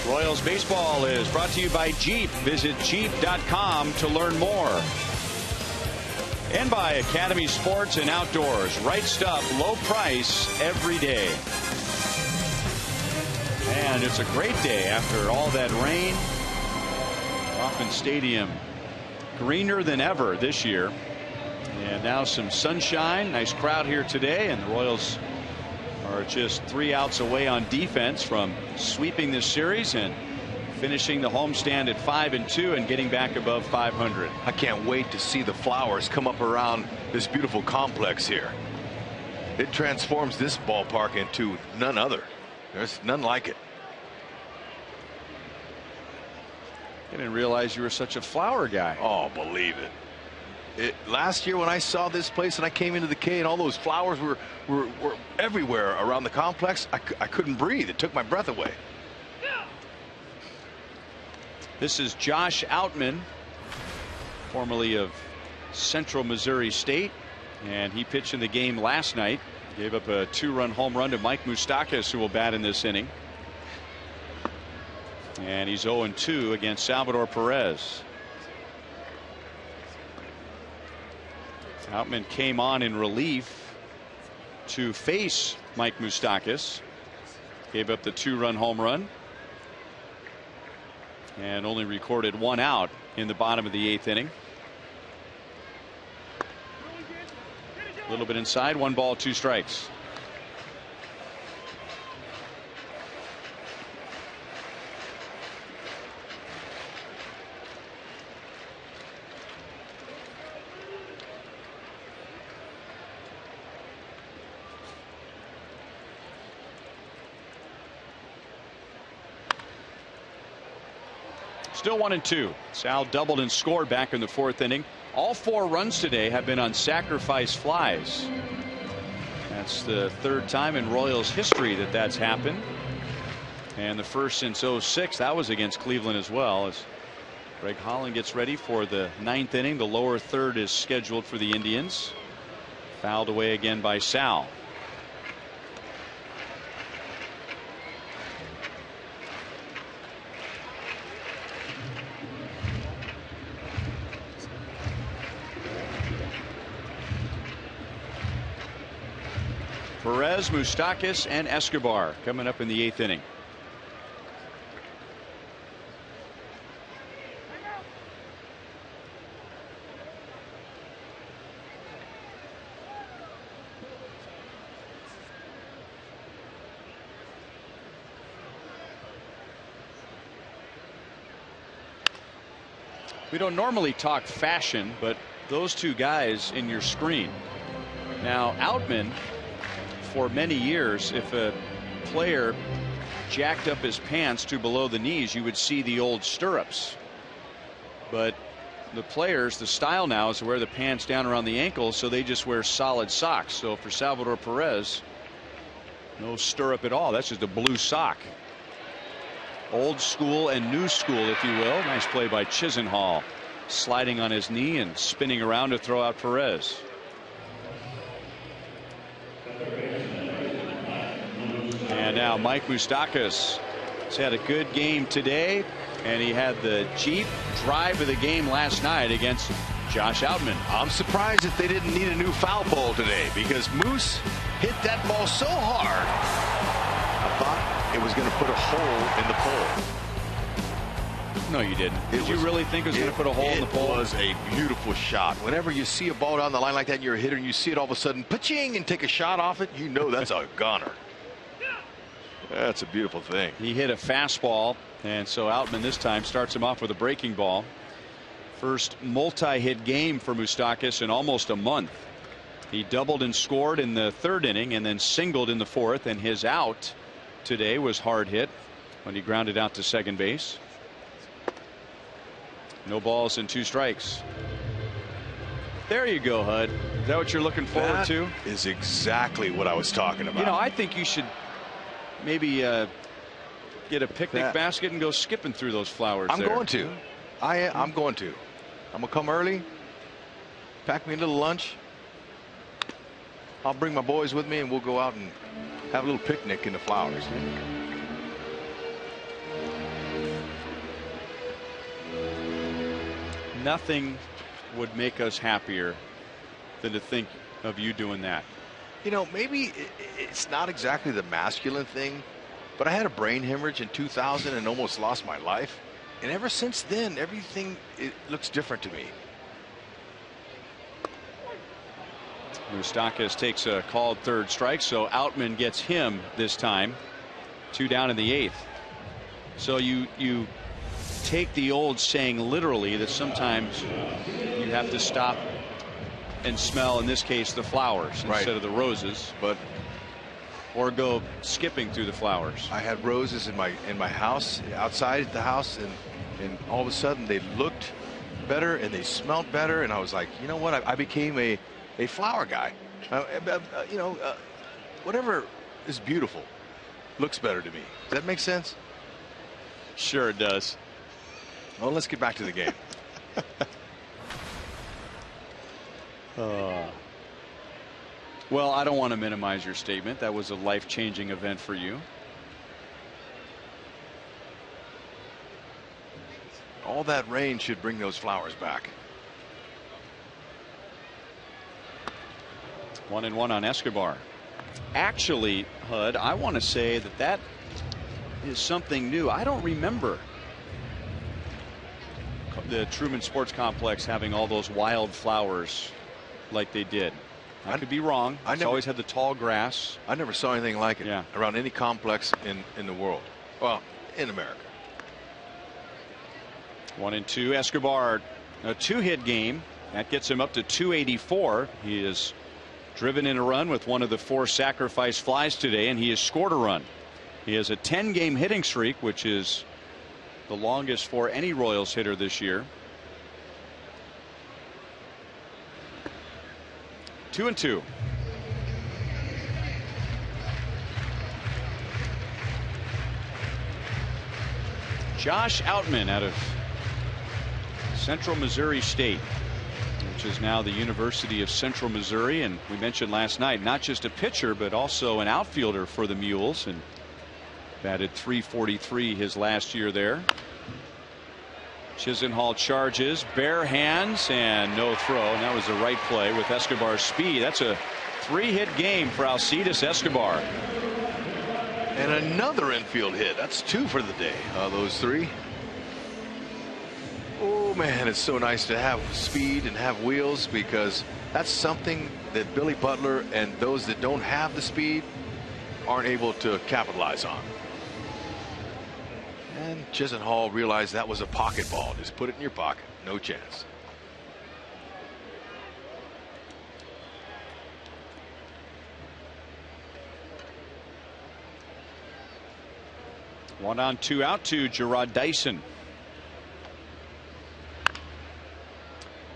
Royals baseball is brought to you by Jeep. Visit Jeep.com to learn more. And by Academy Sports and Outdoors. Right stuff, low price every day. And it's a great day after all that rain. Kauffman Stadium greener than ever this year. And now some sunshine. Nice crowd here today. And the Royals are just 3 outs away on defense from sweeping this series and finishing the homestand at 5-2 and getting back above 500. I can't wait to see the flowers come up around this beautiful complex here. It transforms this ballpark into none other. There's none like it. I didn't realize you were such a flower guy. Oh, believe it. Last year when I saw this place and I came into the K and all those flowers were everywhere around the complex, I couldn't breathe. It took my breath away. This is Josh Outman, formerly of Central Missouri State, and he pitched in the game last night. Gave up a 2-run home run to Mike Moustakas, who will bat in this inning. And he's 0-2 against Salvador Perez. Outman came on in relief to face Mike Moustakas. Gave up the 2-run home run. And only recorded 1 out in the bottom of the 8th inning. A little bit inside, 1 ball, 2 strikes. Still 1-2. Sal doubled and scored back in the 4th inning. All 4 runs today have been on sacrifice flies. That's the 3rd time in Royals history that that's happened. And the first since 06. That was against Cleveland as well. As Greg Holland gets ready for the 9th inning. The lower 3rd is scheduled for the Indians. Fouled away again by Sal. Perez, Moustakas, and Escobar coming up in the 8th inning. We don't normally talk fashion, but those 2 guys in your screen. Now, Outman, for many years, if a player jacked up his pants to below the knees, you would see the old stirrups. But the players, the style now is to wear the pants down around the ankles, so they just wear solid socks. So for Salvador Perez, no stirrup at all. That's just a blue sock. Old school and new school, if you will. Nice play by Chisenhall, sliding on his knee and spinning around to throw out Perez. And now Mike Moustakas has had a good game today, and he had the Jeep drive of the game last night against Josh Outman. I'm surprised that they didn't need a new foul pole today, because Moose hit that ball so hard I thought it was going to put a hole in the pole. No, you didn't. Did you really think it was going to put a hole in the pole? It was a beautiful shot. Whenever you see a ball down the line like that and you're a hitter and you see it all of a sudden pa-ching and take a shot off it, you know that's a gunner. That's a beautiful thing. He hit a fastball, and so Outman this time starts him off with a breaking ball. First multi-hit game for Moustakas in almost a month. He doubled and scored in the 3rd inning and then singled in the 4th, and his out today was hard hit when he grounded out to 2nd base. No balls and 2 strikes. There you go, Hud. Is that what you're looking forward to? That is exactly what I was talking about. You know, I think you should maybe get a picnic basket and go skipping through those flowers. I'm going to. I'm going to. I'm going to come early, pack me a little lunch. I'll bring my boys with me, and we'll go out and have a little picnic in the flowers. nothing would make us happier than to think of you doing that. You know, maybe it's not exactly the masculine thing, but I had a brain hemorrhage in 2000 and almost lost my life. And ever since then, everything looks different to me. Moustakas takes a called third strike, so Outman gets him this time. 2 down in the 8th. So you take the old saying literally that sometimes you have to stop and smell, in this case, the flowers instead of the roses, or go skipping through the flowers. I had roses in my house, outside the house, and all of a sudden they looked better and they smelled better, and I was like, you know what? I became a flower guy. You know, whatever is beautiful looks better to me. Does that make sense? Sure it does. Well, let's get back to the game. Well, I don't want to minimize your statement. That was a life-changing event for you. All that rain should bring those flowers back. 1-1 on Escobar. Actually, Hud, I want to say that is something new. I don't remember the Truman Sports Complex having all those wild flowers like they did. I could be wrong. It's always had the tall grass. I never saw anything like it around any complex in the world. Well, in America. 1-2. Escobar, a 2-hit game. That gets him up to 284. He is driven in a run with one of the 4 sacrifice flies today, and he has scored a run. He has a 10-game hitting streak, which is the longest for any Royals hitter this year. 2-2. Josh Outman out of Central Missouri State, which is now the University of Central Missouri, and we mentioned last night, not just a pitcher but also an outfielder for the Mules, and batted .343 his last year there. Chisenhall charges, bare hands, and no throw, and that was the right play with Escobar's speed. That's a 3-hit game for Alcides Escobar. And another infield hit. That's 2 for the day. Those 3. Oh man, it's so nice to have speed and have wheels, because that's something that Billy Butler and those that don't have the speed aren't able to capitalize on. And Chisenhall realized that was a pocket ball. Just put it in your pocket. No chance. One on, 2 out to Gerard Dyson.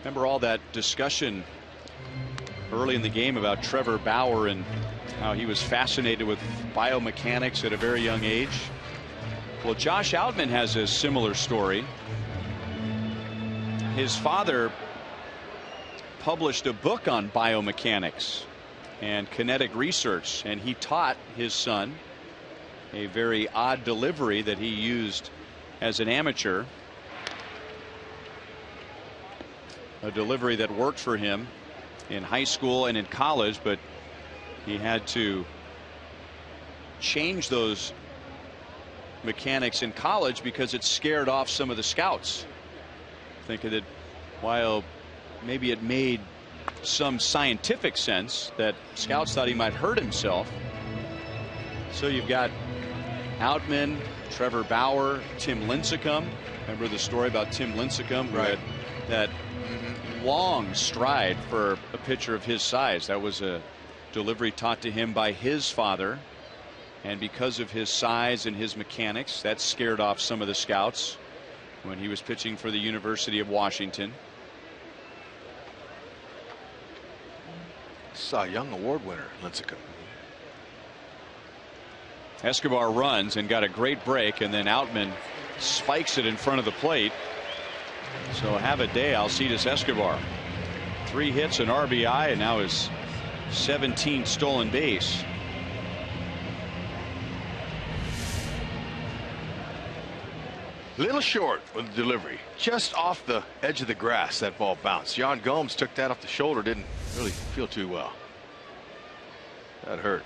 Remember all that discussion early in the game about Trevor Bauer and how he was fascinated with biomechanics at a very young age? Well, Josh Outman has a similar story. His father published a book on biomechanics and kinetic research, and he taught his son a very odd delivery that he used as an amateur. A delivery that worked for him in high school and in college, but he had to change those mechanics in college because it scared off some of the scouts, thinking that while maybe it made some scientific sense, that scouts thought he might hurt himself. So you've got Outman, Trevor Bauer, Tim Lincecum. Remember the story about Tim Lincecum, who had that long stride for a pitcher of his size. That was a delivery taught to him by his father, and because of his size and his mechanics, that scared off some of the scouts when he was pitching for the University of Washington. Cy Young Award winner Lincecum. Escobar runs and got a great break, and then Outman spikes it in front of the plate. So have a day, Alcides Escobar. 3 hits, an RBI, and now his 17th stolen base. Little short with the delivery. Just off the edge of the grass, that ball bounced. John Gomes took that off the shoulder. Didn't really feel too well. That hurt.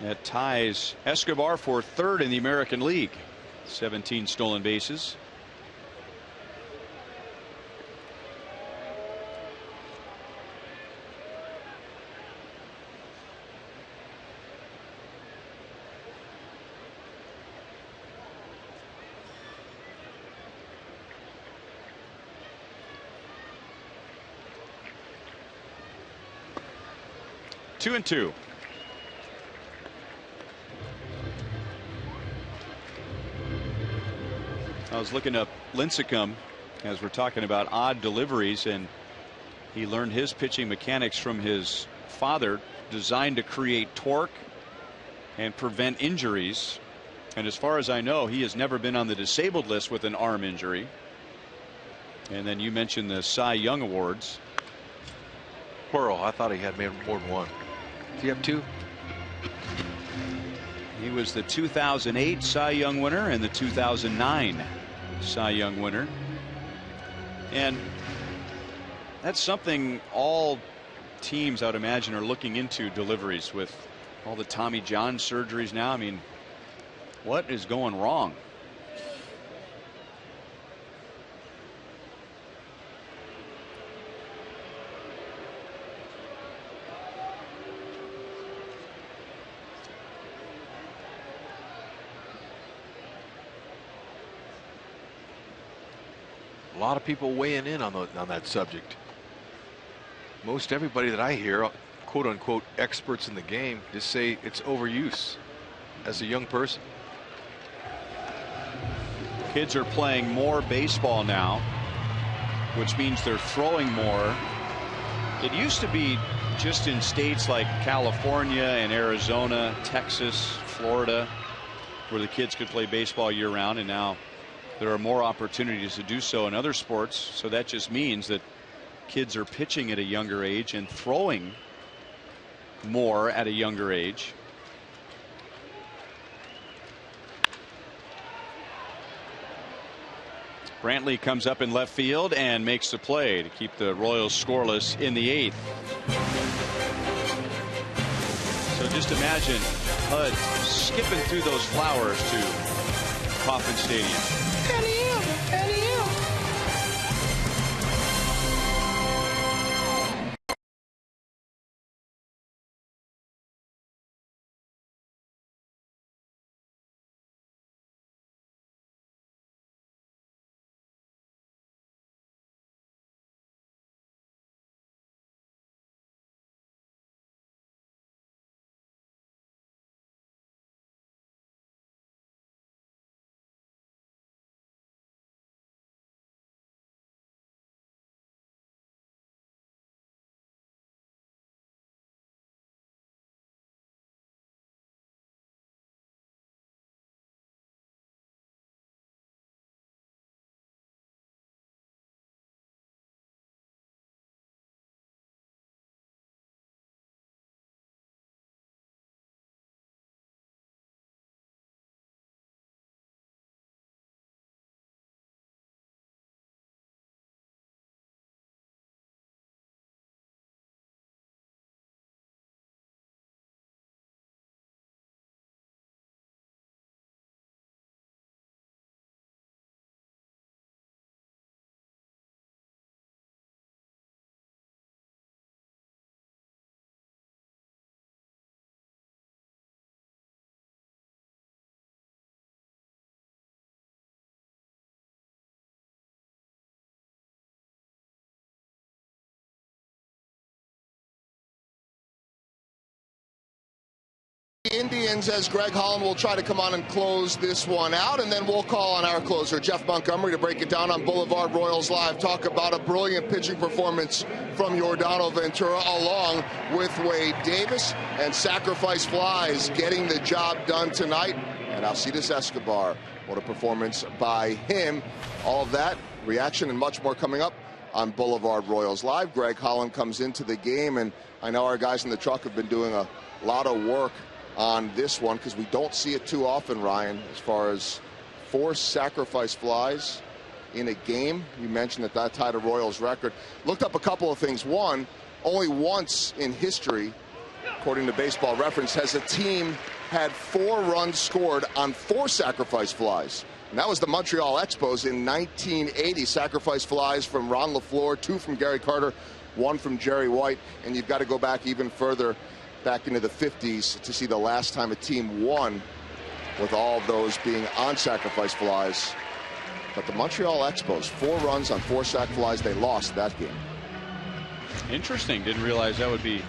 That ties Escobar for third in the American League. 17 stolen bases. Two and two. I was looking up Lincecum as we're talking about odd deliveries, and he learned his pitching mechanics from his father, designed to create torque and prevent injuries. And as far as I know, he has never been on the disabled list with an arm injury. And then you mentioned the Cy Young Awards. Plural. I thought he had maybe more than one. Do you have two? He was the 2008 Cy Young winner and the 2009 Cy Young winner. And that's something all teams, I would imagine, are looking into, deliveries, with all the Tommy John surgeries now. I mean, what is going wrong? A lot of people weighing in on that subject. Most everybody that I hear, quote unquote experts in the game, just say it's overuse as a young person. Kids are playing more baseball now, which means they're throwing more. It used to be just in states like California and Arizona, Texas, Florida, where the kids could play baseball year round, and now there are more opportunities to do so in other sports. So that just means that kids are pitching at a younger age and throwing more at a younger age. Brantley comes up in left field and makes the play to keep the Royals scoreless in the 8th. So just imagine HUD skipping through those flowers to Kauffman Stadium. Indians, as Greg Holland will try to come on and close this one out, and then we'll call on our closer, Jeff Montgomery, to break it down on Boulevard Royals Live. Talk about a brilliant pitching performance from Yordano Ventura, along with Wade Davis, and sacrifice flies getting the job done tonight. And Alcides Escobar, what a performance by him. All of that, reaction, and much more coming up on Boulevard Royals Live. Greg Holland comes into the game, and I know our guys in the truck have been doing a lot of work on this one, because we don't see it too often, Ryan, as far as 4 sacrifice flies in a game. You mentioned that tied a Royals record. Looked up a couple of things. One, only once in history, according to Baseball Reference, has a team had 4 runs scored on 4 sacrifice flies. And that was the Montreal Expos in 1980. Sacrifice flies from Ron LaFleur, 2 from Gary Carter, 1 from Jerry White. And you've got to go back even further, back into the 50s, to see the last time a team won with all of those being on sacrifice flies. But the Montreal Expos, 4 runs on 4 sac flies. They lost that game. Interesting. Didn't realize that would be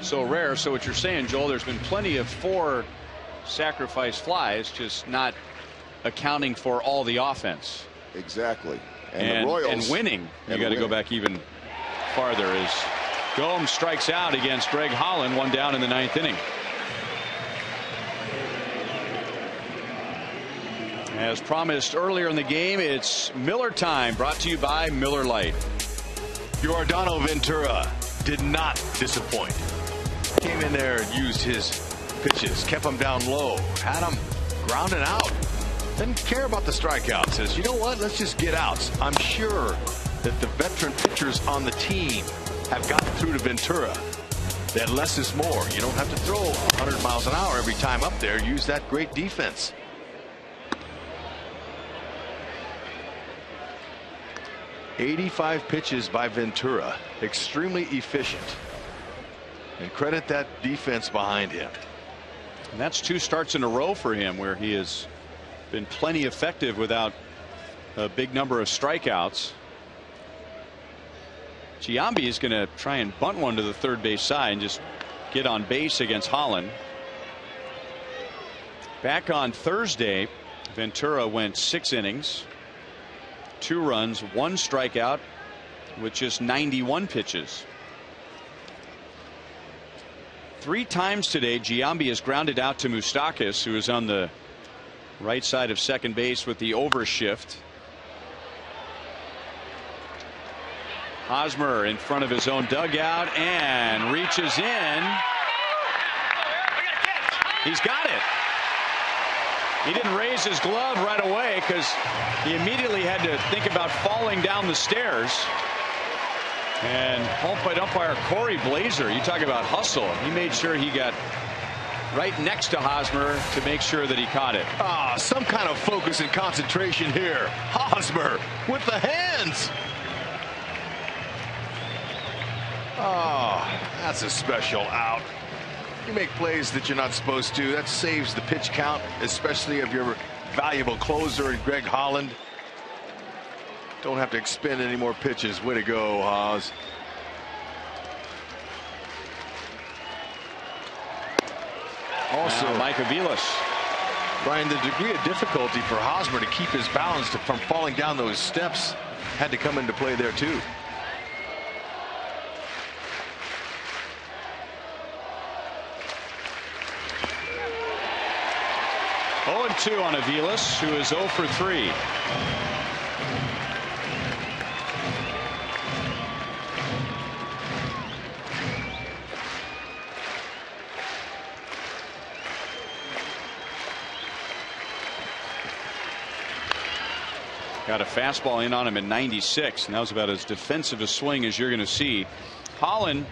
so rare. So what you're saying, Joel, there's been plenty of 4 sacrifice flies, just not accounting for all the offense. Exactly. And the Royals, and winning. You got to go back even farther as Gomes strikes out against Greg Holland, 1 down in the 9th inning. As promised earlier in the game, it's Miller time, brought to you by Miller Lite. Yordano Ventura did not disappoint. Came in there and used his pitches, kept him down low, had him grounding out. Didn't care about the strikeouts. Says, you know what, let's just get outs. I'm sure that the veteran pitchers on the team have gotten through to Ventura. That less is more. You don't have to throw 100 miles an hour every time up there. Use that great defense. .85 pitches by Ventura. Extremely efficient. And credit that defense behind him. And that's 2 starts in a row for him where he has been plenty effective without a big number of strikeouts. Giambi is going to try and bunt one to the third base side and just get on base against Holland. Back on Thursday, Ventura went 6 innings, 2 runs, 1 strikeout with just 91 pitches. 3 times today, Giambi has grounded out to Moustakas, who is on the right side of second base with the overshift. Hosmer in front of his own dugout and reaches in. He's got it. He didn't raise his glove right away because he immediately had to think about falling down the stairs. And home plate umpire Corey Blazer, you talk about hustle. He made sure he got right next to Hosmer to make sure that he caught it. Some kind of focus and concentration here. Hosmer with the hands. That's a special out. You make plays that you're not supposed to. That saves the pitch count, especially of your valuable closer in Greg Holland. Don't have to expend any more pitches. Way to go, Hos. Also, Mike Aviles. Brian, the degree of difficulty for Hosmer to keep his balance from falling down those steps had to come into play there too. Oh, 0-2 on Aviles, who is 0 for 3. Got a fastball in on him at 96, and that was about as defensive a swing as you're going to see. Holland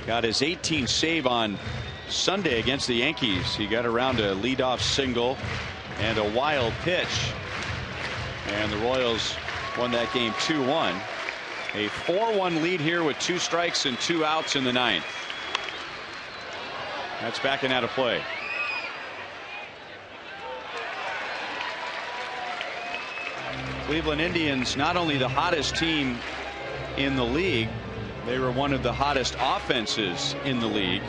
got his 18th save on Sunday against the Yankees. He got around a leadoff single and a wild pitch, and the Royals won that game 2-1. A 4-1 lead here with 2 strikes and 2 outs in the 9th. That's backing out of play. Cleveland Indians, not only the hottest team in the league, they were one of the hottest offenses in the league.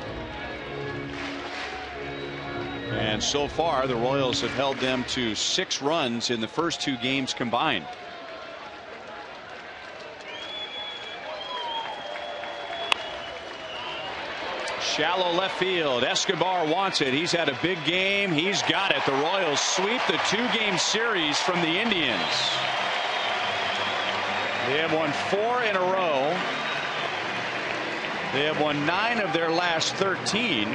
And so far, the Royals have held them to 6 runs in the first 2 games combined. Shallow left field. Escobar wants it. He's had a big game. He's got it. The Royals sweep the 2-game series from the Indians. They have won 4 in a row. They have won 9 of their last 13.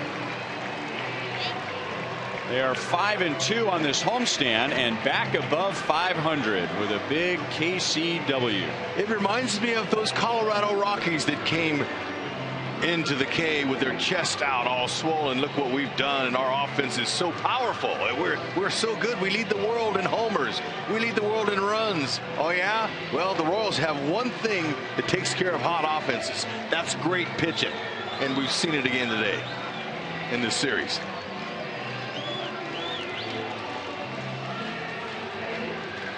They are 5-2 on this homestand and back above 500 with a big KCW. It reminds me of those Colorado Rockies that came into the K with their chest out all swollen. Look what we've done, and our offense is so powerful. We're so good. We lead the world in homers. We lead the world in runs. Oh yeah? Well, the Royals have one thing that takes care of hot offenses. That's great pitching, and we've seen it again today in this series.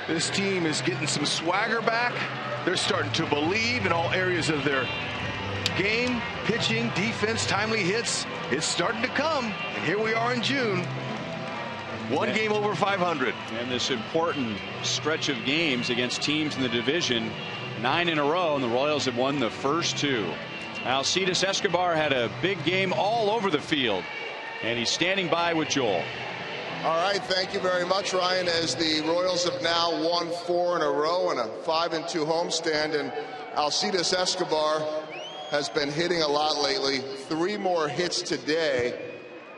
This team is getting some swagger back. They're starting to believe in all areas of their game, pitching, defense, timely hits. It's starting to come, and here we are in June. One game over 500. And this important stretch of games against teams in the division, 9 in a row, and the Royals have won the first 2. Alcides Escobar had a big game all over the field, and he's standing by with Joel. All right, thank you very much, Ryan, as the Royals have now won 4 in a row and a 5-2 homestand, and Alcides Escobar has been hitting a lot lately. 3 more hits today.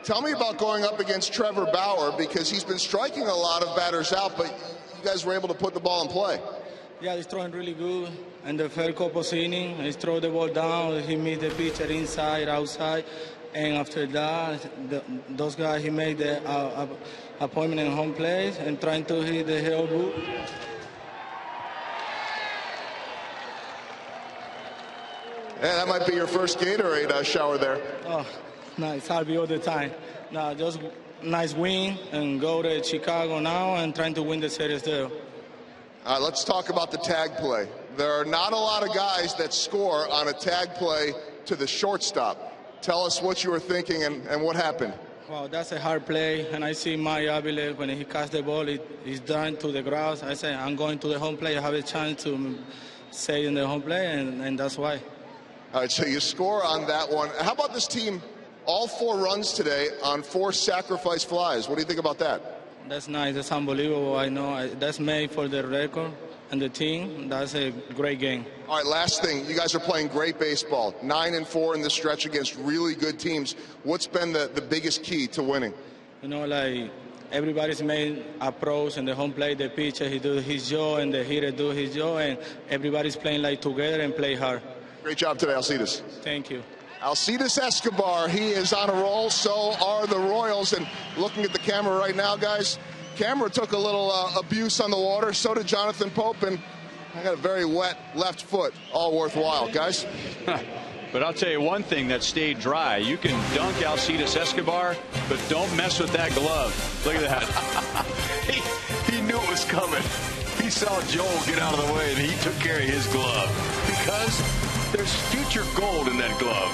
Tell me about going up against Trevor Bauer, because he's been striking a lot of batters out, but you guys were able to put the ball in play. Yeah, he's throwing really good. And the first couple inning, he throw the ball down. He made the pitcher inside, outside. And after that, those guys, he made the appointment in home plate and trying to hit the hell boot. Yeah, that might be your first Gatorade shower there. Oh, nice. I'll be all the time. No, just nice win and go to Chicago now and trying to win the series there. All right, let's talk about the tag play. There are not a lot of guys that score on a tag play to the shortstop. Tell us what you were thinking and what happened. Well, that's a hard play, and I see my Avila, when he cast the ball, he's down to the grass. I say, I'm going to the home plate. I have a chance to stay in the home plate, and that's why. All right, so you score on that one. How about this team? All 4 runs today on 4 sacrifice flies. What do you think about that? That's nice. That's unbelievable. I know. That's made for the record and the team. That's a great game. All right, last thing. You guys are playing great baseball. 9-4 in this stretch against really good teams. What's been the biggest key to winning? You know, like everybody's made approach and the home plate, the pitcher, he do his job, and the hitter do his job, and everybody's playing like together and play hard. Great job today, Alcides. Thank you. Alcides Escobar, he is on a roll. So are the Royals. And looking at the camera right now, guys, camera took a little abuse on the water. So did Jonathan Pope, and I got a very wet left foot. All worthwhile, guys. But I'll tell you one thing that stayed dry. You can dunk Alcides Escobar, but don't mess with that glove. Look at that. he knew it was coming. He saw Joel get out of the way, and he took care of his glove, because there's future gold in that glove.